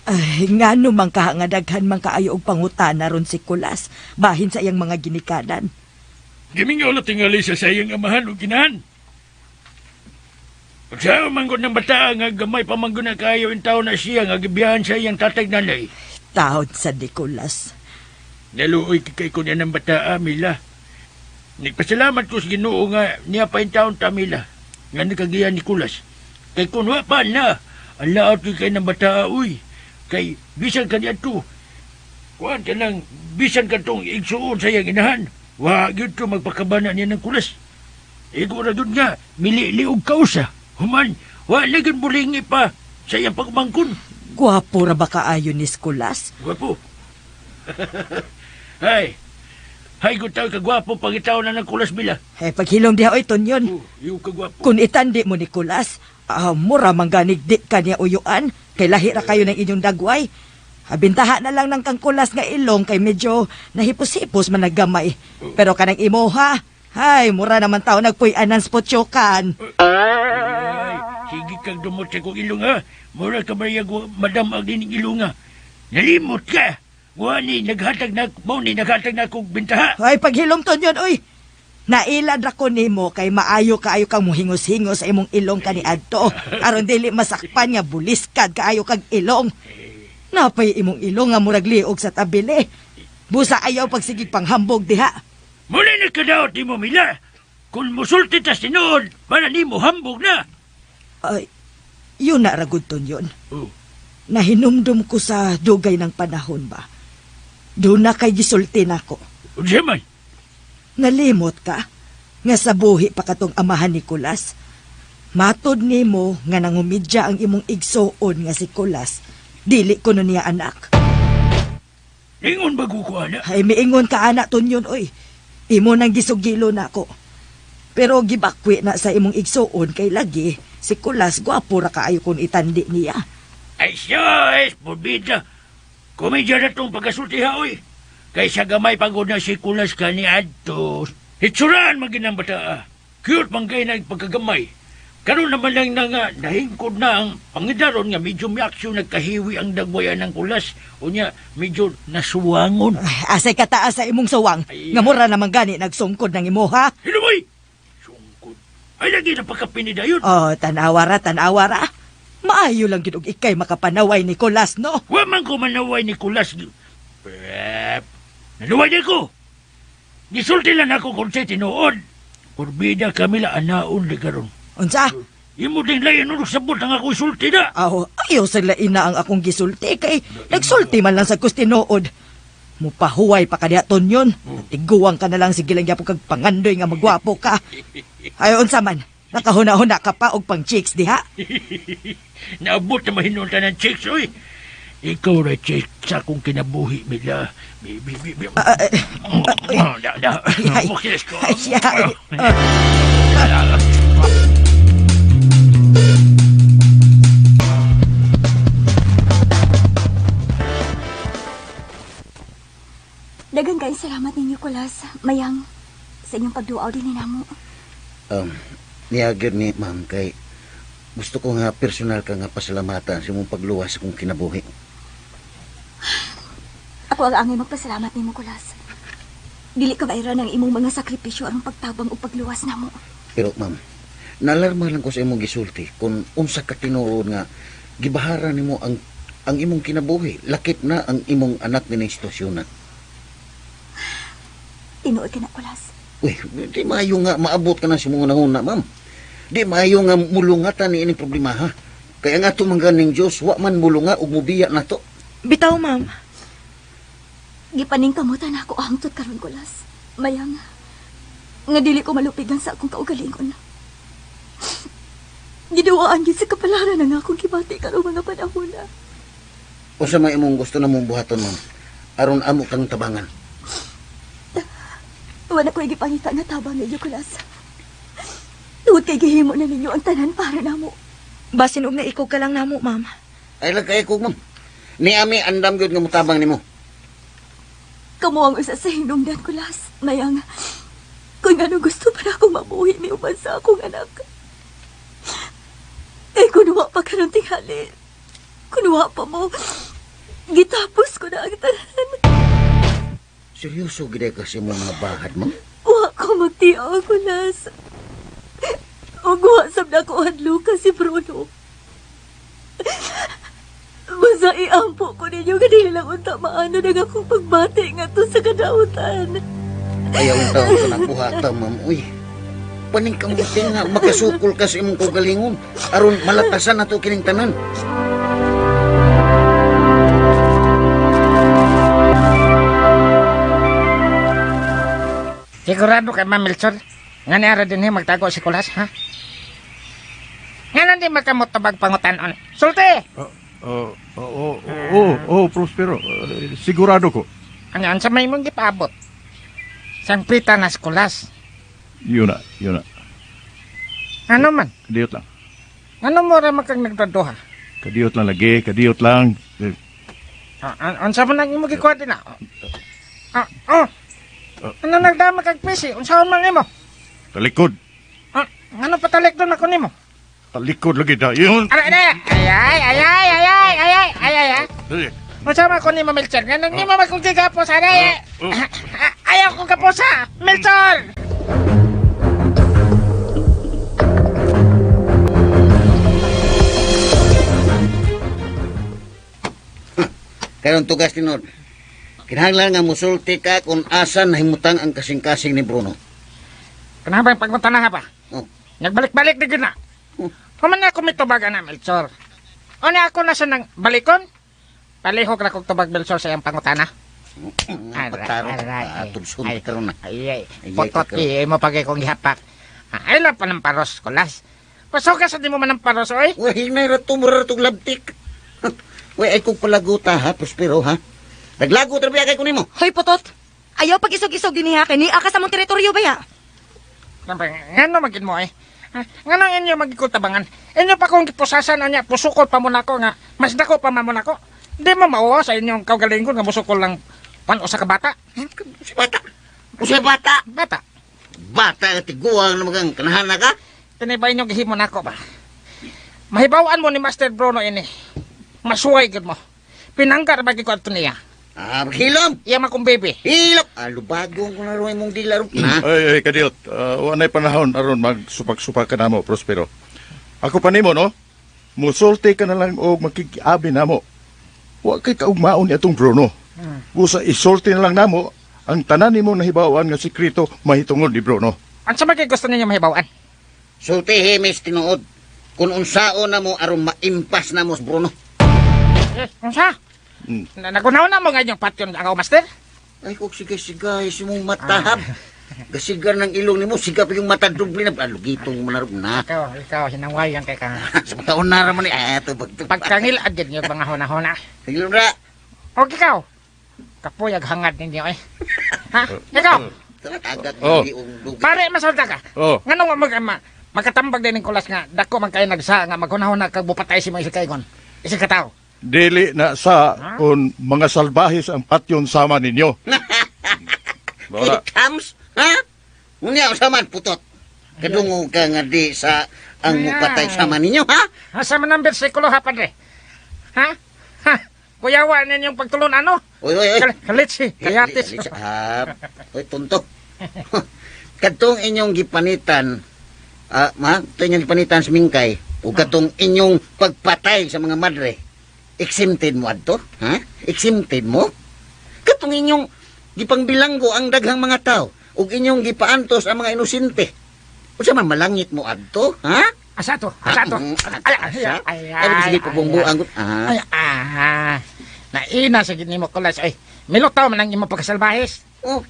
Ay, nga man ka nga daghan man kaayo og pangutana ron si Kulas, bahin sa iyang mga ginikadan. Gimingaw na tingali sa sayang amahan o ginahan. Pagsayo manggod ng bata nga gamay pamanggod na kayo yung tao na siya nga gibiyahan sa iyang tatay nanay. Taon sa Nicolas. Naluoy kay ko niya ng bata, Mila. Nagpasalamat ko sa Ginoo nga niya pa yung taon ta, Mila. Nga nagkagiyan ni Kulas. Kay kunwa pa na, ang laot kay ng bata, uy. Kay bisan ka niya to. Kuhan ka lang, bisan ka tong igsuon sa iyang inahan. Wag yun to magpakabana niya ng Kulas. Ego na doon nga, mililiog kausa. Human, wala gan bulingi pa sa iyang pagmangkon. Gwapo ra ba kaayo ni Kulas? Gwapo. Hay gutaw ka gwapo pagitaw na ng Kulas, Mila. Paghilom diha oy Tonyon. Yung kagwapo. Kung itandi mo ni Kulas, mura mangganig di ka niya uyuan, kay lahi ra kayo ng inyong dagway. Bintaha na lang ng kang Kulas nga ilong kay medyo nahipos-hipos man naggamay. Pero kanang imo ha, Hay, mura naman tao nagpuy-anan spotyokan. Ay, sige kang dumot sa kong ilong ha. Mura ka ba madam ang dining ilong ha. Nalimot ka. Wani, naghatag na kong bintaha. Ay, paghilom ton yun, uy. Nailad ako nimo kay maayo kaayo kang muhingos-hingos sa imong ilong kaniadto. Aron dili masakpan nga buliskad kaayo kag ilong. Napay imong ilong nga murag liog sa tabili. Busa ayaw pagsigig panghambog diha. Muna na kadaot ni mo, Mila. Kung musulti ta sinuod, para ni mo hambog na. Ay, yun na ragod ton yun. Oh. Nahinumdum ko sa dugay ng panahon ba. Doon na kay gisulti nako. Unsa man? Nalimot ka nga sa buhi pa katong amahan ni Kulas. Matod nimo nga nangumidya ang imong igsoon nga si Kulas. Dili ko na niya anak. Ingon bago ko, anak? Ay, miingon ka anak ton yun, oy. Imo nang gisugilo na ko. Pero gibakwi na sa imong igsoon kay lagi si Kulas gwapo ra kaayo kun itandi niya. Ay siya, porbida. Komedya na tong pagkasultiha, oy. Kaysa gamay pagod na si Kulas ka ni Adtos. Hitsuraan maginang bata. Cute man kayo na pagkagamay. Karoon naman lang na nga, nahingkod na ang pangidaron nga medyo may aksyon nagkahiwi ang dagwayan ng Kulas. O niya, medyo nasuwangon. Ay, asay kataas sa imong sawang. Nga mura naman gani nagsungkod ng imo, ha? Hinumoy! Sungkod. Ay, lagi na pagkapinida yun. Oh, tanawara. Maayo lang gid og ikay makapanaway ni Kulas, no? Wa man ko manaway ni Kulas. Pep, naluway na ko. Gisulti lang ako kung sa'y tinuod. Porbida kami la anaon di karon. Unsa? Imo din layan nung sabot ang ako isulti na. Aw, ayaw sa lain na ang akong gisulti kay nagsulti man lang sa kustinood. Mupahuway pa kaniaton yun. Tiguwang ka na lang sige lang gyapon kag pangandoy nga magwapo ka. Ay unsa man? Nakahuna-huna ka pa og pang chicks diha. Naabot na mahinunta ng chicks, oy. Ikaw na chicks sa akong kinabuhi, Mila. Bukis ko. Daghang kayong salamat ninyo, Kulas. Mayang, sa inyong pagduaw din ni namo. Niyagir ni ma'am kay gusto ko nga personal ka nga pasalamatan sa mong pagluwas sa kong kinabuhi. Ako ang angay magpasalamat nimo, Kulas. Dili ka bayran ng imong mga sakripisyo ang pagtabang o pagluwas namo. Pero ma'am, nalarma lang ko sa imong gisulti kung unsa ka tinuod nga gibaharan nimo ang imong kinabuhi. Lakip na ang imong anak ni sitwasyon na. Tinuod ka na, Kulas. Uy, di maayo nga maabot ka na sa mga nanguna, ma'am. Di maayo nga mulungatan ni ining problema, ha? Kaya nga tumanggan ng Diyos, wa man mulunga o mubiya na to. Bitaw, ma'am. Gipaning kamutan ako hangtod karon, Kulas. Mayang, nga dili ko malupigan sa akong kaugalingon. Giduwaan gid sa kapalaran ng akong gibati karong mga panahon na. O sa may imong gusto na mong buhaton, ma'am, aron amo kang tabangan. Wala ko'y gipangita nga tabang ninyo, Kulas. Tuwad kay gihimo na ninyo ang tanan para namo. Basin og na ikaw ka lang namo, ma'am. Ay lang kay ko, ma'am. Ni ami andam gyud nga mutabang nimo. Kamu ang usa sa hinungdan, Kulas. Mayang, kung ano gusto para ako mabuhi ni uban sa akong anak. Eh, kunuha pa ka ng tinghali. Kunuha pa mo. Gitapos ko na ang tanan. Seryoso gid ka sa imong mga bahad, ma'am? Wa ko magtiaw, Kulas. O guha sab na ko hadlo ka si Bruno. Basta iampo ko ninyo ganili lang unta maano na akong pagbati nga to sa kadautan. Ayaw ang tao ka nagbuhata, ma'am. Uy, paning kamutin nga makasukol ka sa imong kaugalingon. Aron malatasan na to kining tanan. Sigurado kay Ma'am Melchor, nga niara din magtago si Kulas, ha? Nga nandi makamot tabag pangutanon. Sulti! Prospero. Sigurado ko. Ano, sa may mong gipaabot? Sang pita na si Kulas. Yun na. Ano man? Kadiyot lang. Ano mo rin makang nagdaduha? Kadiyot lang lagi, kadiyot lang. Unsa man nang imo gikwat na? Ano nagdama kag pisi? Unsa man nimo? Talikod. Ano patalik doon ako nimo? Talikod lagi dayon. Ay. Masama ko ni Melchor. Ganun ni mo magkong gapos, aray. Ayaw kong kaposa, Melchor! Karon tugas tinod. Kinahanglan nga musulti ka kung asan nahimutang ang kasing-kasing ni Bruno. Kenapa yung pagmuntanaha pa? Oh. Nagbalik-balik di gina. Human na ako may tubagan na, Melchor. O na ako nasa nang balikon? Palihog na kong tubag, Melchor, sa iyang pangutana. Pataro. Atubsun karon na. Ay. Potot ki, mo pagay kong gihapak. Ay lang pa ng paros, kulas. Pasok ka sa di mo man ng paros, oy. Uy, hinay rato mo ratong labtik. Uy, ay kong palaguta ha, Prospero ha. Naglago trabi kay kunin mo. Hoy, putot. Ayaw pag-isog-isog din niya. Kini aka sa mong teritoryo ba ya? Ngano magin mo eh? Ngano inyo magikutabangan? Inyo pa kong gipusasan o niya, pusukol pa mo na ko nga, mas dako pa mo na ko. Hindi mo mauwa sa inyong kaugalingon nga musukol lang pano sa kabata. Si bata. Si bata. Bata. Bata nga tiguang na magang kanahana ka. Tinibay nyo gihimo na ko ba? Mahibawaan mo ni Master Bruno ini. Masuway gud mo. Pinanggar bagi ko ato niya. Hilom. Iya makong bebe. Hilom. Bagong ko na rin mong dilaro na. Ay, kadiot. Wanay panahon aron magsupak-supak ka na mo, Prospero. Ako pa nimo, no? Musulti ka na lang o makikiabi na mo. Wa kay kaugmaon ni atong Bruno. Busa isulti na lang namo ang tanan nimo nahibawan nga sekreto mahitungod ni Bruno. Ang sa magay gusto ninyo mahibawaan? Sulti himis tinuod. Kung unsaon na mo aron maimpas na mo sa Bruno. Unsa? Nagunaw na mo nga inyong patyon ako, Master? Ay, kung sigay-sigay si mong matahab. Gasigar ng ilong ni mo, sigap yung mata dubli na. Lugitong mo na rin na. Ikaw, hinangwayan kay ka. Sa taon na naman eh. Ito, pagkangil agad nyo mga hona-hona. Tigil na. O, ikaw. Kapuyag hangad ninyo eh. Ha? Ikaw. Pare, masulta ka. Nga nung magkatambag din ng kulas nga, dako man kayo nagsa nga maghuna-huna kag bupatay si mga isikaygon. Isang katao. Dili na sa kung mga salbahis ang patyon sama ninyo. It comes, ha? Ngunya ang saman, putot. Kadungog ka nga di sa ang mupatay sama ninyo, ha? Asa man ang bersikulo ha, padre? Ha? Ha? Kuyawa ninyong pagtulon ano? Uy. Kalitsi, kayatis. Uy, tunto. Katong inyong gipanitan, ito inyong gipanitan sa mingkay, o katong inyong pagpatay sa mga madre, exempted mo adto? Ha? Exempted mo? Katong inyong gipangbilanggo ang daghang mga tao ug inyong gipaantos ang mga inosente. Unsa man malangit mo adto? Ha? Asa to? Ay, sige pabungbuang. Naina sa gini mo kulas ay milutaw man ang imo pagkasalbahis. Oh.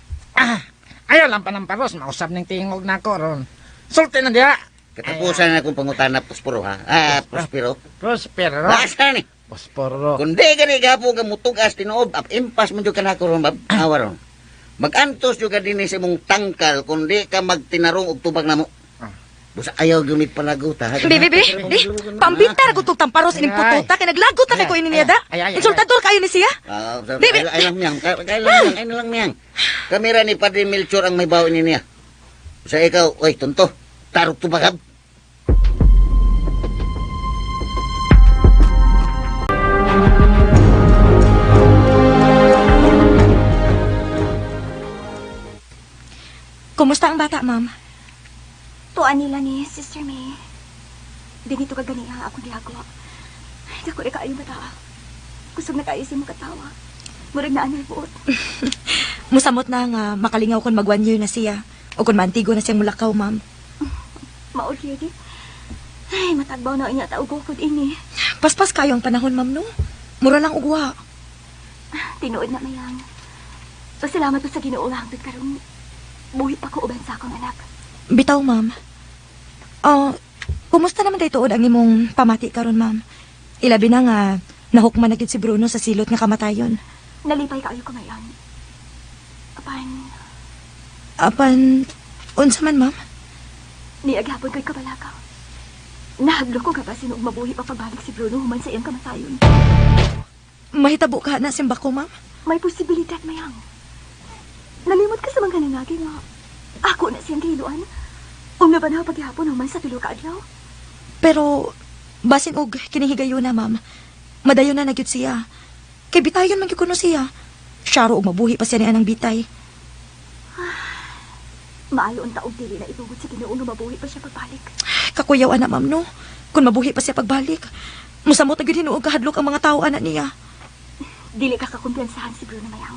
Ayaw lang pa ng paros, mausap ng tingog na ko ron. Sulti na diya. Katapusan na akong pangutana, Prospero, ha? Prospero. Prospero. Basta ni. Prospero. Kundi gani gapo ka mutugas tinuod, impas mo jud kanako ron, awaron. Magantos jud ka dinhi sa imong tangkal kundi ka magtinarong og tubag namo. Busa ayaw gumit palaguta. Bibi, pambitar ko itong tamparos ining pututa, kaya naglagot na ko ini niya da. Insultador kayo ni siya. Ay lang miyang. Kamera ni Padre Melchor ang may bawa ni niya. Busa ikaw, oy, tunto, tarok tubagab. Kumusta ang bata, ma'am? Tuan nila ni Sister May. Dinito ka ganiha ako diagwa. Dako na kaayo bata. Kusog na kaayo si mo katawa. Murag na anay buot. Musamot na nga makalingaw kon mag 1 year na siya. O kon maantigo na siyang mulakaw, ma'am. Maod yun Ay, matagbaw na inya taog ko ini. Paspas kayo ang panahon, ma'am, no? Mura lang ugwa. Tinuod na mayang. Pasalamat po sa Ginoo hangtod karon. Buhi pa ko uban sa akong anak. Bitaw, ma'am. Kumusta naman tayo tuod ang imong pamati karon, ma'am? Ilabi na nga, nahukman na gid si Bruno sa silot nga kamatayon. Nalipay kaayo ko mayang. Apan, unsa man, ma'am? Niaghapon ko'y kabalakaw. Nahaglo ko nga ba sinog mabuhi pa pagbalik si Bruno human sa iyang kamatayon. Mahitabo ka na simba ko, ma'am? May posibilidad, mayang. Nalimot ka sa mga nanagay nga. Ako na siyang giluan. Ug nabanaw paghihapon human sa tulo ka adlaw. Pero, basin og kinihigayon na, ma'am. Madayon na nagyud siya. Kay bitayon man gyud kuno siya. Syaro og mabuhi pa siya ni anang bitay. Maayo ang taog dili na itugod sa Ginoo nga mabuhi pa siya pagbalik. Kakuyaw ana, ma'am, no? Kung mabuhi pa siya pagbalik, musamot na gyud hinuog kahadlok ang mga tao ana niya. Dili ka kakumpiyansahan si Bruno Mayaw.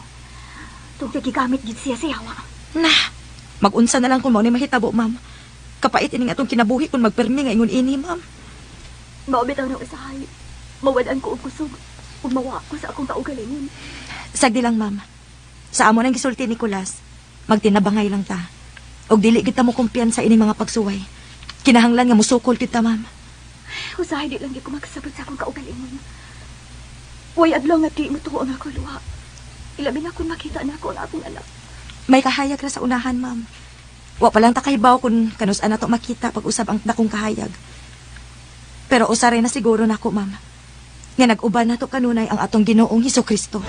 Tungkol gigamit gid siya sa yawa. Nah, mag-unsa na lang kung mao ni mahitabo, ma'am. Kapait ining atong kinabuhi kung magpermi nga ingon ini, ma'am. Maubitaw na usahay. Mawadaan ko og kusog. Ug mawa ko sa akong kaugalingon. Sagdi lang, ma'am. Sa amo nang gisulti ni Nicolas, magtinabangay lang ta. Og dili kita mo kumpiyansa ining mga pagsuway. Kinahanglan nga musukol kita, ma'am. Usahay di lang di ko magsabot sa akong kaugalingon. Way adlaw nga di mo tuo ang ako luha. Ilabi na kung makita na ako ang akong anak. May kahayag ra sa unahan, ma'am. Wa pa lang ta kahibaw kung kanus-an nato makita pag usab ang dakong kahayag. Pero usare na siguro nako, ma'am. Nga nag-uban nato kanunay ang atong Ginoong Hesukristo.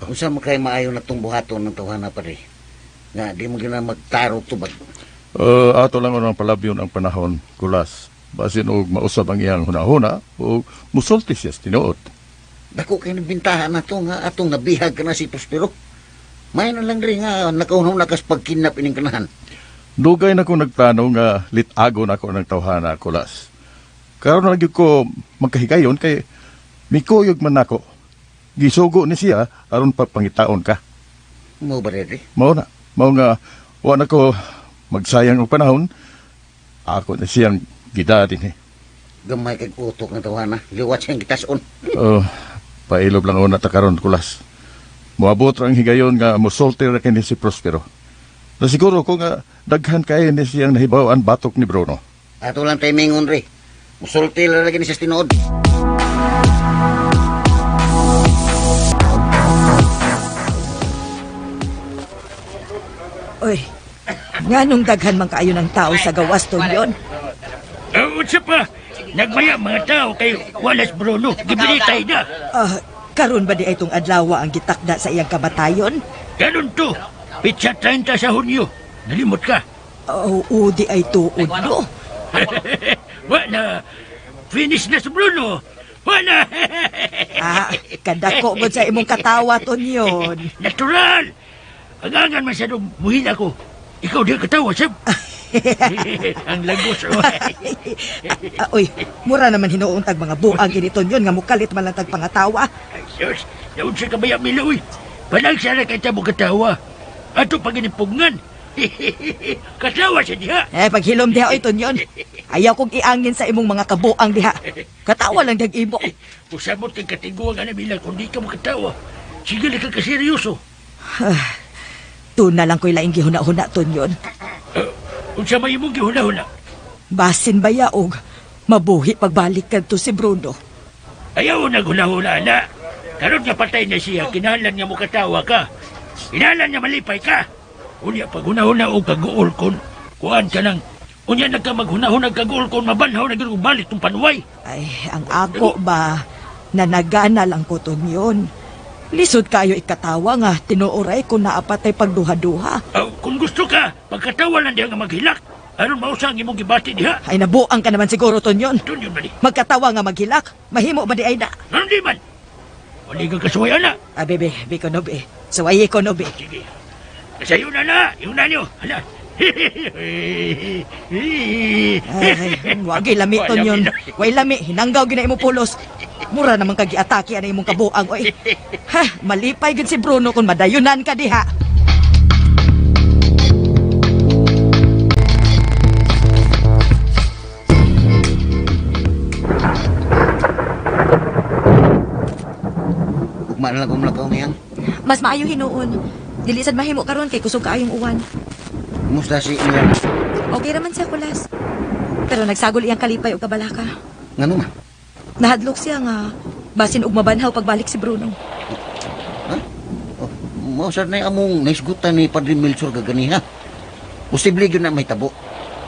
Unsa mo kay maayo na tong buhaton ng tawhana pa rin? Nga di mo gina magtaro tubag. Ato lang unang palabyon ang panahon, Kulas. Basin og mausab ang iyang hunahuna o musulti siya sa tinuot. Dako kay nabintahan na to nga atong nabihag ka na si Prospero. May na lang rin nga nakaunaw na kas pagkinap ining kanahan. Dugay na kong nagplano nga litago na ako ng tawhana, Kulas. Karon na gyud ko magkahigayon kay mikuyog man nako. Gisugo ni siya aron pagpangitaon ka. Mo ba rin? Mao na. Mao nga wa na ko magsayang og panahon. Ako na siyang gidadin eh. Gamay kay utok ng tawhana. Liwat siyang gitason. Pailob lang una ta karon, Kulas. Moabot ra ang higayon nga mosulti ra kini si Prospero. Na siguro ko nga daghan kay ni siyang nahibaw-an batok ni Bruno. Ato lang tayo mingon rin. Musulti lang lagi ni siya tinuod. Oy, nganong daghan man kaayo ng tao sa gawas to yon? Unsa pa? Nagmaya mga tao kay Wallace Bruno. Gibilitay na. Karon ba di ay itong adlaw ang gitakda sa iyang kamatayon? Ganun to. Pitsa 30 sa Hunyo. Nalimot ka. Oo, di ay tuod, no? Wa na. Finish na sa Bruno. Wa na. Kadako mo sa imong katawa ton yun. Natural. Agangan masyadong muhin ako. Ikaw di katawa, Sab. Ang lagos. Uy, mura naman hinuuntag mga buang giniton yun nga mukalit man lang tag pangatawa. Diyos, naun siya kabaya miloy. Panang siya na kaya mo katawa. Ato paginipungan. Katawa siya diha. Paghilom diha o iton yun. Ayaw kong iangin sa imong mga kabuang diha. Katawa lang dag ibo. Usamot kang katiguang na bilang kung di ka makatawa. Sige ka kaseryoso. Tuna lang ko'y laing gihuna-huna ton yun. Unsa may imong gihuna-huna? Basin ba yaog? Mabuhi pagbalik ka to si Bruno. Ayaw naghuna-huna na. Karon nga patay na siya, kinahalan niya mo katawa ka. Kinahalan niya malipay ka. Unya pag huna-huna o kaguol kon, kuhaan ka nang. Unya nagka maghuna-huna kaguol kon, mabanhaw na gano'ng balik tong panuway. Ay, ang ako ba, nanagana lang ko ton yun. Lisod kayo ikatawa nga, tinuoray ko na apatay pagduha-duha. Kung gusto ka, pagkatawa lang diha nga maghilak. Aron mausang imong gibati diha. Ay, nabuang ka naman siguro ton yun. Ton yun ba di? Magkatawa nga maghilak, mahimo ba di ay na? Ano di man? Wali kang kasuway ana. Bebe, ko no be. Suwayi ko no be. Sige. Kasayo na, yun na nyo. Hala. Ay, wagi lami ton yun. Way lami, hinanggaw gina imo pulos. Mura naman kagi-atake na imong kabuang, oy. Malipay gid si Bruno kung madayunan ka diha. Ugma na lang kumlakaw niyang. Mas maayo hinuon. Dili sad mahimo karon kay kusog kaayong uwan. Kumusta si Ilan? Okay raman siya, Kulas. Pero nagsagol iyang kalipay o kabalaka. Ngano man? Nahadlok siya nga basin og mabanhaw pagbalik si Bruno. Mausad na yung among naisgutan ni Padre Melchor gaganiha. Posible yun na may tabo.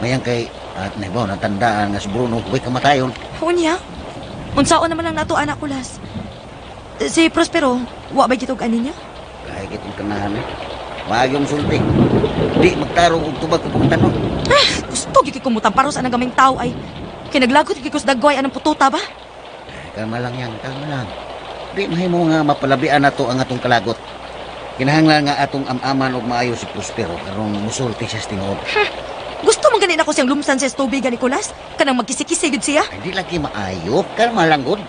Mayang kay At nahibaw, natandaan nga si Bruno, huwag kamatayon. Unya? Unsaon naman lang nato anak kulas. Si Prospero, wa ba gitugan ninyo? Kahit itong kanahan eh. Magyong sulti. Di magtarong og tubag ko pagtanong. Gusto gigi kumutang paro sa nagaming tao ay kinaglagot gigi kus dagway anang pututa ba? Kalma lang yan, kalma lang. Di mahimo nga mapalabian na to ang atong kalagot. Kinahanglan nga atong amaman og maayo si Prospero karong musulti siya sa tingod. Gusto man ganin ako siyang lumsan sa tubig ni Kulas? Kanang magkisi-kisi gud siya? Hindi lagi maayo, kalma lang gud.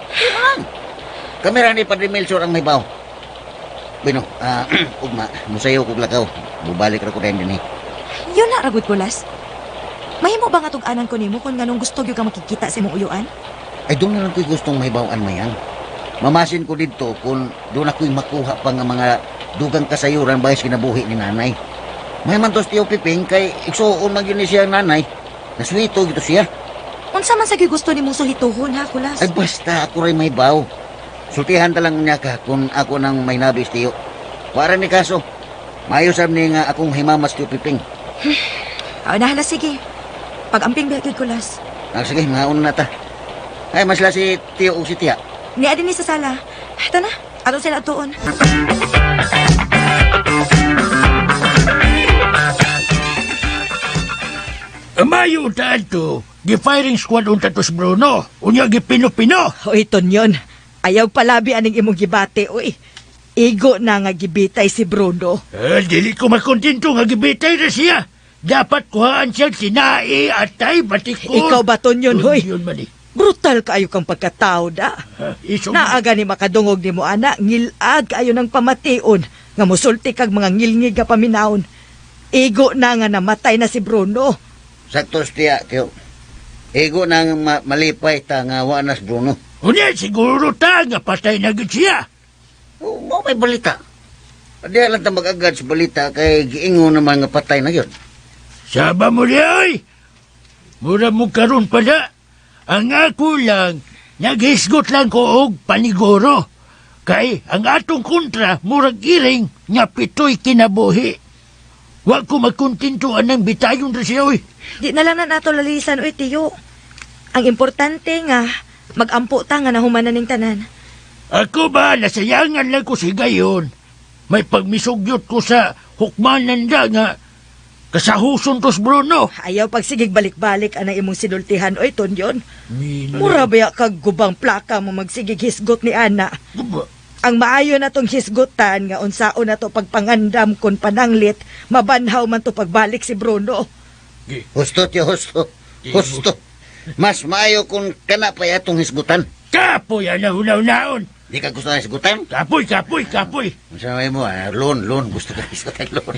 Kamera ni Padre Melchor ang mahibaw. Bueno, ugma, musayo kog lakaw. Bubalik ra ko din eh. Yun na ragod Kulas. Mahimo ba nga tug-anan ko nimo kung nganong gusto gyud ka makikita sa imong uyuan? Ay doon na lang ko'y gustong mahibawan mayan. Mamasin ko dito kung doon ako'y makuha pa nga mga dugang kasayuran ba kinabuhi ni nanay. May man tos Tio Piping kay iksuon man yun siya ang nanay. Naswito gito siya. Unsa man sa gusto nimong suhituhon ha Kulas? Ay basta ako rin mahibaw. Sultihan talang niya ka kung ako nang may nabis Tio. Para ni kaso, mayo sab ni nga akong himamas Tio Piping. Nahala sige. Pag-amping bihagid Kulas. Sige, mauna na ta. Ay, masla si Tio o si Tia. Ni adin ni sa sala. Ito na, ato sila atuon. Mayo tato, gi-firing squad unta tos Bruno. Unya gipino-pino. Hoy, Tonyon. Ayaw palabi aning imong gibate, oy. Igo na nga gibitay si Bruno. Dili ko makontento nga gibitay na siya. Dapat kuhaan siyang sinai, atay, batikon. Ikaw ba, Tonyon, hoy? Yun man eh. Brutal kaayo kang pagkatao da. Naaga ni makadungog ni mo, ana, ngilad kaayo ng pamation. Nga musulti kag mga ngilngig nga paminaon. Igo na nga namatay na si Bruno. Saktos Tia, Tio. Ego nang malipay ta nga wanas Bruno. Unya, siguro ta nga patay na gid siya. Mo may balita. Di lang ta mag-agad sa balita kay giingo naman nga patay na yun. Saba mo niya, oy. Mura mo karon pa na. Ang ako lang, naghisgot lang ko og paniguro. Kay ang atong kontra, murag iring, nga pitoy kinabuhi. Wa ko magkontintuan ng bitayon ra siya, oy. Di na lang na nato lalisan, oy, Tiyo. Ang importante nga, mag-ampo ta nga nahumanan ning tanan. Ako ba, nasayangan lang ko si gayon. May pagmisugyot ko sa hukmanan da nga kasahuson tos Bruno. Ayaw pagsigig balik-balik anang imong sinultihan, oy, Tonyon. Mina. Mura ba kag gubang plaka mo magsigig hisgot ni Ana? Guba. Ang maayo na tong hisgutan nga unsaon na to pagpangandam kon pananglit, mabanhaw man to pagbalik si Bruno. Husto, Tio, husto. Husto. Mas maayo kung kana pa yatong hisgutan. Kapoy, ana hunaw-naon. Di ka gusto na hisgutan? Kapoy, kapoy, kapoy. Masama mo, loan. Gusto ka hisgutan, loan.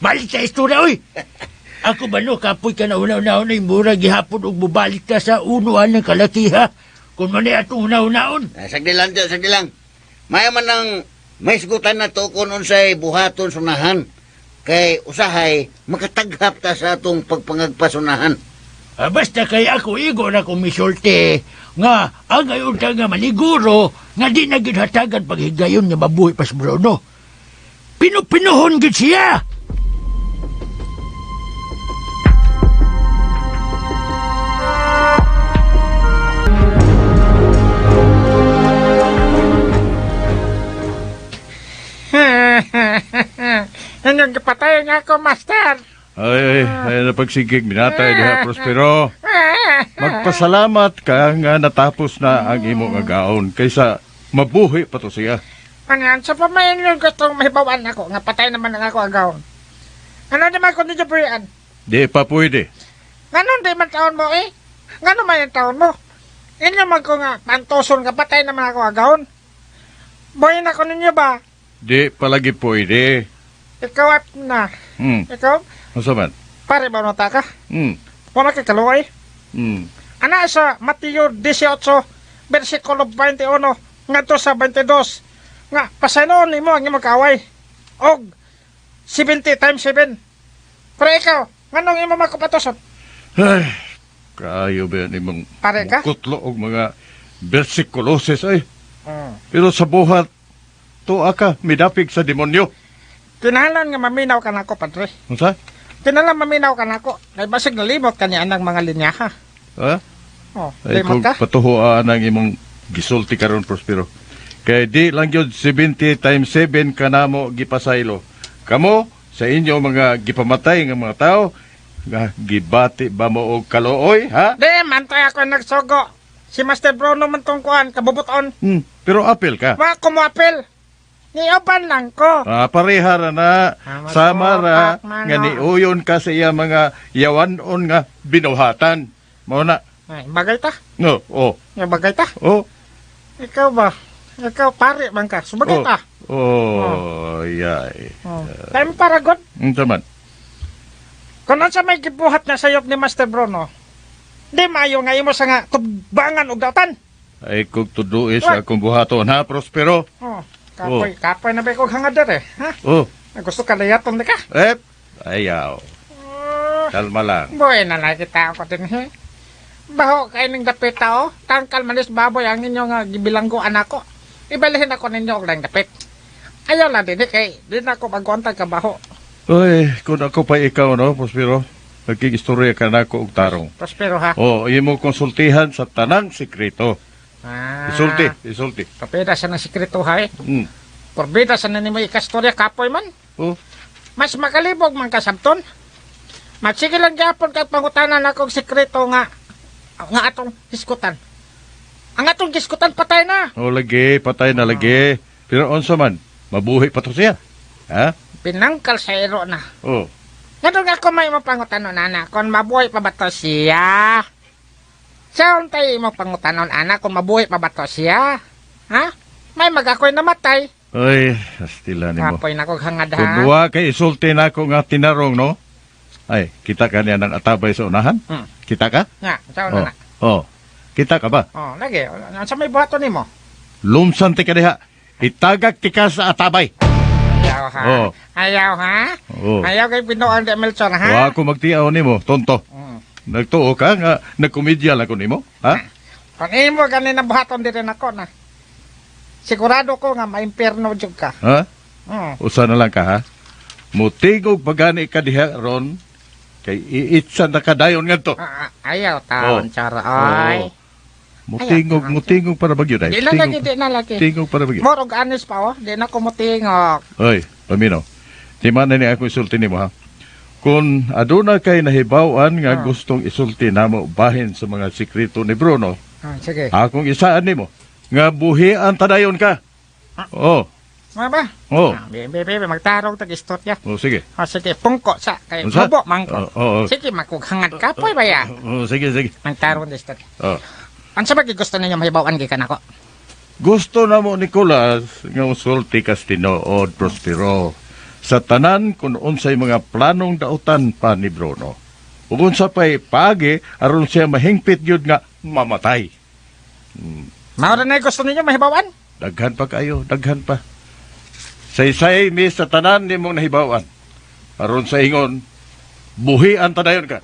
Balik sa istorya, oy. Ako ba no, kapoy ka na hunaw-naon ay mura gihapon og mubalik ta sa unuan ng kalakiha. Kung manay atong hunaw-naon. Sagdi lang, Tio, sagdi lang. Maya man ng may hisgutan na to kung unsay buhaton sunahan. Kay usahay, makataghap ta sa atong pagpangagpasunahan. Basta kay ako igo na kong misulti nga ang ngayon ka nga maniguro nga di na ginhatagan paghigayon nga mabuhi pas Bruno. Pinupinuhon gid siya. Hanggang kapatay nga ako, Master. Ay, napagsigig, minatay diha, Prospero. Magpasalamat ka nga natapos na ang imong agaon kaysa mabuhi pa to siya. Ano, sa pamayan yung gustong mahibawan ako, nga patay naman ang ako agaon. Ano naman ko nito po yan? Di pa pwede. Ganon di man taon mo eh? Ganon man yung taon mo? Inyo man ko nga, pantoson nga patay naman ako agaon. Boyin ako ninyo ba? Di palagi pwede. Ikaw at na. Ikaw? Masa man? Pare ba nota ka? Wala ka kaluway? Ana sa Mateo 18, versikulo 21, nga to sa 22, nga pasanoon ni mo ang imong kaway. Og 70 times 7. Pero ikaw, nganong imo makapatoson? Ay, kayo ba yan imong Pare ka? kutlo og mga versikuloses ay. Pero sa buhat, tuwa ka, midapig sa demonyo. Kinahanglan nga maminaw ka na ako, Padre. Unsa? Tinala maminaw ka na ko. Ay basig nalimot ka niya ng mga linya ha. Ha? Oh, Ay limot kung ka? patuhuan ang imong gisulti karon Prospero. Kay di lang yun 70 times 7 kanamo gipasaylo. Kamo sa inyo mga gipamatay nga mga tao nga gibati ba mo og kalooy ha? Di, mantay ako nagsugo. Si Master Bruno man tong kuhan, kabubuton. Pero apel ka. Wa ko mo apel. Niuban lang ko. Pareha ra na sama ra man, nga niuyon ka sa iya mga yawanon nga binuhatan. Mao na. Ay, bagay ta. No, oh. Nga bagay ta. Oh. Ikaw ba? Ikaw pare man ka. Subagay ta. Yay. Time para god. Taman. Kung sa may gibuhat na sayop ni Master Bruno, di maayo nga imo sa nga tubangan og datan. Ay kung tuduis akong buhaton ha, Prospero. Kapoy na ba kong hangader eh, ha? Gusto ka layaton di ka? Ayaw. Kalma lang. Boy, nalakita ako din he. Baho kayo ng dapit tao, tangkal manis baboy ang inyo nga gibilanggo anak ko. Ibalihin ako ninyo og lang dapit. Ayaw lang din kay di na ako magwantag ka baho. Uy, kung ako pa ikaw, no, Prospero, nagkigistorya ka na ako og tarong. Prospero ha? Imo konsultihan sa tanang sikreto. Isulti. Kapeda sa ng sikreto ha eh. Porbida sa nanimo ikastorya kapoy man. Mas makalibog man kasabton. Matsige lang gyapon kay pangutanan akong sikreto nga atong hiskutan. Ang atong hiskutan patay na. Lagi, patay na lagi. Pero unsa man, mabuhi pa to siya. Ha? Pinangkal sa iro na. Ganun nga ako may mapangutanon, anak. Kung mabuhay pa ba to siya? Saan tayo mo pangutanon, anak? Kung mabuhay pa ba to siya? Ha? May mag-ako'y namatay. Ay, astila ni mo. Kapoy na kong hangad ha. Kung duwa kay isulti na ako nga tinarong, no? Ay, kita ka niya ng atabay sa unahan? Kita ka? Nga, saan na na. Kita ka ba? Lagi. Sa may buhato ni mo? Lumsan ti ka diha. Itagak ti ka sa atabay. Ayaw ha? Ayaw ha? Ayaw kay Pinoon de Melchor ha? Wa ako magtiaw ni mo, tonto. Nagtuo ka nga, nagkomedya lang ko ni mo, ha? Kung imo ganin na buhaton din rin ako na. Sigurado ko nga maimperno jud ka. Ha? Usa na lang ka, ha? Mutigog pagani ka diha ron, kay iitsan na kadayon nga to. Ayaw taon, Chara. Ay. Mutingog para bagyo dahil. Di na lagi. Tingog para bagyo. Morog anis pa di na ko mutingog. Oy, Pamino. Di man na ni ako isulti nimo ha. Kung aduna kay nahibawan nga gustong isulti namo bahin sa mga sikreto ni Bruno. Sige. Akong isaan nimo nga buhian tadayon ka. Mga ba? Bebe, magtarong tag istorya. Sige. Sige, pungko sa kay bobo mangko. Sige, makughangad ka poy ba ya? Sige. Magtarong di istorya. Ano sa bagay gusto ninyo mahibawan gikan ako? Gusto na mo, Nicolas, nga usulti kas tinuod, Prospero. Sa tanan kung unsay mga planong dautan pa ni Bruno. Ug unsa pay pagi aron siya mahingpit gyud nga mamatay. Mao na gusto ninyo mahibawan? Daghan pa kayo, daghan pa. Say mi sa tanan nimong nahibawan. Aron sa ingon, buhian tadayon ka.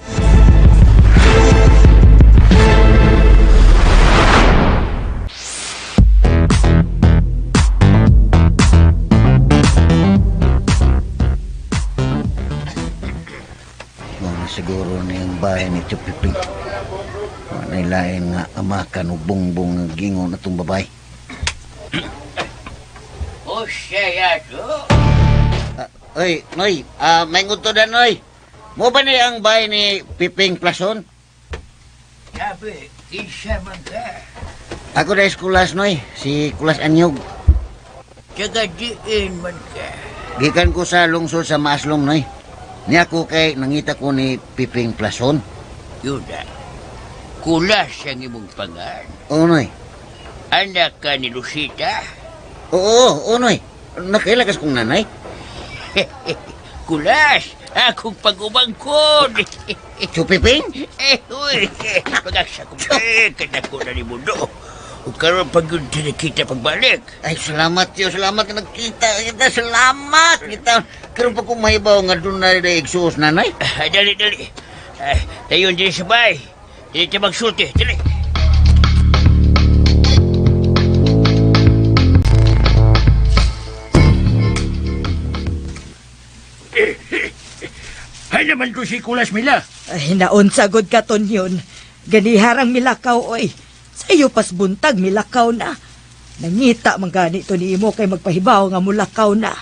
Siguro na yung bahay ni Chupiping. Nailain nga amakan o bongbong nga gingon atong babay. Siya yato. Oy, Noy, may ngutodan, Noy. Mo ba ni ang bahay ni Piping Plason? Sabi, isa man ka. Ako na eskulas, Noy. Si Kulas Anyog. Tagadiin man ka. Gikan ko sa lungsod sa Maaslong, Noy. Niya ko kay nangita ko ni Piping Plason. Yuda, Kulas ang imong pangan. Oo, Noy. Anak ka ni Lucita? Oo, Noy. Nakailakas kong nanay. Kulas, akong pag-umangkod. Chupiping? Uy, pag-aksa ko kanako na ni Mundo. O karoon pag-yun kita pagbalik. Ay, salamat yun. Salamat ka nagkita. Salamat kita. Karoon pa kong mahibaw nga doon na igsuos, nanay. Dali. Tayon din sabay. Dili tayo magsulti. Dali. Hay naman to si Kulas Mila. Ay, naon sagod ka ton yun. Ganiharang milakaw, oy. Sa iyo pas buntag, milakaw na. Nangita man ganito ni imo kay magpahibaw nga mulakaw na.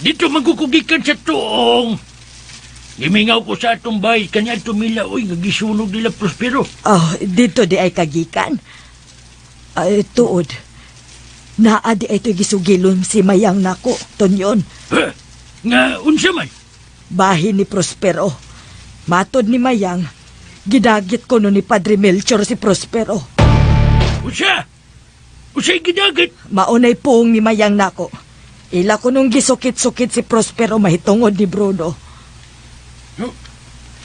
Dito magkukugikan sa tuong. Gimingaw ko sa atong bahay, kanya tumila, oy, nagisunog nila Prospero. Oh, dito di ay kagikan. Ay, tuod. Naa di ay ito'y gisugilon si Mayang nako, ton yun. Ha? Nga, unsa man? Bahin ni Prospero. Matod ni Mayang, gidagit ko no ni Padre Melchor si Prospero. Usa? Usa'y gidagit? Maunay poong ni Mayang nako. Ila ko nung gisukit-sukit si Prospero mahitungod ni Bruno.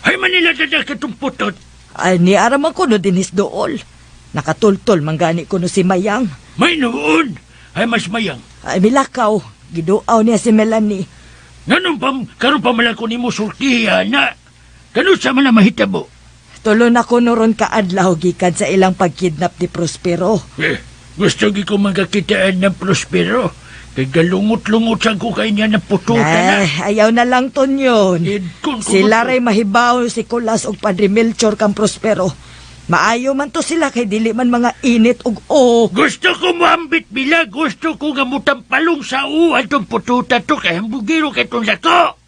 Ay manila dadak itong putot. Ay ni araman ko no dinis dool. Nakatultol manggani ko no si Mayang. May noon. Ay mas mayang. Ay milakaw, giduaw niya si Melanie. Ganun karon pa malang ko ni mo sultihan na. Ganun sa man mahitabo. Tulo na ko noron kaadlaw gikan sa ilang pagkidnap ni Prospero. Gusto gi ko magakitaan ng Prospero. Kay galungot-lungot sa ko kay niya na pututan na. Ay, ayaw na lang ton yun. Sila ray mahibaw si Kulas og Padre Melchor kang Prospero. Maayo man to sila kay dili man mga init og Gusto ko maambit bila. Gusto ko gamutang palong sa uwan tong pututan to kay hambugiro kay tong lako.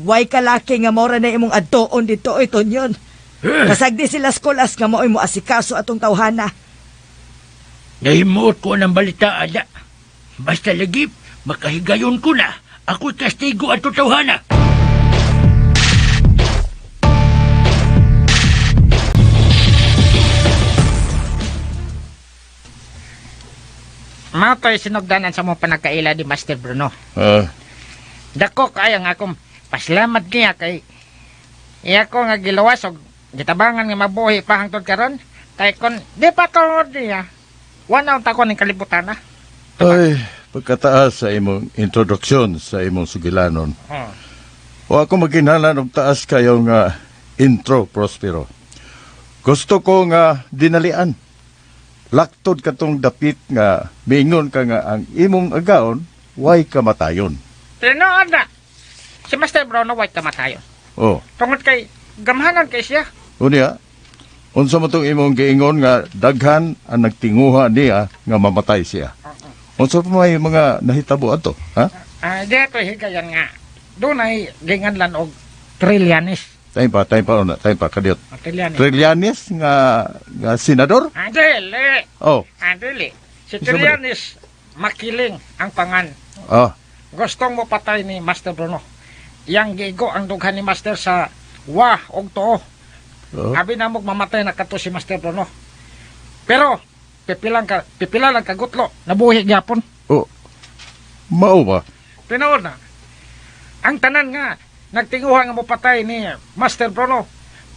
Way kalaki nga mora na imong adtoon dito ton yun. Kasagdi sila Kulas nga mo'y mo asikaso atong tawhana. Nahimuot ko ng balita, ada. Basta lagi, makahigayon ko na. Ako'y kastigo at tutawhana. Mato'y sinugdanan sa mong panagkaila di Master Bruno. Dako kaya nga akong paslamat niya kay iya ko nga gilawas o gitabangan nga mabuhi pa hangtod karon. Kay kon di pa tungod niya. Wanaw ta ko ng kalibutan na. Ay, pagkataas sa imong introduksyon sa imong sugilanon. O ako maginhalan og taas kayo nga intro, Prospero. Gusto ko nga dinalian. Laktod katong dapit nga miingon ka nga ang imong agaon, way kamatayon. Tinood na. Si Master Bruno way kamatayon. Oh, Tungod kay gamhanan kay siya. unya, unsa mo tong imong giingon nga daghan ang nagtinguha niya nga mamatay siya. Unsa pa may mga nahitabo ato, ha? Dito higayan nga. Doon ay ginganlan og Trillanes. Time pa, kadiot. Trillanes. Trillanes nga senador? Dili. Oh. Dili. Si Trillanes makiling ang pangan. Ah. Gustong mo patay ni Master Bruno. Yang gigo ang dughan ni Master sa wa og too. Abi na mo mamatay na kato si Master Bruno. Pero pipila lang kagutlo, nabuhi gyapon. Oh. Mao ba? Tinood na. Ang tanan nga nagtinguha nga mo patay ni Master Bruno.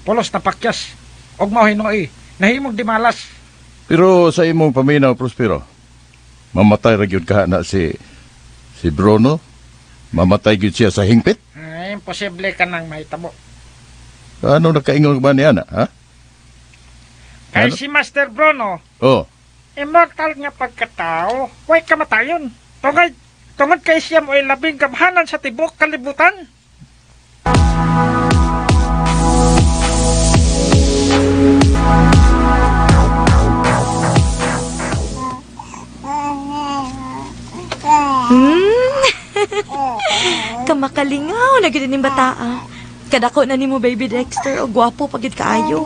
Pulos na pakyas. Og mao hinoy, nahimog di malas. Pero sa imong paminaw, Prospero, mamatay ra gyud ka na si Bruno? Mamatay gyud siya sa hingpit? Imposible ka nang mahitabo. Ano nakaingon ba niya na, ha? Kay si Master Bruno, Oh. immortal nga pagkatao, way kamatayon. Tungod kay siya mo'y labing gamhanan sa tibok kalibutan. Kamakalingaw na gid ning bataa. Kadako na nimo baby Dexter o gwapo pagid kaayo.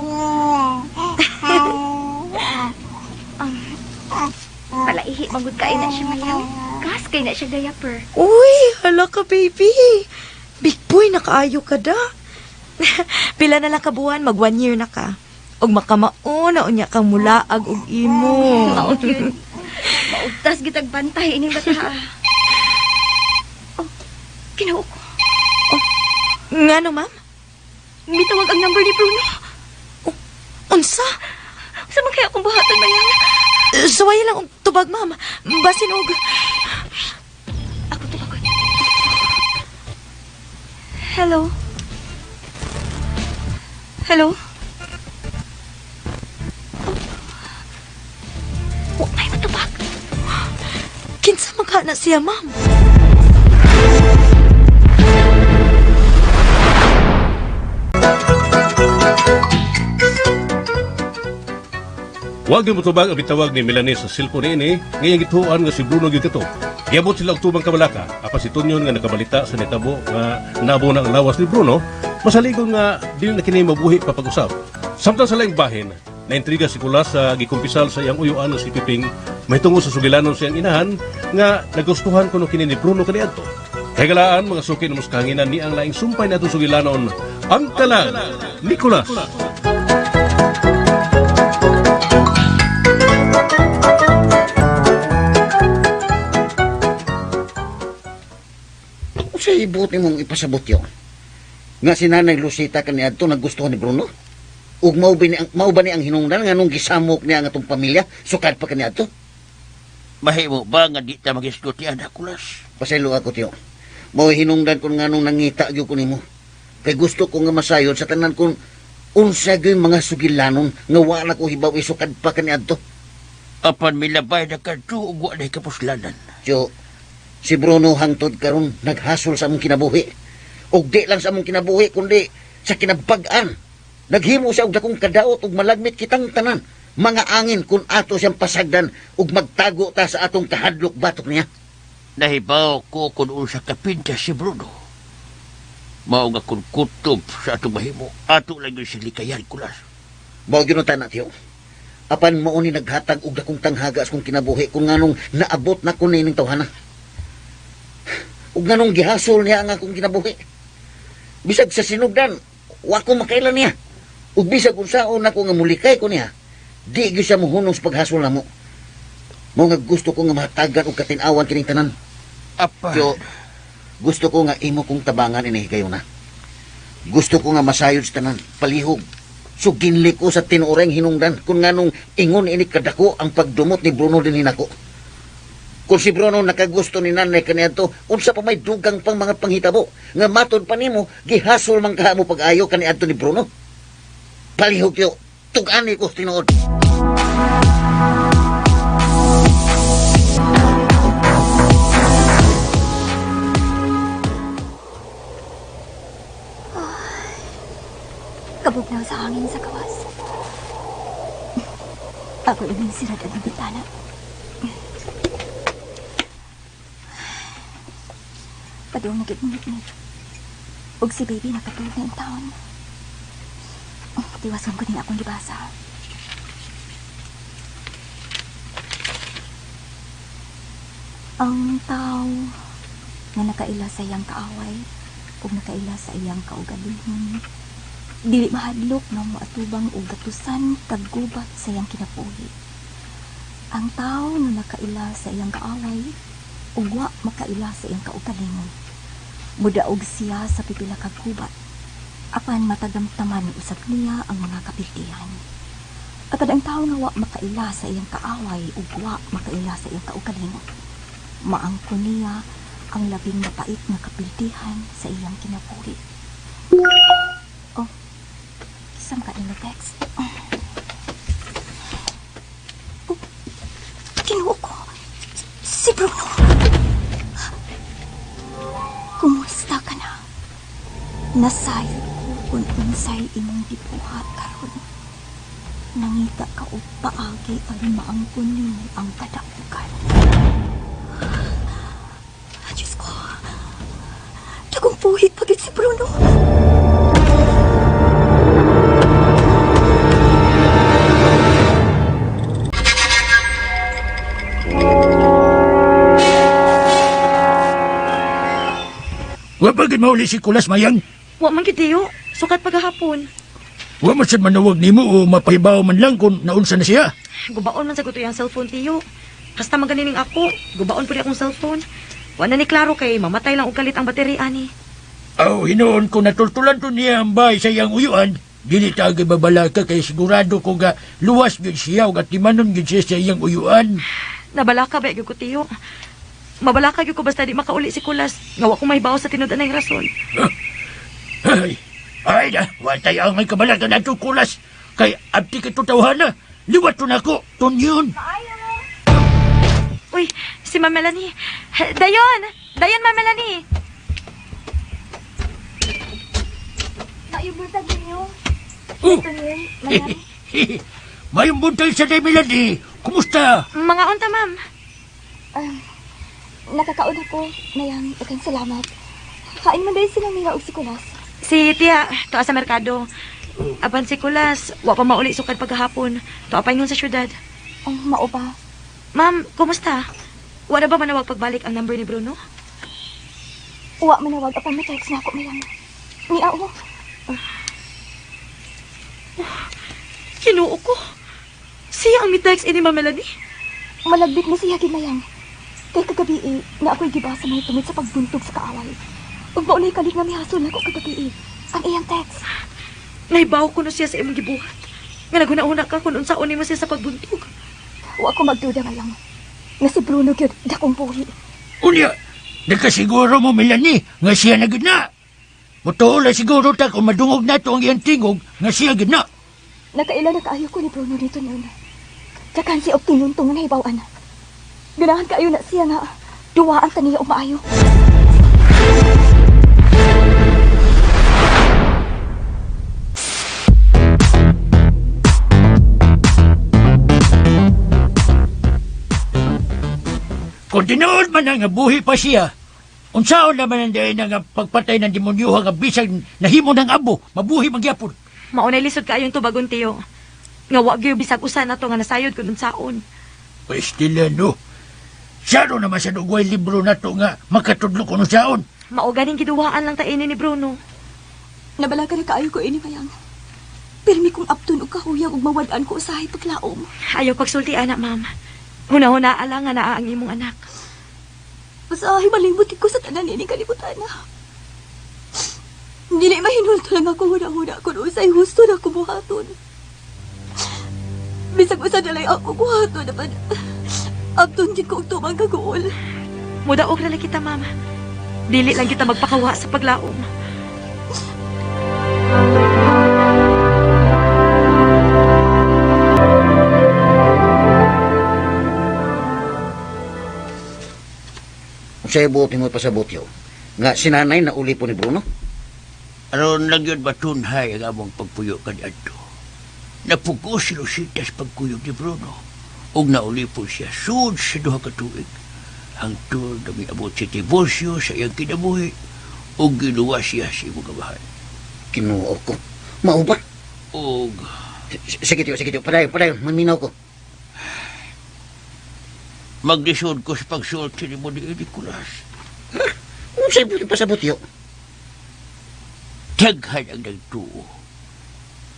Palaihi magud kay na siya Mayang. Gas kay na siya diaper. Uy, hala ka baby. Big boy na kaayo ka da. Pila na lang ka buwan, mag 1 year na ka. Og makamao na unya kang mulaag og imo. Maot yun. Maugtas gitag bantay ining bataa. Kinaw ko. Ngano, ma'am? Mitawag ang number ni Bruno. Unsa? Sa man kaya akong buhatan, Mayang? Suway lang og tubag, ma'am. Basin og... Ako tubagon. Hello? Hello? Oh, may matubag. Kinsa magkana siya, ma'am? Huwag yung mutubag ang bitawag ni Melanie sa cellphone ini, ngayong gituan nga si Bruno yung ito. Giabot sila og tubang kabalaka, apan si Tunyon nga nakabalita sa netabo nga nabo na ang lawas ni Bruno, masaligon nga dili na kini mabuhi papag-usap. Samtang sa laing bahin, naintriga si Kulas sa gikumpisal sa iyang uyuan nga si Piping, mahitungod sa sugilanon siyang inahan nga nagustuhan kuno kini ni Bruno kaniadto. Kay galaan mga suki ng muskanginan ni ang laing sumpay na itong sugilanon, ang talang Nicolas. Sa ibuti mong ipasabot yun. Nga si Nanay Lucita kaniadto nagustuhan ni Bruno. Ug mao ba ni ang hinungdan nga nung gisamok niya ang atong pamilya, sukad pa kaniadto. Mahimo ba nga di ta magiskuti anak Kulas? Pasaylo ako tiyo. Mao hinungdan ko nga nung nangita gyud ko nimo. Kay gusto ko nga masayod sa tanan kung unsa gyud mga sugilanon nga wala ko hibaw isukad pa kaniadto. Apan milabay na kadto ug wa na kapuslanan. Tiyo, si Bruno hangtod karon naghasol sa among kinabuhi. Og di lang sa among kinabuhi kundi sa kinabag-an. Naghimo siya og dakong kadaot ug malagmit kitang tanan. Mga angin kung ato siyang pasagdan ug magtago ta sa atong kahadlok batok niya. Nahibaw ko kung unsa kapinta si Bruno. Mao nga kung kutob sa atong mahimo, ato lang yung silikayan Kulas. Mao gyud ta na tiyo. Apan mao ni naghatag og dakong tanghagas kung kinabuhi kung nganong naabot na ko ning tawhana. Ug nganong gihasol niya ang akong kinabuhi. Bisag sa sinugdan, wa ko makailan niya. Ug bisag unsaon nako nga mulikay ko niya, di gyud siya mohunong sa paghasol namo. Mao nga gusto ko nga mahatagan og katin-awan kining tanan. Apa? Yo, gusto ko nga imo kong tabangan ini kayo na. Gusto ko nga masayod sa tanan, palihog. So ginli ko sa tinuoreng hinungdan kung nganong ingon ini kadako ang pagdumot ni Bruno dinhi nako. Kung si Bruno nakagusto ni nanay kaniadto, unsa pa may dugang pang mga panghitabo nga matud pa nimo gihasol man kaamo pag-ayo kaniadto ni Bruno. Palihog yo, tug-ani ko tinuod. Kabugnaw sa hangin sa gawas. Ako yung sirad ang bitana. Padung nagigingit-ngit. Ug si baby nakatulog na yung taon. Tiwason ko din akong libasa. Ang tao na nakaila sa iyang kaaway ug nakaila sa iyang kaugalingon. Dili mahadlok na moatubang ug gatusan kaggubat sa iyang kinabuhi. Ang tao na nakaila sa iyang kaaway ug wa makaila sa iyang kaugalingon. Mudaog siya sa pipila ka gubat. Apan matagamtaman usab niya ang mga kapiltihan. At ang tao nga wa makaila sa iyang kaaway ug wa makaila sa iyang kaugalingon. Maangko niya ang labing mapait nga kapiltihan sa iyang kinabuhi. Oh, isang ka na text. Oh, kinuha ko. Si Bruno. Kumusta ka na? Nasayod ko kung unsay imong gibuhat karon. Nangita ka og paagi aron maangkon nimo ang kadapugan. Diyos ko, dagong puhit pagit si Bruno. Wa bagid mauli si Kulas Mayang. Wa man kitiyo, sukat pagahapon. Wa man sad manawag nimo o mapahibaw man lang kung naunsa na siya. Gubaon man sa gusto yung cellphone tiyo. Basta maganing ako, gubaon po di akong cellphone. Wala ni klaro kay mamatay lang og kalit ang baterya ni. Aw, hinoon ko natultulan to niya ang bahay sa iyang uyuan. Dili ta babala ka kay sigurado ko nga luwas gyud siya ug atimanon gyud siya sa iyang uyuan. Nabalaka ba gyud ko tiyo? Mabalaka gyud ko basta di makauli si Kulas. Nga wa ko mahibaw sa tinud anay rason. Ay na, watay ang may kabalagan na ito, Kulas. Kay abti ka tutawhana. Liwat to na ko, Tunyon. Uy, si Ma'am Melanie. Dayon! Dayon, Ma'am Melanie! Tayo buntag ninyo. Oh. Mayang. Mayong buntay sa day, Melody. Kumusta? Mga unta, ma'am. Nakakaon ako. Mayang, ikang salamat. Kain man dahil sila Mira o si Kulas. Si Tia, toa sa merkado. Apan si Kulas, wa pa mauli sukad pagkahapon. Toa pa ingon sa syudad. Ang mao ba? Ma'am, kumusta? Wala ba manawag pagbalik ang number ni Bruno? Uwa manawag apan ma-text na ako, Mayang. Niya o. Kinuo ko. Siya ang mi-text ini, Ma'am Melody. Malagbit ni siya Mayang. Kay kagabi na ako'y gibasa may tungod sa pagbuntog sa kaaway. Ug maunay kalit nga mihasol na ko kagabi. Ang iyang text. Naibaw ko na siya sa imong gibuhat. Nga naguna-una ka kung unsaon nimo siya sa pagbuntog. Wa ko magduda, Mayang. Nga si Bruno gyud dakong buhi. Unya, nagkasiguro mo, Melanie, nga siya na gina. Mutuola siguro ta kung madungog na to ang iyang tingog nga siya gina. Nakaila na kaayo ko ni Bruno dito noon. Tsakan si og tinuntong na hibawan. Ganahan kaayo na siya nga duwaan ta niya og maayo. Kung tinuod man nga buhi pa siya, unsaon naman ang dayon nga pagpatay ng demonyo nga bisag nahimo ng abo, mabuhi magyapon. Maunay lisod kaayo yung tubagon, Tiyo. Nga wa gyud bisag usa na to nga nasayod kung unsaon. Pwes tila, no? Saro naman sa dugway libro na to nga makatudlo kung unsaon. Mao ganing giduwaan lang ta ini ni Bruno. Nabalaga na kaayo ko ini, Mayang. Pirmi kong aptun og kahuyang ug mawad-an ko usahay paglaom. Ayaw pagsulti, anak, ma'am. Huna-huna ala nga naa ang imong anak. Usahay malimot ko sa tanan ini kalibutan na. Dili mahinulto lang ako huna-huna kung usay husto na kumuhaton. Bisag usa na lang ako kuhaton naman. Aptun din ko og tumang kaguol. Mudaog na lang kita, mama. Dili lang kita magpakawa sa paglaom. Sa'yo buti mo pasabot yun. Nga sinanay na uli po ni Bruno? Aron lang yun batunhay ang among pagpuyo kanyato. Napugos si Rosita sa pagkuyog ni Bruno. Og nauli po siya sud sa duha ka tuig. Hangtod na may abot si Tiburcio sa iyang kinabuhi. Og giluwa siya sa imong kabahan. Kinuo ko. Mao ba? Og... Sige tiyo. Padayon. Maminaw ko. Maglisod ko sa pagsulti ni mo ni Nicolas. Ano sa'yo buti pasabot yun? Taghan ang nagtuo.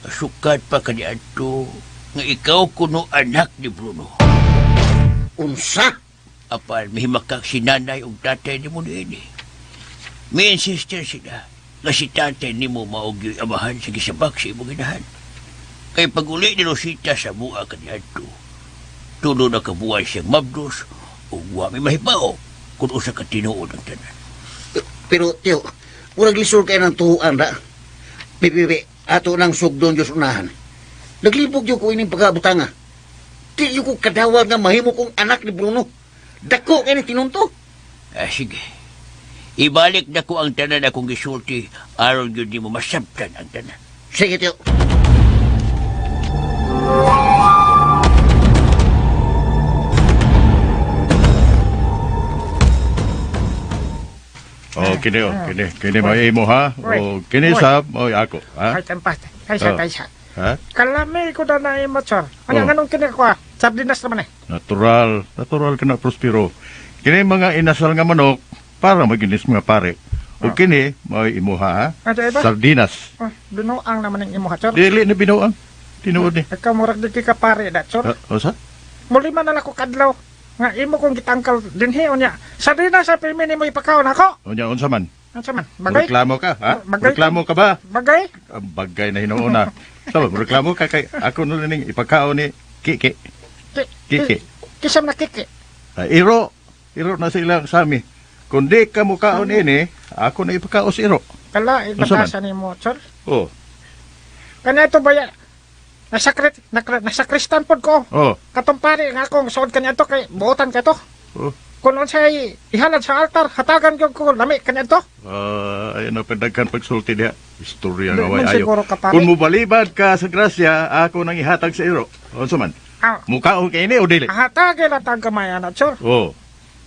Sukat pa kanyato nga ikaw kuno anak ni Bruno. Unsa? Apan mihimakak si nanay o tatay ni mo ni. May insistent sila nga si tatay ni mo maog yung amahan sa gisabak sa imong inahan. Kay pag-uli ni Rosita sa mua kanyato, tulo na kabuhay siyang mabdos o wami mahibao kung usa ka tinuod ang tanan. Pero tiyo, urag lisur kayo ng tuhuan da. Pipipi, ato nang sugdon Diyos unahan. Naglibog yung ko ining pagkabutanga. Di yung ko kadawag nga mahimo kong anak ni Bruno. Dako kayo ni tinunto. Sige. Ibalik na ko ang tanan akong gisulti aron yun di mo masabtan ang tanan. Sige tiyo. Oh, kini may imo ha. Oh, kini sab, oh ako, ha? Ay, tempas. Taysa. Ha? Kalami ko na na imot, sir. Ano Oh. anong kinikuha? Sardinas naman eh. Natural ka na Prospero. Kini mga inasal nga manok para maginis mga pare. O kini may imo ha. Ano iba? Sardinas. Oh, binuang naman ang imuha, sir. Dili na binuang. Tinuod ni. Ikaw murag di ka pare da, sir. O sa? Muli man na ako kadlaw. Nga imo kong gitangkal dinhi unya. Sardinas sa pirmi nimo ipakaon ako. Unya unsa man? Ano man? Bagay? Reklamo ka, ha? Bagay. Reklamo ka ba? Bagay? Bagay na hinuuna. Sabi, reklamo ka kay ako no ning ipakaon ni Kiki. Kiki. Kisam na kiki. Iro na sila sa amin. Kung di ka mukaon ini, ako na ipakaon si Iro. Kala, Ano sa ibatasan nimo, sir. Oh. Kanya ito ba yan? Nasa kristan pod ko. Oh. Katong pare nga akong suod kanya to kay buotan ka to. Oh. kung unsay ihalad sa altar, hatagan gyud ko lami kanadto. Ayun na pandagkan pagsulti diha. Istorya Di nga way man ayo. siguro ka, pare. Kung mubalibad ka sa grasya, ako nang ihatag sa iro. Unsa man? Ah, Mukaon kay ini o dili? hatagin lang tag gamay ana, sir. Oh.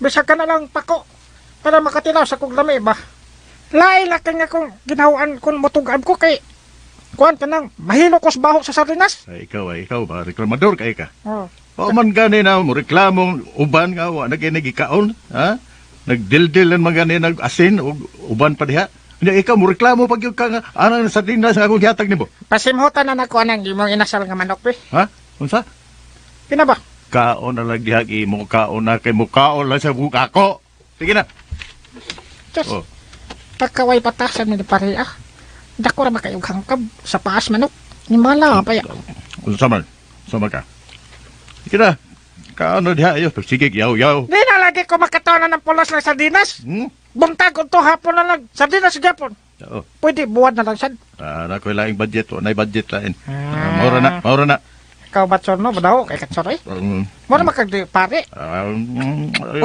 Bisag ka na lang pako para makatilaw sa kog lami ba. Laila ka nga kung ginawaan kung motugan ko kay kuan ka nang mahilo ko sa baho sa sardinas. Ay, ikaw ba? Reklamador kay ka. Oh. O man gani na mo reklamong uban nga wa naginigikaon, ha? Nagdildil man gani nag-asin o uban pa diha. Nya ikaw mo reklamo pag yung ka nga anang sardinas nga akong gihatag nimo. Pasimhotan na nako anang imong inasal nga manok pe. Ha? Unsa? Pina ba? Kaon na lang diha imo kaon na kay mukaon lang sa buka ko. Sige na. Just, Oh. pagkaway patasan mi ni pare ah. Dako ra makayog hangkab sa paas manok. Nimala pa ya. Unsa man? Sama ka. Sige na. Kaon na diha ayo. Sige, yaw. Di na lagi ko makatawanan ng pulos ng sardinas. Buntag ko to hapon na lang. Sardinas gapon. Oo. Pwede buwan na lang sad. Na ko laing budget, na budget lain. Maura na. Ikaw ba no badaw kay katsor eh. Mo na makagdi pare.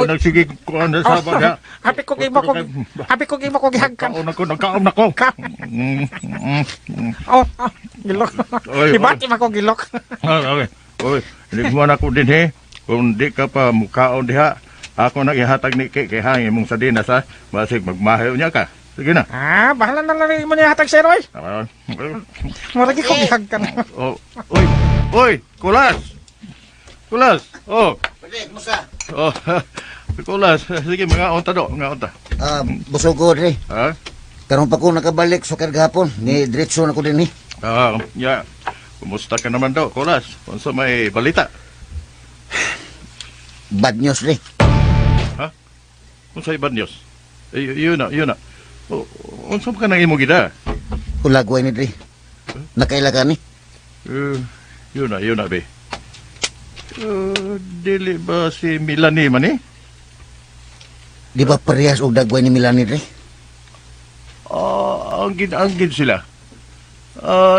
Nagsige ko na sa baga. Happy ko imo ko gihagkan. Nagkaon ako. Gilok. Oy, Ibati man ko gilok. Okay. Oy, hindi mo na ko din he. Kung di ka pa mukaon diha, ako nang ihatag ni kay hangin mong sardinas ha. Basig magmahayo niya ka. Sige na. Bahala na lang mo niya hatag sir oy. Maragi ko gihagkan. Oy, Kulas. Oh. Pwede, musa. Oh. Kulas, sige mga onta do, mga onta. Busog ko, Dre. Ha? Karon pa ko nakabalik sa kargahapon. Ni diretso na ko din ni. Ya. Kumusta ka naman daw, Kulas? Unsa may balita? Bad news, Dre. Ha? Unsa ibad news? Yun na. Unsa ka nang imo gida? Kulagway ni Dre. Nakailagan ni. Yun na, be. Dili ba si Milani man eh? Di ba parehas og dagway ni Milani, Dre? Anggid sila.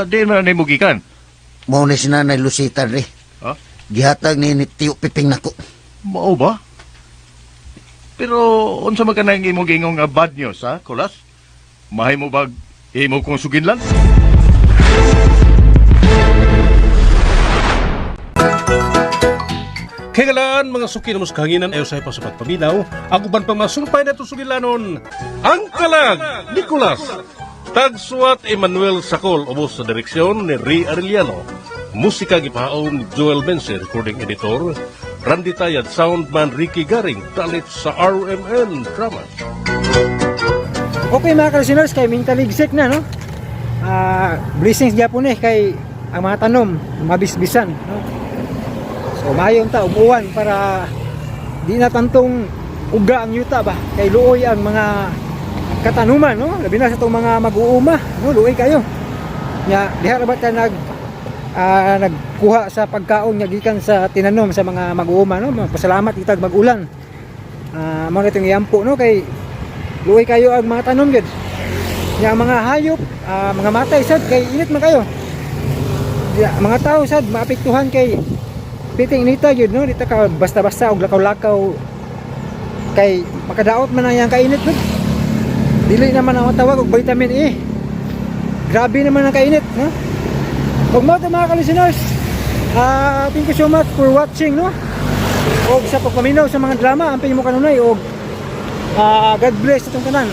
Di man na mugikan. Mao ni si Nanay Lucita, Dre. Ha? Gihatag ni Tiyo Piping nako. Mao ba? Pero unsa man ka nang imong gingong nga bad news, ha, Kulas? Mahay mo ba imo kong suginlan? Kagalaan mga suki na muskanginan ayo sa sa pagpaminaw, ang uban pang masumpay na sugilanon, ang kalag, Nicolas. Tagsuat Emmanuel Sacol, ubos sa direksyon ni Ray Arellano. Musika gipahaon ni Joel Bense, recording editor. Randy Tayad, soundman Ricky Garing, talit sa RMN Drama. Okay mga ka-listeners, kay mintaligsik na no. Blessings gyapon kay ang mga tanom mabisbisan no. So mayon ta umuwan para di na tantong uga ang yuta ba kay luoy ang mga katanuman no, labi na sa itong mga mag-uuma no, luoy kayo nya diha ra ba ta nagkuha sa pagkaon nga gikan sa tinanom sa mga mag-uuma no. Pasalamat kitag mag-ulan. Mao na itong iyampo no kay luoy kayo ang mga tanom gid. Nya mga hayop, mga matay sad kay init man kayo. Mga tao sad maapektuhan kay piting nita yun no, dito ka basta-basta og lakaw-lakaw kay makadaot man ang kainit no? Dili naman ang tawag og vitamin E. Grabe naman ang kainit no. Ug mo to mga ka-listeners, thank you so much for watching no. Og sa pagpaminaw sa mga drama amping mo kanunay og God bless itong tanan.